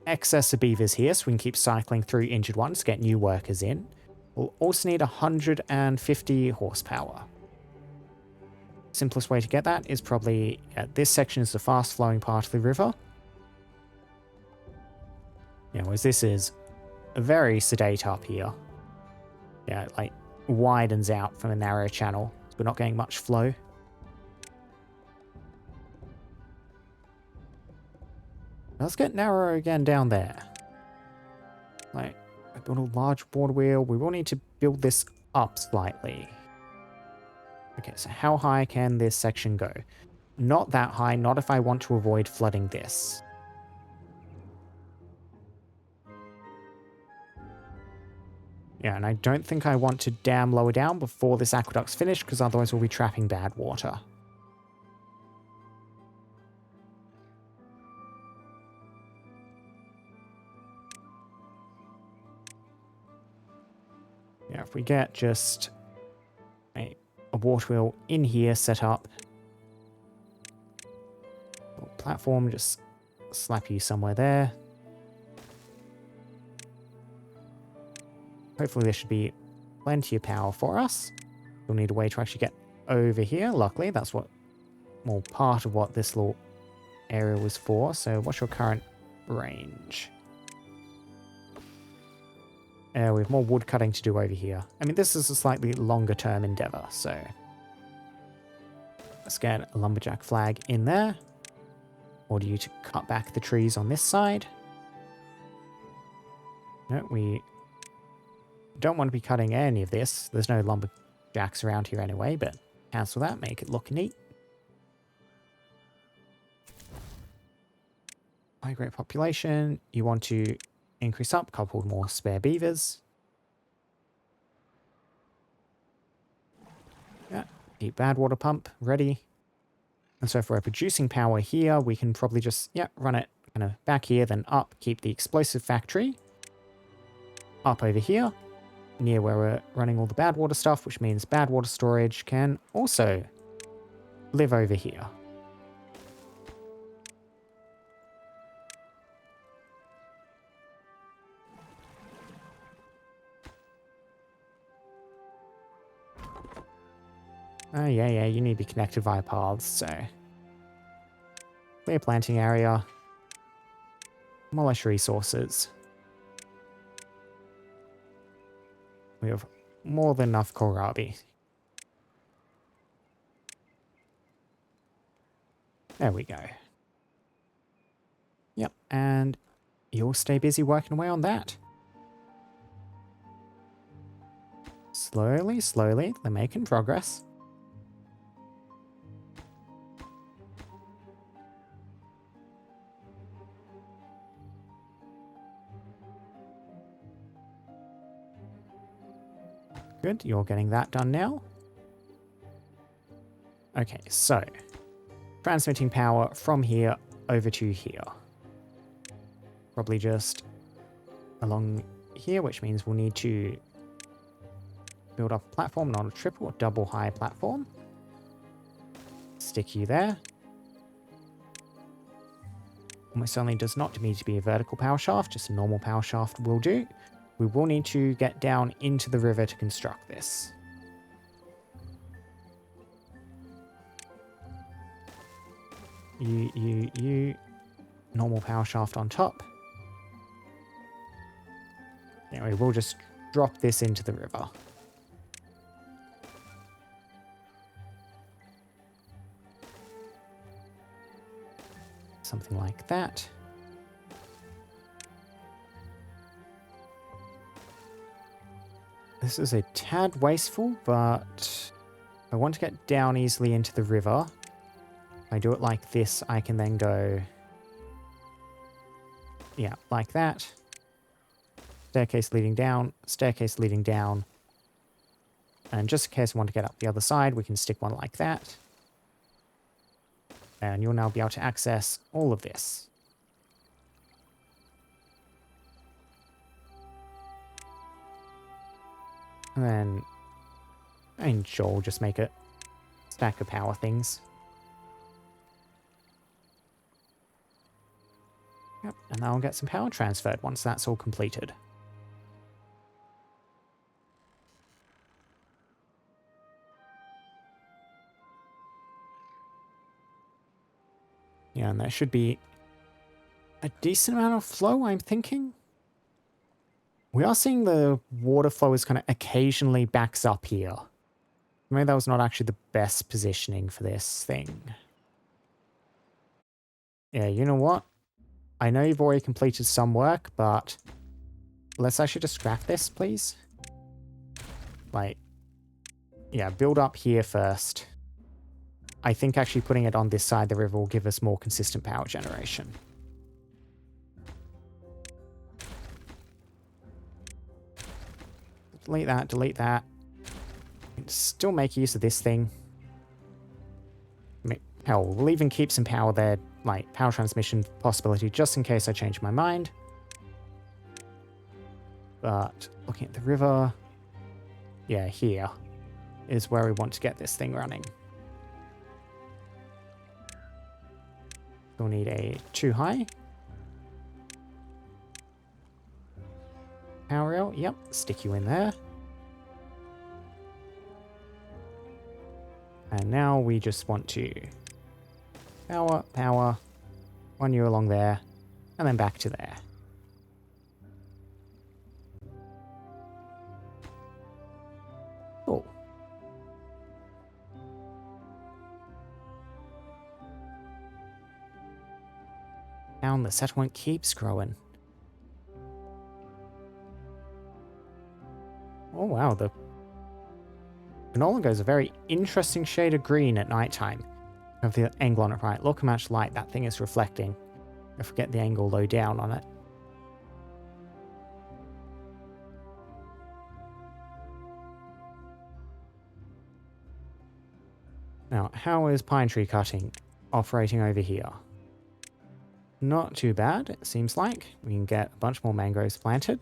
excess of beavers here so we can keep cycling through injured ones to get new workers in. We'll also need 150 horsepower. Simplest way to get that is probably, this section is the fast flowing part of the river. Yeah, whereas this is very sedate up here. Yeah, it like widens out from a narrow channel. So we're not getting much flow. Let's get narrower again down there. Like, I built a large border wheel. We will need to build this up slightly. Okay, so how high can this section go? Not that high, not if I want to avoid flooding this. Yeah, and I don't think I want to dam lower down before this aqueduct's finished, because otherwise we'll be trapping bad water. Yeah, if we get just a water wheel in here set up. Platform, just slap you somewhere there. Hopefully there should be plenty of power for us. We'll need a way to actually get over here. Luckily, that's what, well, part of what this little area was for. So what's your current range? We have more wood cutting to do over here. I mean, this is a slightly longer term endeavor, so let's get a lumberjack flag in there. Order you to cut back the trees on this side. No, we don't want to be cutting any of this. There's no lumberjacks around here anyway, but cancel that, make it look neat. Migrate population. You want to increase up, coupled more spare beavers. Yeah, keep bad water pump ready. And so if we're producing power here, we can probably just, yeah, run it kind of back here, then up, keep the explosive factory up over here, near where we're running all the bad water stuff, which means bad water storage can also live over here. Oh, yeah, you need to be connected via paths, so clear planting area, demolish resources. We have more than enough kohlrabi. There we go. Yep, and you'll stay busy working away on that. Slowly, they're making progress. Good, you're getting that done now. Okay, so transmitting power from here over to here. Probably just along here, which means we'll need to build up a platform, not a triple or double high platform. Stick you there. Almost certainly does not need to be a vertical power shaft, just a normal power shaft will do. We will need to get down into the river to construct this. You. Normal power shaft on top. Anyway, we'll just drop this into the river. Something like that. This is a tad wasteful, but I want to get down easily into the river. If I do it like this, I can then go, yeah, like that. Staircase leading down, And just in case I want to get up the other side, we can stick one like that. And you'll now be able to access all of this. And then, I mean, sure, we'll just make a stack of power things. Yep, and now I'll get some power transferred once that's all completed. Yeah, and there should be a decent amount of flow, I'm thinking. We are seeing the water flow is kind of occasionally backs up here. Maybe that was not actually the best positioning for this thing. Yeah, you know what? I know you've already completed some work, but let's actually just scrap this, please. Like, yeah, build up here first. I think actually putting it on this side of the river will give us more consistent power generation. Delete that, delete that. Still make use of this thing. I mean, hell, we'll even keep some power there, like power transmission possibility, just in case I change my mind. But looking at the river, yeah, here is where we want to get this thing running. We'll need a 2 high. Power rail, yep, stick you in there. And now we just want to power, power, run you along there, and then back to there. Cool. Down the settlement keeps growing. Oh wow, the canola goes a very interesting shade of green at night time. Have the angle on it right. Look how much light that thing is reflecting. I forget the angle low down on it. Now, how is pine tree cutting operating over here? Not too bad, it seems like. We can get a bunch more mangroves planted.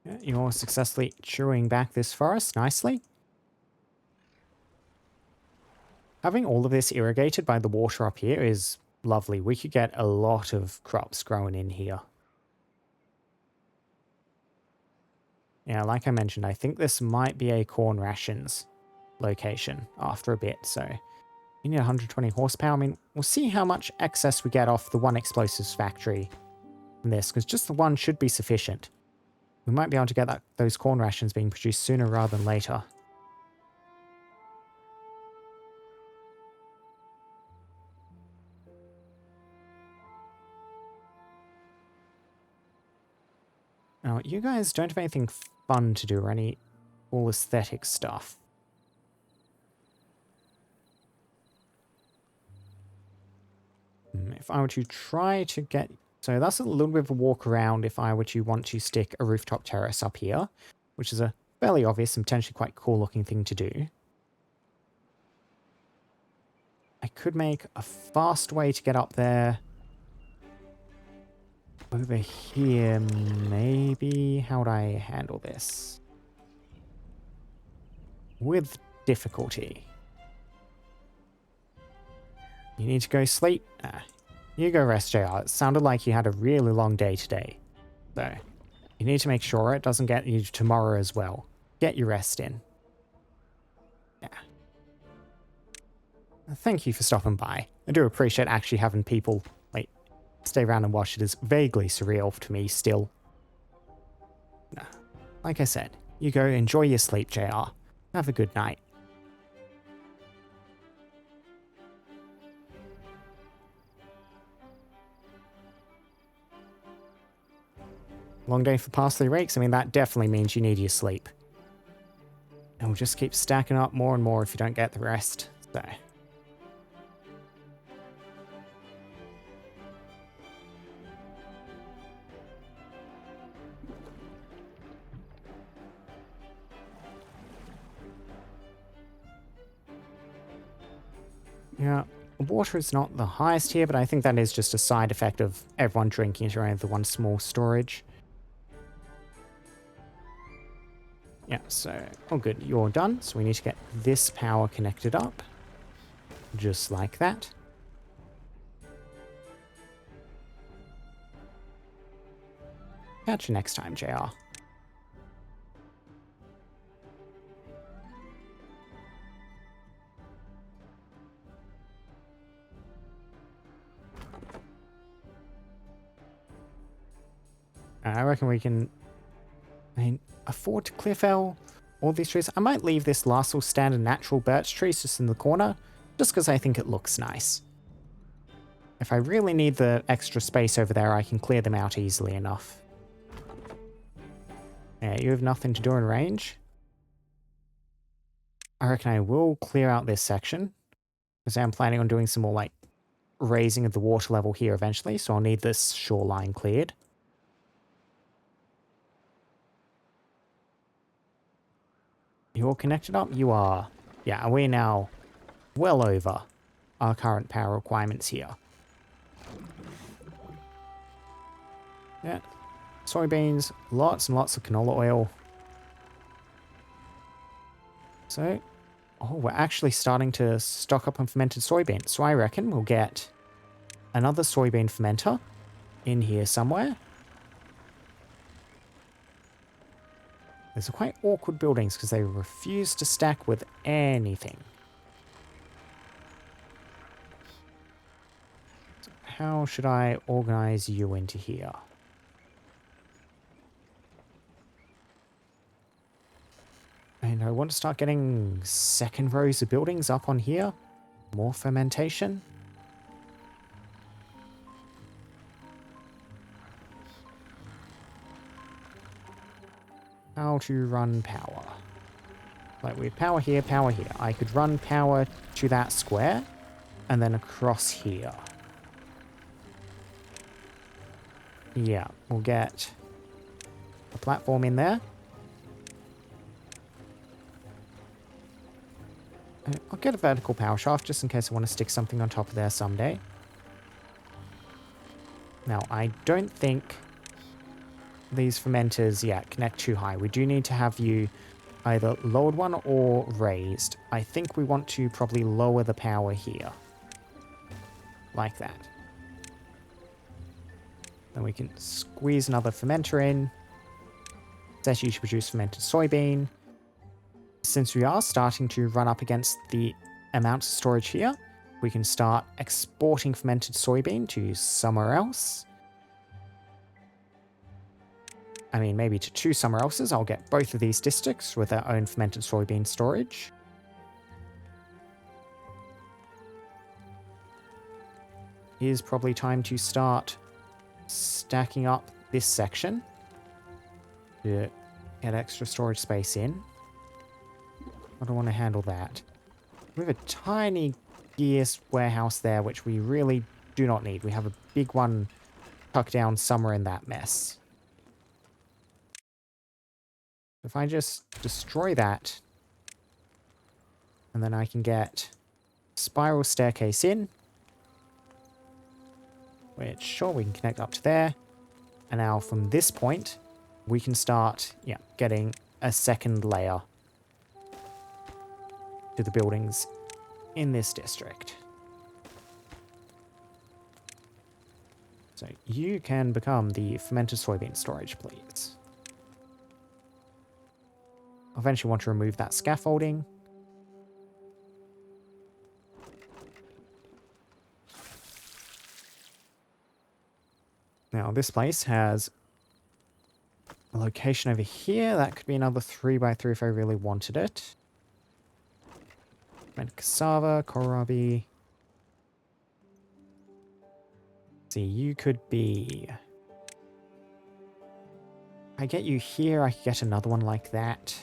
Yeah, you're successfully chewing back this forest nicely. Having all of this irrigated by the water up here is lovely. We could get a lot of crops growing in here. Yeah, like I mentioned, I think this might be a corn rations location after a bit, so you need 120 horsepower. I mean, we'll see how much excess we get off the one explosives factory from this, because just the one should be sufficient. We might be able to get those corn rations being produced sooner rather than later. Now, you guys don't have anything fun to do or any all aesthetic stuff. If I were to try to get... So that's a little bit of a walk around if I were to want to stick a rooftop terrace up here, which is a fairly obvious and potentially quite cool looking thing to do. I could make a fast way to get up there. Over here, maybe. How would I handle this? With difficulty. You need to go sleep? You go rest, JR. It sounded like you had a really long day today. So, you need to make sure it doesn't get you tomorrow as well. Get your rest in. Yeah. Thank you for stopping by. I do appreciate actually having people, like, stay around and watch it. Is vaguely surreal to me still. Like I said, you go enjoy your sleep, JR. Have a good night. Long day for parsley rakes? I mean, that definitely means you need your sleep. And we'll just keep stacking up more and more if you don't get the rest. So, Yeah, water is not the highest here, but I think that is just a side effect of everyone drinking it around the one small storage. Yeah, so, oh good, you're done. So we need to get this power connected up. Just like that. Catch you next time, JR. I reckon we can afford to clear fell all these trees. I might leave this last little stand of natural birch trees just in the corner, just because I think it looks nice. If I really need the extra space over there, I can clear them out easily enough. Yeah, you have nothing to do in range. I reckon I will clear out this section, because I'm planning on doing some more, like, raising of the water level here eventually, so I'll need this shoreline cleared. You all connected up? You are. Yeah, we're now well over our current power requirements here. Yeah. Soybeans, lots and lots of canola oil. So, oh, we're actually starting to stock up on fermented soybeans. So I reckon we'll get another soybean fermenter in here somewhere. These are quite awkward buildings because they refuse to stack with anything. So how should I organize you into here? And I want to start getting second rows of buildings up on here. More fermentation. How to run power. Like we have power here, power here. I could run power to that square and then across here. Yeah, we'll get a platform in there. I'll get a vertical power shaft just in case I want to stick something on top of there someday. Now, I don't think these fermenters, yeah, connect too high. We do need to have you either lowered one or raised. I think we want to probably lower the power here. Like that. Then we can squeeze another fermenter in. Set you to produce fermented soybean. Since we are starting to run up against the amount of storage here, we can start exporting fermented soybean to somewhere else. I mean, maybe to two somewhere else's. I'll get both of these districts with their own fermented soybean storage. It is probably time to start stacking up this section to get extra storage space in. I don't want to handle that. We have a tiny gears warehouse there, which we really do not need. We have a big one tucked down somewhere in that mess. If I just destroy that, and then I can get spiral staircase in, which, sure, we can connect up to there. And now from this point, we can start, yeah, getting a second layer to the buildings in this district. So you can become the fermented soybean storage, please. I eventually want to remove that scaffolding. Now this place has a location over here. That could be another 3x3 if I really wanted it. And cassava, kohlrabi. See, you could be... I get you here, I could get another one like that.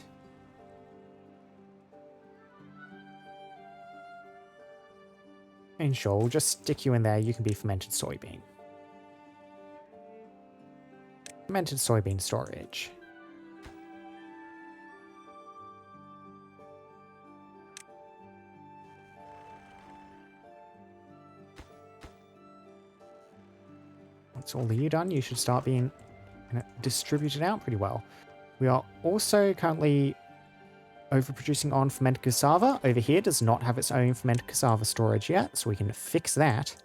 And sure, we'll just stick you in there. You can be fermented soybean. Fermented soybean storage. That's all of you done. You should start being distributed out pretty well. We are also currently overproducing on fermented cassava. Over here does not have its own fermented cassava storage yet, so we can fix that.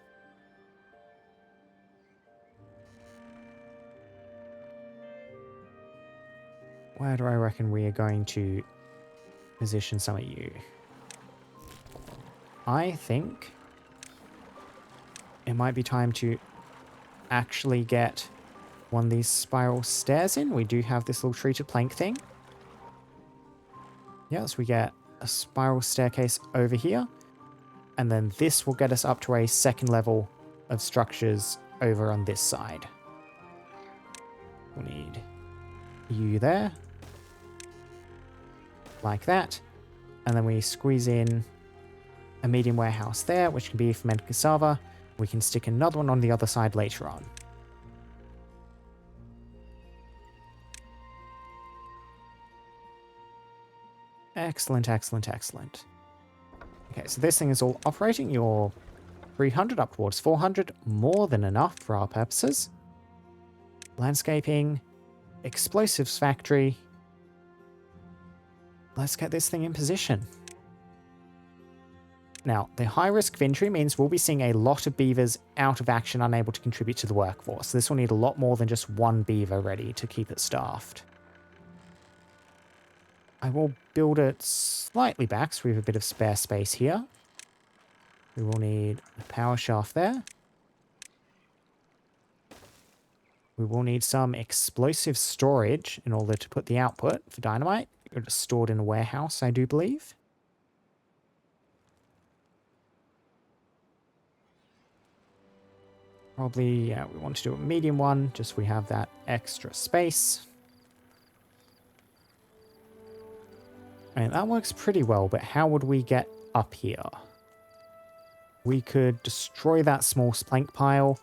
Where do I reckon we are going to position some of you? I think it might be time to actually get one of these spiral stairs in. We do have this little treated plank thing. Yeah, so we get a spiral staircase over here. And then this will get us up to a second level of structures over on this side. We'll need you there. Like that. And then we squeeze in a medium warehouse there, which can be fermented cassava. We can stick another one on the other side later on. Excellent, excellent, excellent. Okay, so this thing is all operating. You're 300 up towards 400. More than enough for our purposes. Landscaping. Explosives factory. Let's get this thing in position. Now, the high risk of injury means we'll be seeing a lot of beavers out of action, unable to contribute to the workforce. This will need a lot more than just one beaver ready to keep it staffed. I will build it slightly back so we have a bit of spare space here. We will need a power shaft there. We will need some explosive storage in order to put the output for dynamite. It's stored in a warehouse, I do believe. Probably, yeah, we want to do a medium one, just so we have that extra space. And that works pretty well, but how would we get up here? We could destroy that small plank pile.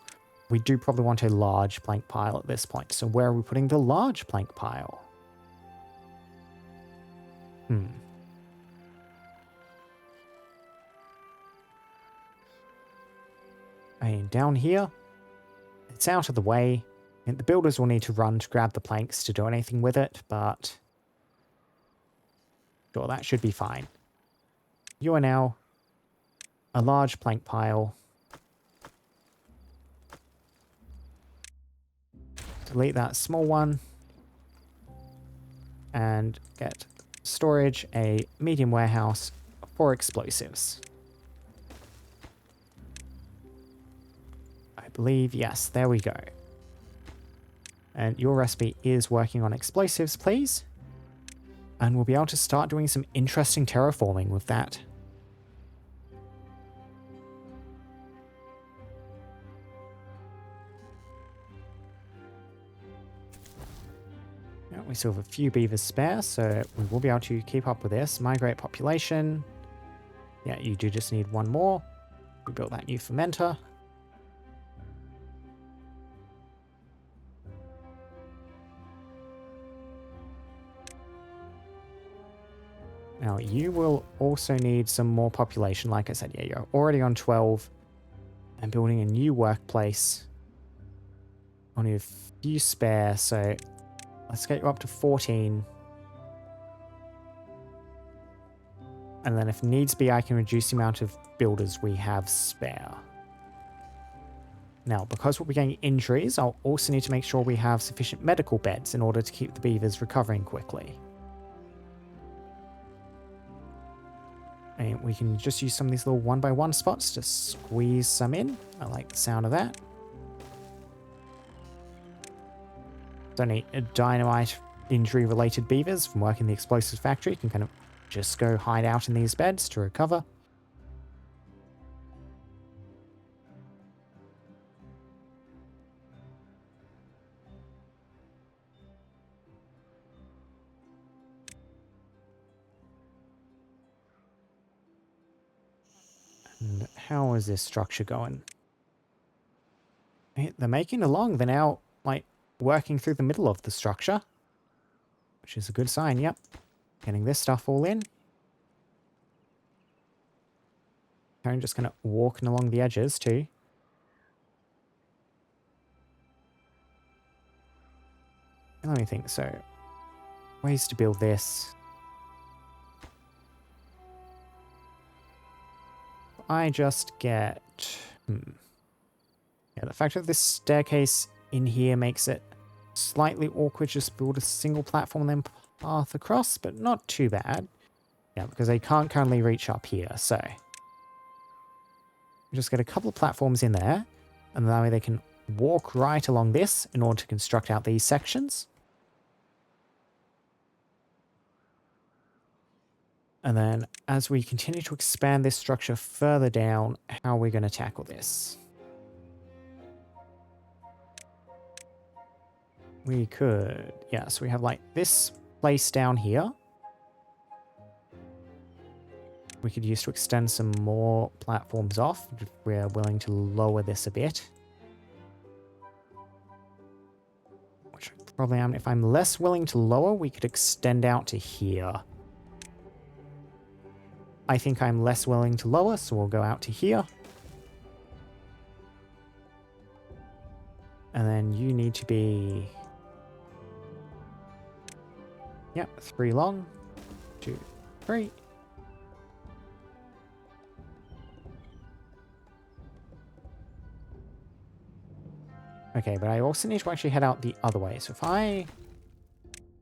We do probably want a large plank pile at this point. So where are we putting the large plank pile? I mean, down here, it's out of the way. And the builders will need to run to grab the planks to do anything with it, but sure, that should be fine. You are now a large plank pile. Delete that small one. And get storage, a medium warehouse for explosives. I believe, yes, there we go. And your recipe is working on explosives, please. And we'll be able to start doing some interesting terraforming with that. We still have a few beavers spare, so we will be able to keep up with this. Migrate population. Yeah, you do just need one more. We built that new fermenter. Now, you will also need some more population. Like I said, yeah, you're already on 12. And building a new workplace. Only a few spare, so let's get you up to 14. And then if needs be, I can reduce the amount of builders we have spare. Now, because we'll be getting injuries, I'll also need to make sure we have sufficient medical beds in order to keep the beavers recovering quickly. And we can just use some of these little 1x1 spots to squeeze some in. I like the sound of that. It's only a dynamite injury-related beavers from working the explosives factory can kind of just go hide out in these beds to recover. And how is this structure going? They're making it along. They're now, like, working through the middle of the structure, which is a good sign, yep. Getting this stuff all in. Karen just kind of walking along the edges too. Let me think. So, ways to build this. I just get... Yeah, the fact that this staircase in here makes it slightly awkward. Just build a single platform and then path across, but not too bad. Yeah, because they can't currently reach up here, so... Just get a couple of platforms in there, and that way they can walk right along this in order to construct out these sections. And then as we continue to expand this structure further down, how are we going to tackle this? We could, yeah, so we have like this place down here. We could use to extend some more platforms off if we're willing to lower this a bit. Which I probably am. If I'm less willing to lower, we could extend out to here. I think I'm less willing to lower, so we'll go out to here. And then you need to be... Yep, 3 long. 2, 3. Okay, but I also need to actually head out the other way. So if I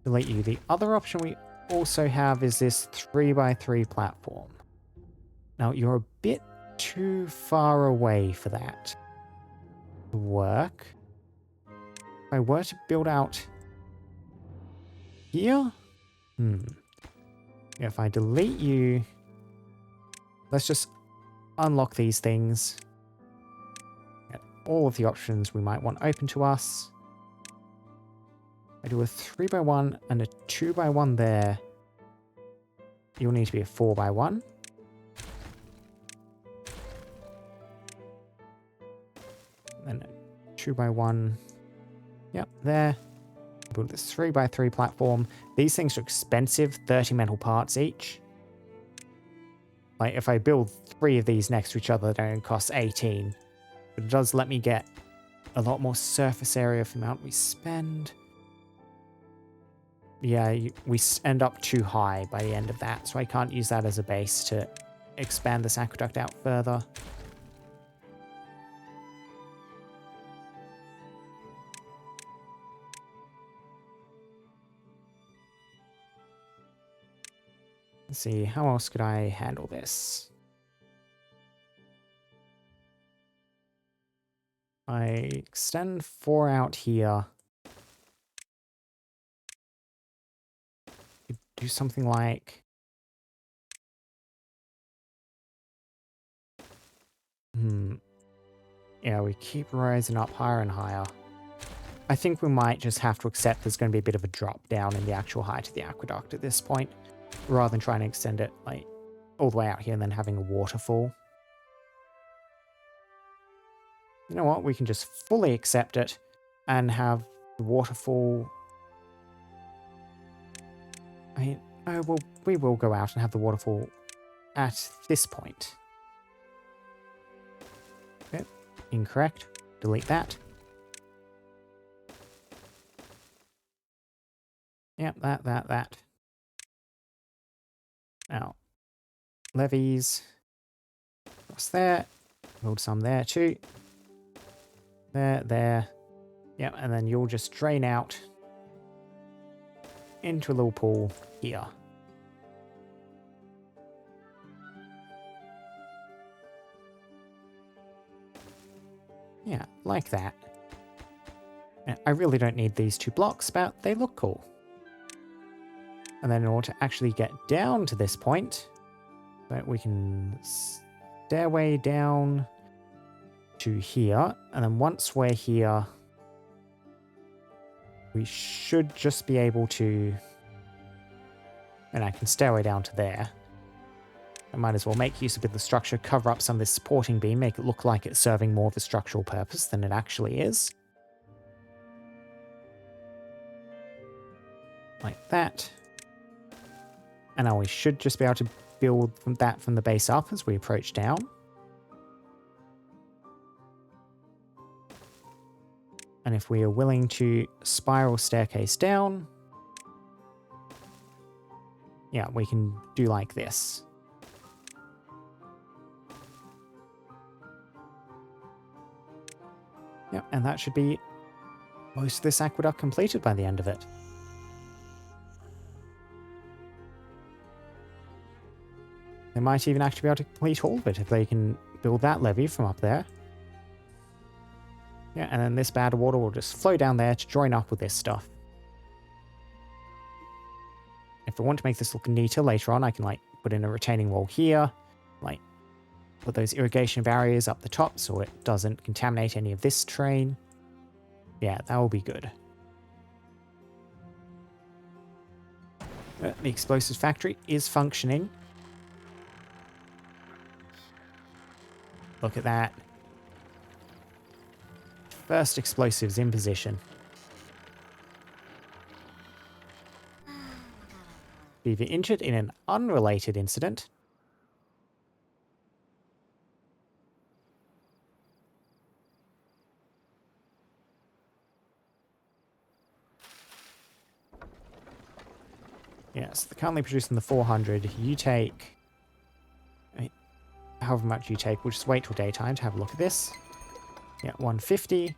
delete you, the other option we also have is this 3x3 platform. Now, you're a bit too far away for that to work. If I were to build out here... If I delete you... Let's just unlock these things. Get all of the options we might want open to us. I do a 3x1 and a 2x1 there. You'll need to be a 4x1. And a 2x1. Yep, there. Build this 3x3 platform. These things are expensive, 30 metal parts each. Like, if I build 3 of these next to each other, they're going to cost 18. But it does let me get a lot more surface area for the amount we spend. Yeah, we end up too high by the end of that, so I can't use that as a base to expand this aqueduct out further. Let's see, how else could I handle this? I extend 4 out here. Do something like... Yeah, we keep rising up higher and higher. I think we might just have to accept there's going to be a bit of a drop down in the actual height of the aqueduct at this point, rather than trying to extend it like all the way out here and then having a waterfall. You know what? We can just fully accept it and have the waterfall... I mean, we will go out and have the waterfall at this point. Okay, incorrect. Delete that. Yep, that. Now, levees. Across there. Build some there too. There. Yep, and then you'll just drain out into a little pool here. Yeah, like that. I really don't need these 2 blocks, but they look cool. And then in order to actually get down to this point, we can stairway down to here. And then once we're here, we should just be able to... And I can stairway down to there. I might as well make use of the structure, cover up some of this supporting beam, make it look like it's serving more of a structural purpose than it actually is. Like that. And now we should just be able to build that from the base up as we approach down. And if we are willing to spiral staircase down, yeah, we can do like this. Yep, and that should be most of this aqueduct completed by the end of it. They might even actually be able to complete all of it if they can build that levee from up there. Yeah, and then this bad water will just flow down there to join up with this stuff. If I want to make this look neater later on, I can like put in a retaining wall here, like put those irrigation barriers up the top so it doesn't contaminate any of this terrain. Yeah, that will be good. The explosives factory is functioning. Look at that. First explosives in position. Beaver injured in an unrelated incident. Yes, they're currently producing the 400. You take... however much you take, we'll just wait till daytime to have a look at this. Yeah, 150.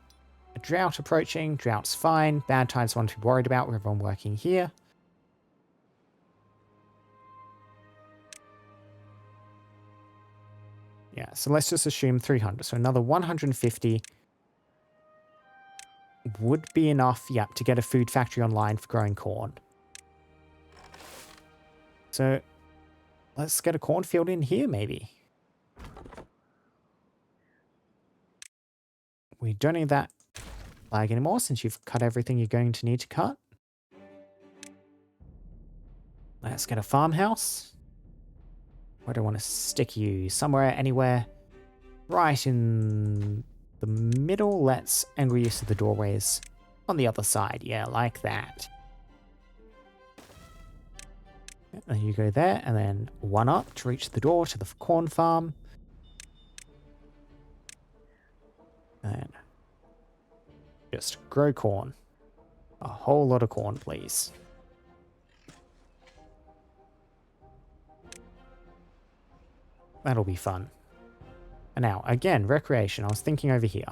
A drought approaching. Drought's fine. Bad tides one to be worried about with everyone working here. Yeah, so let's just assume 300. So another 150 would be enough, yeah, to get a food factory online for growing corn. So let's get a cornfield in here, maybe. We don't need that flag anymore since you've cut everything you're going to need to cut. Let's get a farmhouse. Where do I want to stick you? Somewhere, anywhere. Right in the middle. Let's and we use the doorways on the other side. Yeah, like that. And you go there, and then one up to reach the door to the corn farm. And just grow corn. A whole lot of corn, please. That'll be fun. And now, again, recreation. I was thinking over here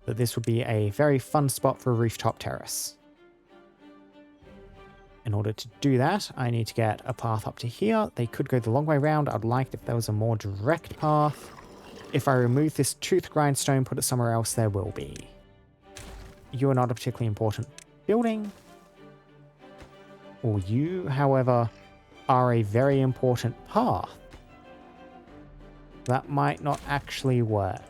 that this would be a very fun spot for a rooftop terrace. In order to do that, I need to get a path up to here. They could go the long way round. I'd like it if there was a more direct path. If I remove this tooth grindstone, put it somewhere else, there will be. You are not a particularly important building. Or you, however, are a very important path. That might not actually work.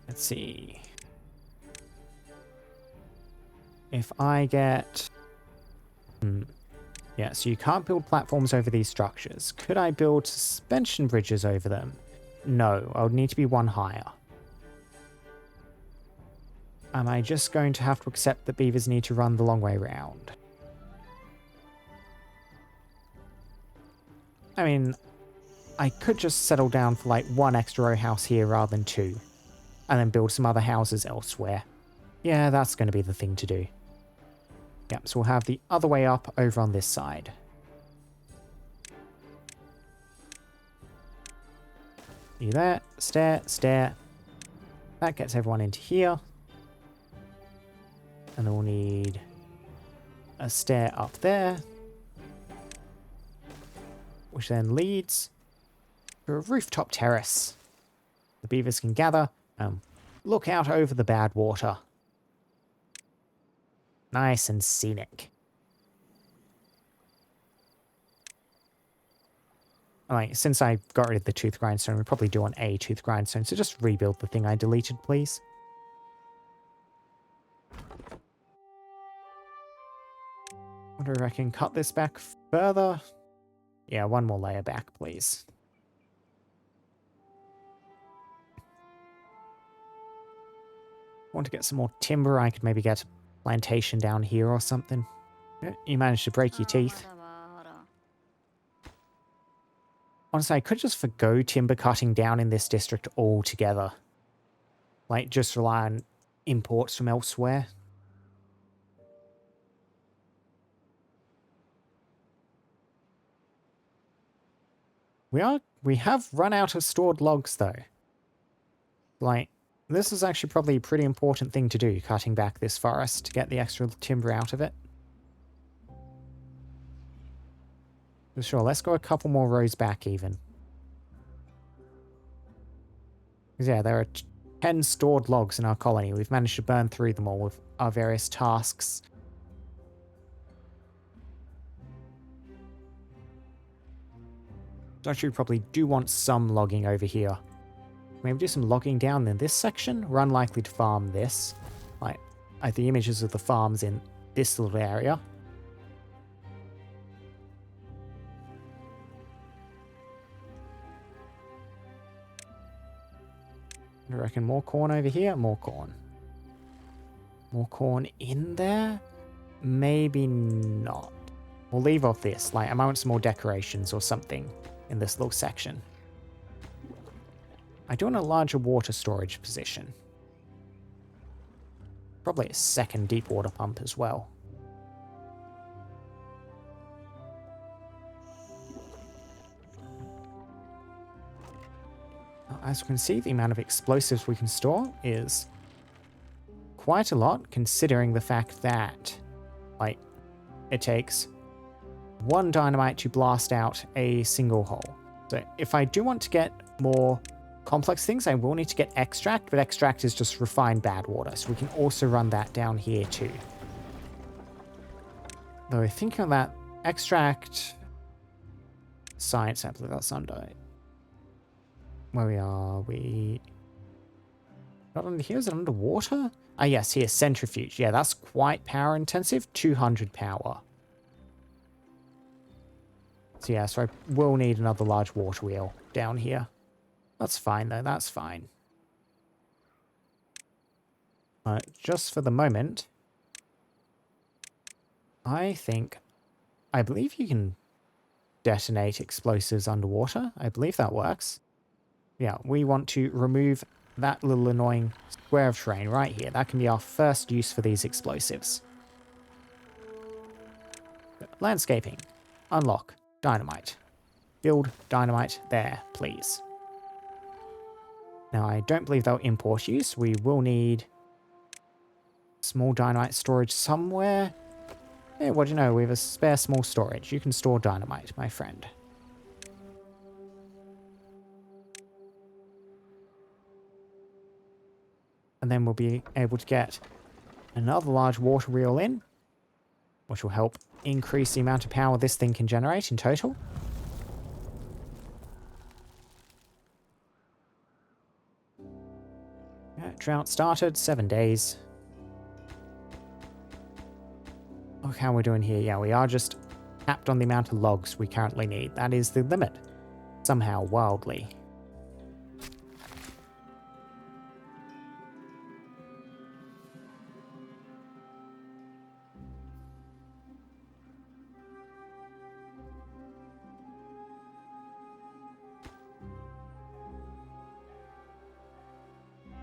Let's see. If I get... Yeah, so you can't build platforms over these structures. Could I build suspension bridges over them? No, I would need to be one higher. Am I just going to have to accept that beavers need to run the long way round? I mean, I could just settle down for like one extra row house here rather than two. And then build some other houses elsewhere. Yeah, that's going to be the thing to do. Yep, so we'll have the other way up over on this side. You there? Stair, stair. That gets everyone into here. And then we'll need a stair up there. Which then leads to a rooftop terrace. The beavers can gather and look out over the bad water. Nice and scenic. Like, since I got rid of the tooth grindstone, we probably do want a tooth grindstone, so just rebuild the thing I deleted, please. What do I reckon? Cut this back further? Yeah, one more layer back, please. Want to get some more timber? I could maybe get a plantation down here or something. Yeah, you managed to break your teeth. Honestly, I could just forgo timber cutting down in this district altogether. Like, just rely on imports from elsewhere. We have run out of stored logs, though. Like, this is actually probably a pretty important thing to do, cutting back this forest to get the extra timber out of it. Sure, let's go a couple more rows back even. Because yeah, there are 10 stored logs in our colony. We've managed to burn through them all with our various tasks. So actually, we probably do want some logging over here. Maybe do some logging down in this section. We're unlikely to farm this. Like the images of the farms in this little area. I reckon more corn over here, more corn. More corn in there? Maybe not. We'll leave off this. Like, I might want some more decorations or something in this little section. I do want a larger water storage position. Probably a second deep water pump as well. As you can see, the amount of explosives we can store is quite a lot, considering the fact that, like, it takes 1 dynamite to blast out a single hole. So if I do want to get more complex things, I will need to get extract, but extract is just refined bad water, so we can also run that down here too. Though thinking of that, extract science, I believe that's under... Where we not under here? Is it underwater? Ah, yes, here, centrifuge. Yeah, that's quite power intensive. 200 power. So yeah, so I will need another large water wheel down here. That's fine though, that's fine. Just for the moment, I believe you can detonate explosives underwater. I believe that works. Yeah, we want to remove that little annoying square of terrain right here. That can be our first use for these explosives. Landscaping. Unlock. Dynamite. Build dynamite there, please. Now, I don't believe they'll import use. We will need small dynamite storage somewhere. Hey, what do you know? We have a spare small storage. You can store dynamite, my friend. And then we'll be able to get another large water wheel in, which will help increase the amount of power this thing can generate in total. Yeah, drought started, 7 days. Look how we're doing here. Yeah, we are just capped on the amount of logs we currently need. That is the limit. Somehow, wildly.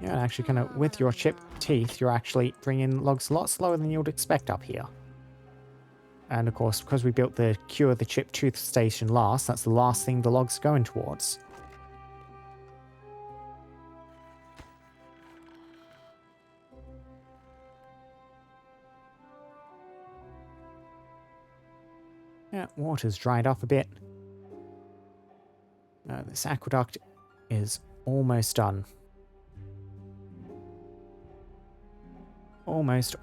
Yeah, and actually kind of with your chipped teeth, you're actually bringing logs a lot slower than you'd expect up here. And of course, because we built the Cure the Chipped Tooth station last, that's the last thing the logs are going towards. Yeah, water's dried up a bit. This aqueduct is almost done. Almost.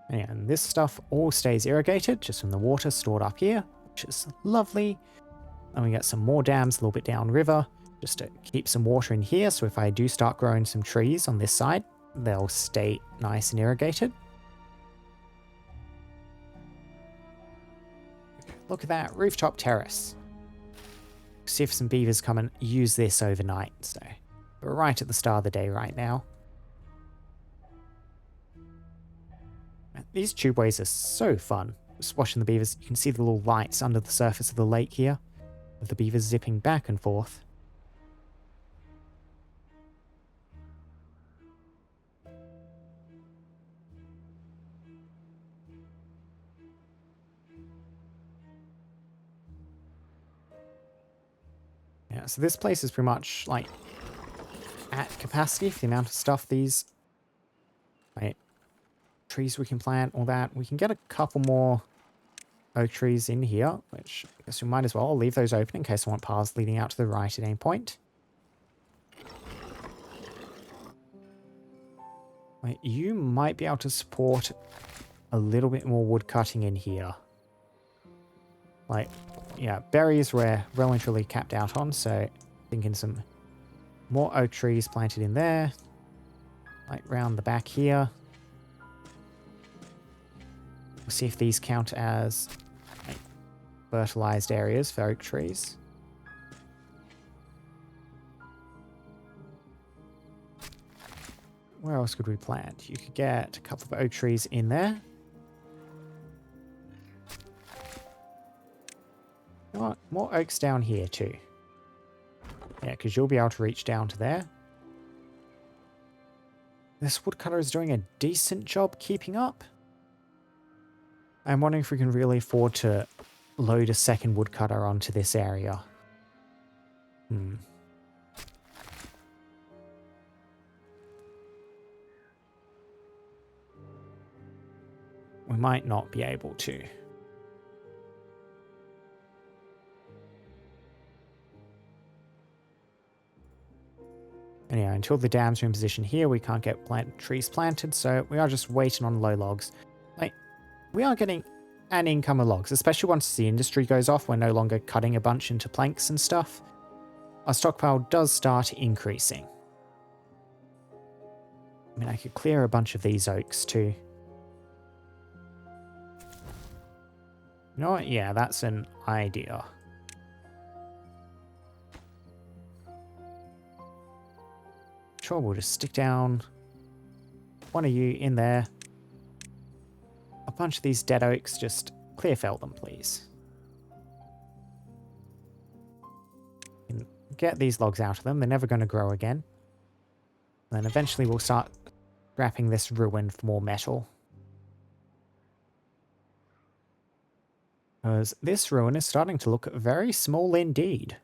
And this stuff all stays irrigated just from the water stored up here, which is lovely. And we get some more dams a little bit downriver, just to keep some water in here, so if I do start growing some trees on this side, they'll stay nice and irrigated. Look at that, rooftop terrace. See if some beavers come and use this overnight, so We're right at the start of the day right now. These tubeways are so fun. Just watching the beavers, you can see the little lights under the surface of the lake here, with the beavers zipping back and forth. Yeah, so this place is pretty much like at capacity for the amount of stuff these trees we can plant, all that. We can get a couple more oak trees in here, which I guess we might as well. I'll leave those open in case I want paths leading out to the right at any point. You might be able to support a little bit more wood cutting in here. Like, yeah, berries we're well and truly capped out on, so thinking some more oak trees planted in there. Like round the back here. We'll see if these count as like, fertilized areas for oak trees. Where else could we plant? You could get a couple of oak trees in there. You know what? More oaks down here too. Yeah, because you'll be able to reach down to there. This woodcutter is doing a decent job keeping up. I'm wondering if we can really afford to load a second woodcutter onto this area. We might not be able to. Anyway, until the dams are in position here, we can't get trees planted, so we are just waiting on low logs. Like, we are getting an income of logs, especially once the industry goes off. We're no longer cutting a bunch into planks and stuff. Our stockpile does start increasing. I mean, I could clear a bunch of these oaks too. You know what? Yeah, that's an idea. Sure, we'll just stick down one of you in there. A bunch of these dead oaks, just clear fell them, please. And get these logs out of them. They're never going to grow again. And then eventually we'll start scrapping this ruin for more metal. Because this ruin is starting to look very small indeed.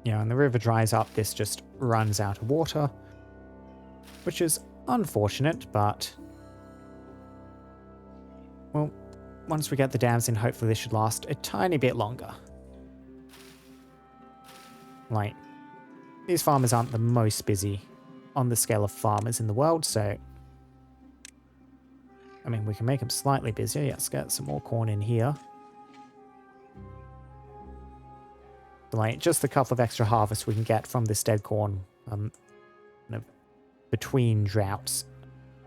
Yeah, and the river dries up, this just runs out of water. Which is unfortunate, but... well, once we get the dams in, hopefully this should last a tiny bit longer. Like, these farmers aren't the most busy on the scale of farmers in the world, so... I mean, we can make them slightly busier. Yeah, let's get some more corn in here. Like, just a couple of extra harvests we can get from this dead corn kind of between droughts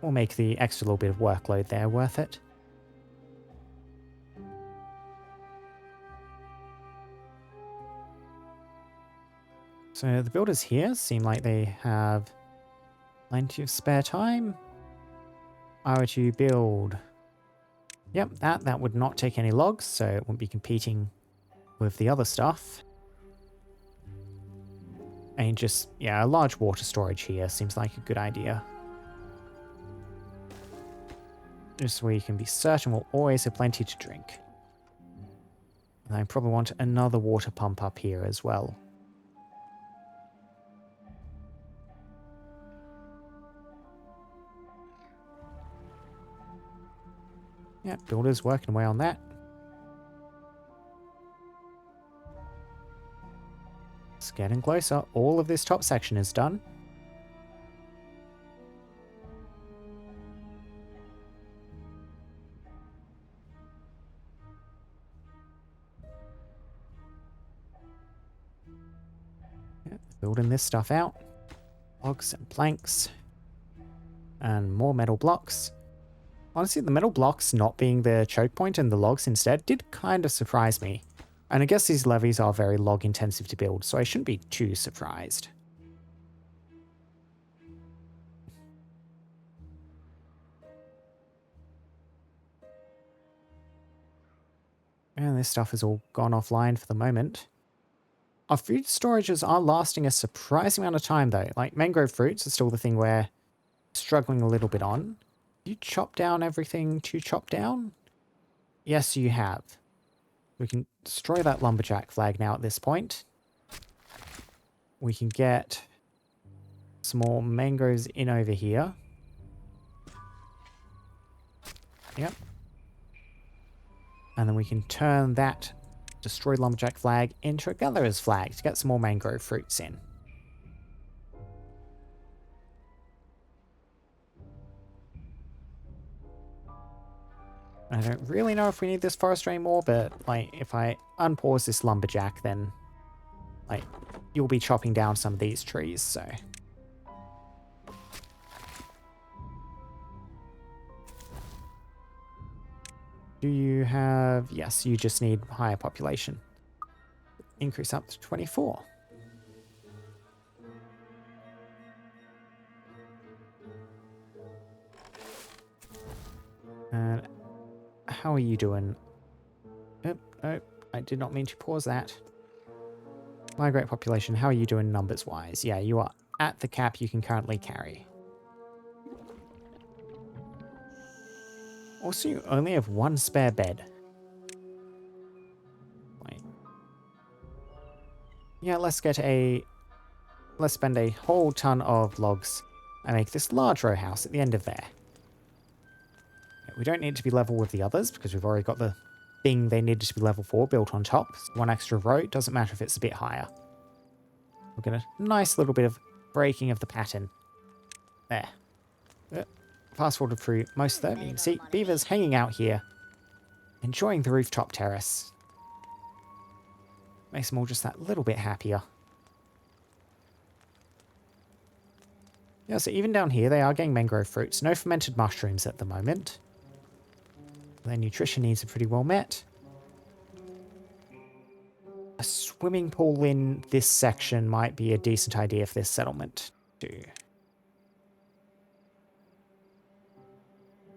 will make the extra little bit of workload there worth it. So the builders here seem like they have plenty of spare time. I were to build... yep, that would not take any logs, so it wouldn't be competing with the other stuff. And just, yeah, a large water storage here seems like a good idea. Just so we can be certain we'll always have plenty to drink. And I probably want another water pump up here as well. Yeah, builders working away on that. It's getting closer. All of this top section is done. Yeah, building this stuff out. Logs and planks. And more metal blocks. Honestly, the metal blocks not being the choke point and the logs instead did kind of surprise me. And I guess these levees are very log intensive to build, so I shouldn't be too surprised. And this stuff has all gone offline for the moment. Our food storages are lasting a surprising amount of time though. Like mangrove fruits are still the thing we're struggling a little bit on. You chop down everything to chop down? Yes, you have. We can destroy that lumberjack flag now at this point. We can get some more mangroves in over here. Yep. And then we can turn that destroyed lumberjack flag into a gatherer's flag to get some more mangrove fruits in. I don't really know if we need this forester anymore, but like if I unpause this lumberjack, then like you'll be chopping down some of these trees, so. Do you have... Yes, you just need higher population. Increase up to 24. And how are you doing? Oh, I did not mean to pause that. Migrate population, how are you doing numbers-wise? Yeah, you are at the cap you can currently carry. Also, you only have one spare bed. Wait. Yeah, let's spend a whole ton of logs and make this large row house at the end of there. We don't need to be level with the others because we've already got the thing they needed to be level for built on top. So one extra row, doesn't matter if it's a bit higher. We'll get a nice little bit of breaking of the pattern. There. Fast forward through most of them. You can see beavers hanging out here, enjoying the rooftop terrace. Makes them all just that little bit happier. Yeah, so even down here, they are getting mangrove fruits. No fermented mushrooms at the moment. Their nutrition needs are pretty well met. A swimming pool in this section might be a decent idea for this settlement, too.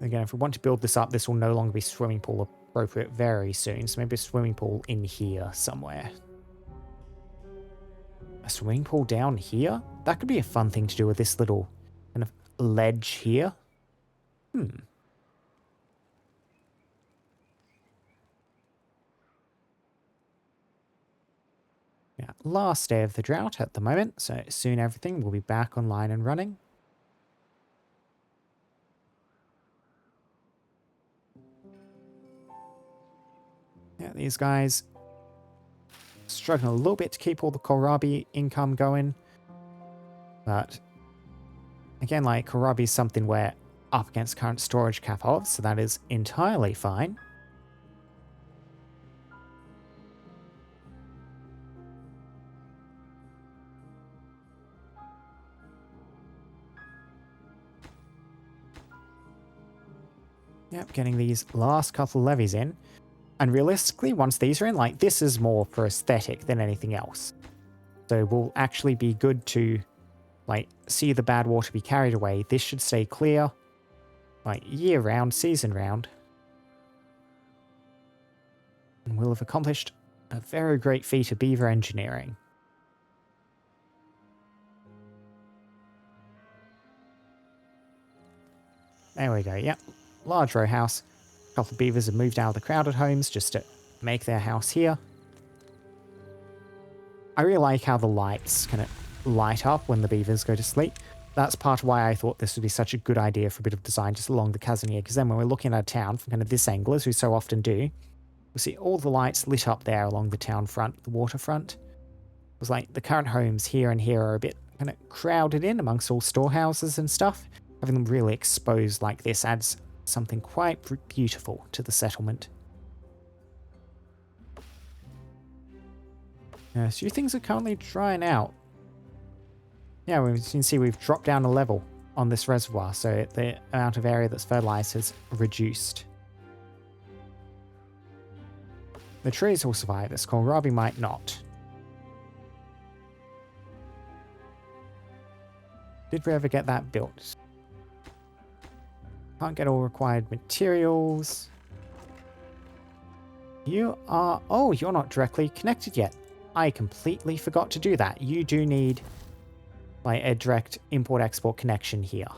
Again, if we want to build this up, this will no longer be swimming pool appropriate very soon. So maybe a swimming pool in here somewhere. A swimming pool down here? That could be a fun thing to do with this little kind of ledge here. Yeah, last day of the drought at the moment, so soon everything will be back online and running. Yeah, these guys struggling a little bit to keep all the kohlrabi income going. But again, like kohlrabi is something we're up against current storage cap of, so that is entirely fine. Yep, getting these last couple of levies in. And realistically, once these are in, like, this is more for aesthetic than anything else. So we'll actually be good to, like, see the bad water be carried away. This should stay clear, like, year-round, season-round. And we'll have accomplished a very great feat of beaver engineering. There we go, yep. Large row house. A couple of beavers have moved out of the crowded homes just to make their house here. I really like how the lights kind of light up when the beavers go to sleep. That's part of why I thought this would be such a good idea for a bit of design just along the chasm here, because then when we're looking at a town from kind of this angle, as we so often do, we'll see all the lights lit up there along the town front, the waterfront. It was like the current homes here and here are a bit kind of crowded in amongst all storehouses and stuff. Having them really exposed like this adds something quite beautiful to the settlement. A few things are currently drying out. Yeah, we can see we've dropped down a level. on this reservoir, so the amount of area that's fertilized has reduced. The trees will survive this, kohlrabi might not. Did we ever get that built? Can't get all required materials. You are... Oh, you're not directly connected yet. I completely forgot to do that. You do need like a direct import-export connection here.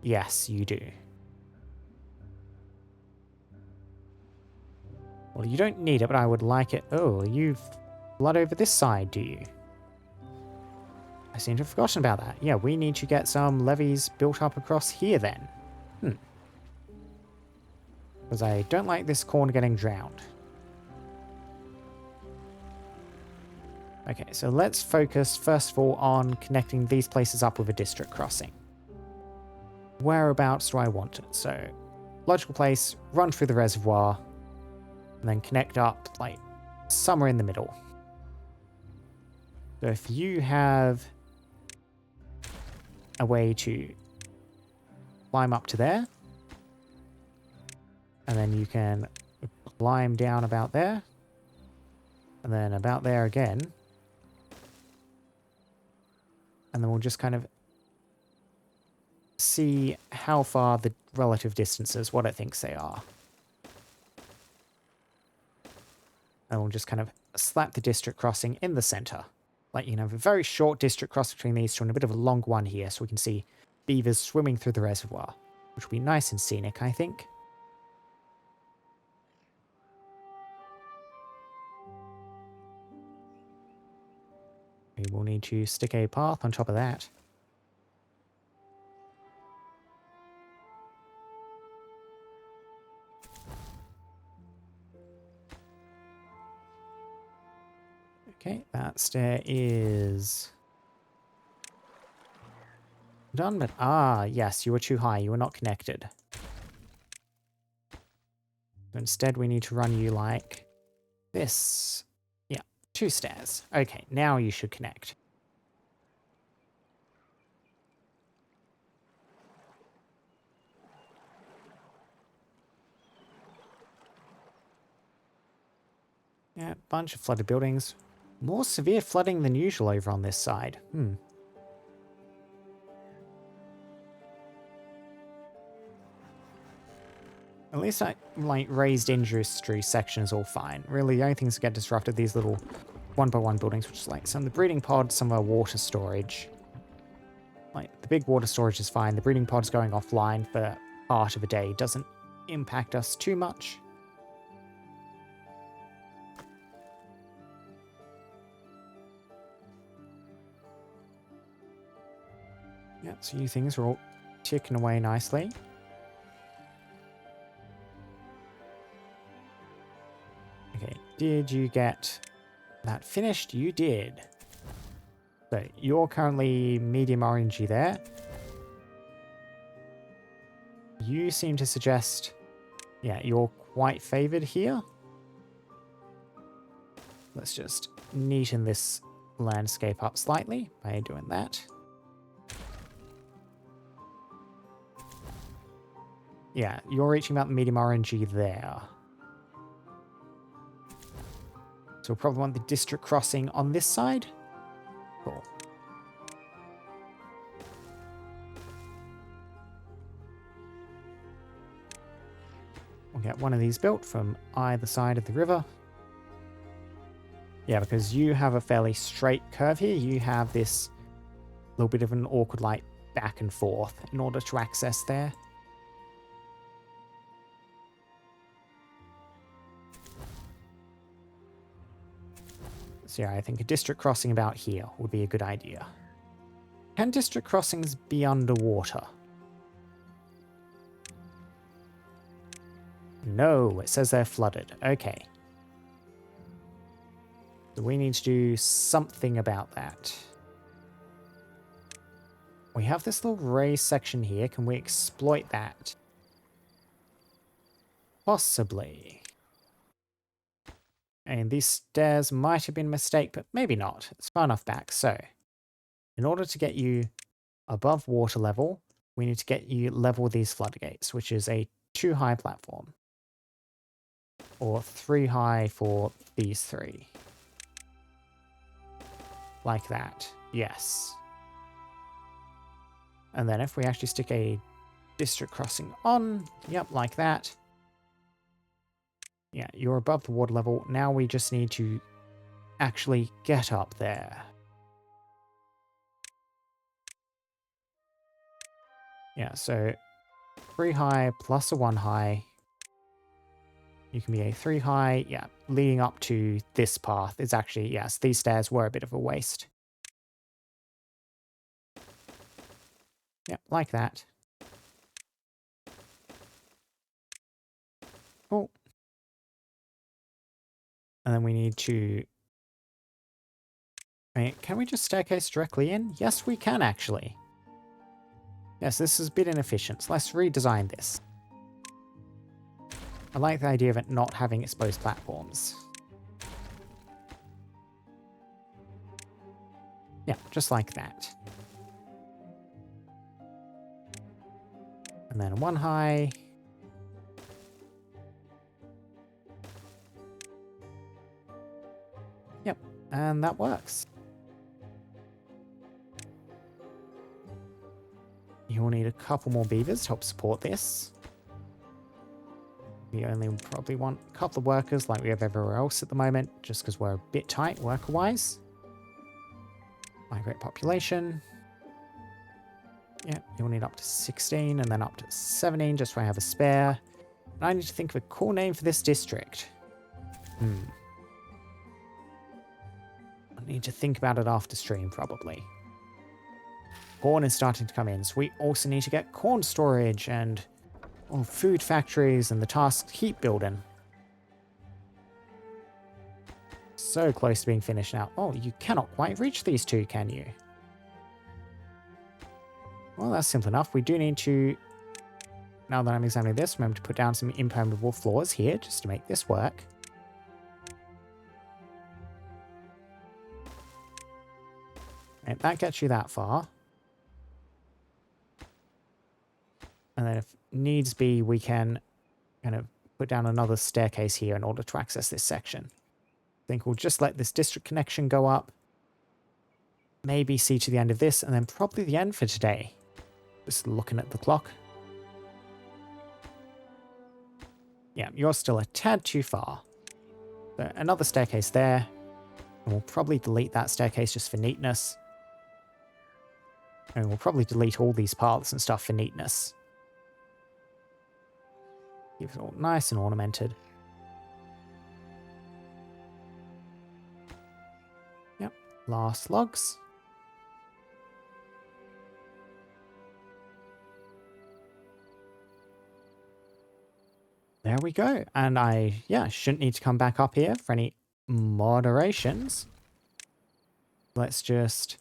Yes, you do. Well, you don't need it, but I would like it. Oh, you've blood over this side, do you? I seem to have forgotten about that. Yeah, we need to get some levees built up across here then. Because I don't like this corn getting drowned. Okay, so let's focus first of all on connecting these places up with a district crossing. Whereabouts do I want it? So, logical place, run through the reservoir, and then connect up like somewhere in the middle. So if you have a way to climb up to there, and then you can climb down about there, and then about there again, and then we'll just kind of see how far the relative distances, what it thinks they are. And we'll just kind of slap the district crossing in the center. Like, you can have a very short district cross between these two and a bit of a long one here, so we can see beavers swimming through the reservoir, which will be nice and scenic, I think. We will need to stick a path on top of that. Okay, that stair is done, but yes, you were too high. You were not connected. So instead, we need to run you like this. Yeah, 2 stairs. Okay, now you should connect. Yeah, bunch of flooded buildings. More severe flooding than usual over on this side. At least like raised industry section is all fine. Really, the only things that get disrupted these little 1x1 buildings, which is like some of the breeding pods, some of our water storage. Like the big water storage is fine. The breeding pod's going offline for part of a day doesn't impact us too much. Yeah, so you things are all ticking away nicely. Okay, did you get that finished? You did. So you're currently medium orangey there. You seem to suggest, yeah, you're quite favored here. Let's just neaten this landscape up slightly by doing that. Yeah, you're reaching about the medium orangey there. So we'll probably want the district crossing on this side. Cool. We'll get one of these built from either side of the river. Yeah, because you have a fairly straight curve here. You have this little bit of an awkward like back and forth in order to access there. So yeah, I think a district crossing about here would be a good idea. Can district crossings be underwater? No, it says they're flooded. Okay. So we need to do something about that. We have this little raised section here. Can we exploit that? Possibly. And these stairs might have been a mistake, but maybe not. It's far enough back. So, in order to get you above water level, we need to get you level with these floodgates, which is a 2 high platform. Or 3 high for these 3. Like that. Yes. And then if we actually stick a district crossing on, yep, like that. Yeah, you're above the water level. Now we just need to actually get up there. Yeah, so 3 high plus a 1 high. You can be a 3 high. Yeah, leading up to this path is actually, yes, these stairs were a bit of a waste. Yeah, like that. Oh. And then we need to... Wait, can we just staircase directly in? Yes, we can actually. Yes, this is a bit inefficient, so let's redesign this. I like the idea of it not having exposed platforms. Yeah, just like that. And then 1 high. Yep, and that works. You'll need a couple more beavers to help support this. We only probably want a couple of workers like we have everywhere else at the moment, just because we're a bit tight worker-wise. Migrate population. Yeah, you'll need up to 16 and then up to 17 just so I have a spare. And I need to think of a cool name for this district. I need to think about it after stream, probably. Corn is starting to come in, so we also need to get corn storage and food factories and the tasks keep building. So close to being finished now. Oh, you cannot quite reach these 2, can you? Well, that's simple enough. We do need to, now that I'm examining this, remember to put down some impermeable floors here just to make this work. And that gets you that far. And then if needs be, we can kind of put down another staircase here in order to access this section. I think we'll just let this district connection go up. Maybe see to the end of this, and then probably the end for today. Just looking at the clock. Yeah, you're still a tad too far. So another staircase there. And we'll probably delete that staircase just for neatness. And we'll probably delete all these paths and stuff for neatness. Keep it all nice and ornamented. Yep, last logs. There we go. And I, shouldn't need to come back up here for any moderations. Let's just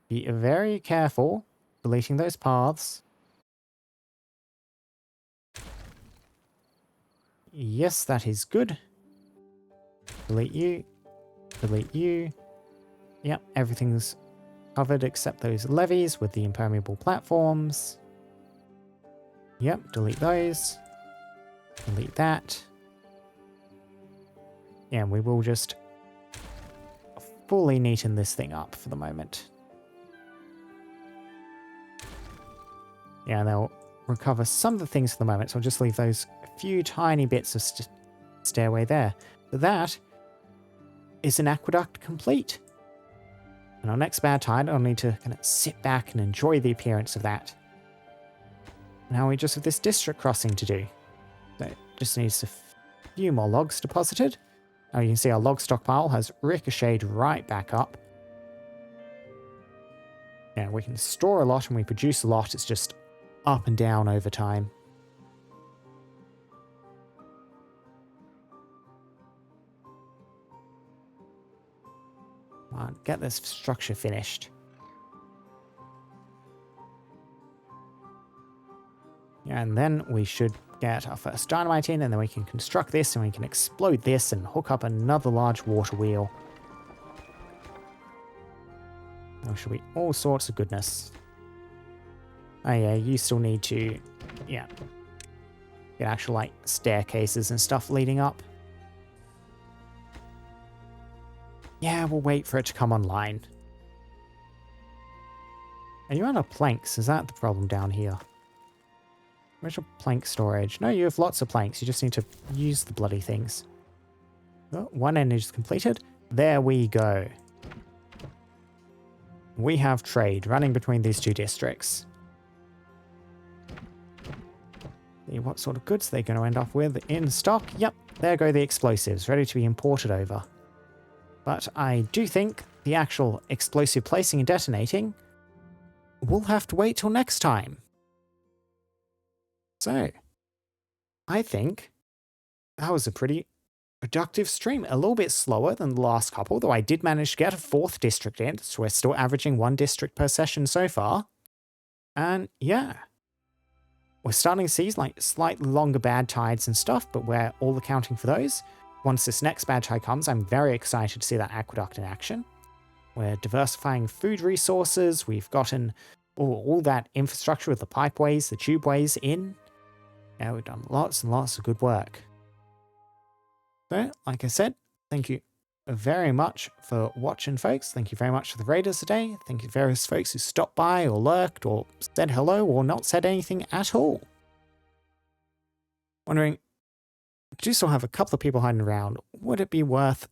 be very careful deleting those paths. Yes, that is good. Delete you. Delete you. Yep, everything's covered except those levees with the impermeable platforms. Yep, delete those. Delete that. Yeah, and we will just fully neaten this thing up for the moment. Yeah, and they'll recover some of the things for the moment, so I'll just leave those few tiny bits of stairway there. But that is an aqueduct complete. And our next bad tide, I'll need to kind of sit back and enjoy the appearance of that. Now we just have this district crossing to do. So it just needs a few more logs deposited. Now you can see our log stockpile has ricocheted right back up. Yeah, we can store a lot and we produce a lot. It's just up and down over time. Come on, get this structure finished. Yeah, and then we should get our first dynamite in, and then we can construct this, and we can explode this, and hook up another large water wheel. There should be all sorts of goodness. Oh yeah, you still need to, yeah, get actual like staircases and stuff leading up. Yeah, we'll wait for it to come online. Are you out of planks? Is that the problem down here? Where's your plank storage? No, you have lots of planks. You just need to use the bloody things. Oh, one end is completed. There we go. We have trade running between these two districts. See what sort of goods they're going to end up with in stock. Yep, there go the explosives, ready to be imported over. But I do think the actual explosive placing and detonating will have to wait till next time. So, I think that was a pretty productive stream. A little bit slower than the last couple, though I did manage to get a 4th district in, so we're still averaging 1 district per session so far. And yeah, we're starting to see like slightly longer bad tides and stuff, but we're all accounting for those. Once this next bad tide comes, I'm very excited to see that aqueduct in action. We're diversifying food resources. We've gotten all that infrastructure with the pipeways, the tubeways in. Yeah, we've done lots and lots of good work. So, like I said, thank you very much for watching, folks. Thank you very much for the raiders today. Thank you to various folks who stopped by or lurked or said hello or not said anything at all. Wondering, do you still have a couple of people hiding around? Would it be worth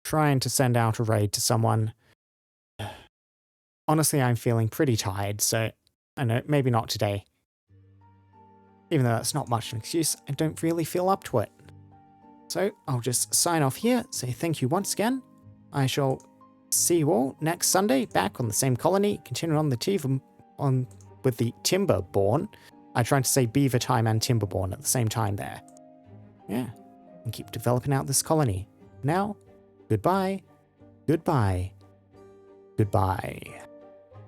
trying to send out a raid to someone? Honestly, I'm feeling pretty tired, so I know maybe not today. Even though that's not much of an excuse, I don't really feel up to it. So I'll just sign off here, say thank you once again. I shall see you all next Sunday, back on the same colony, continuing on the with the Timberborn. I tried to say Beaver Time and Timberborn at the same time there. Yeah, and keep developing out this colony. Now, goodbye, goodbye, goodbye.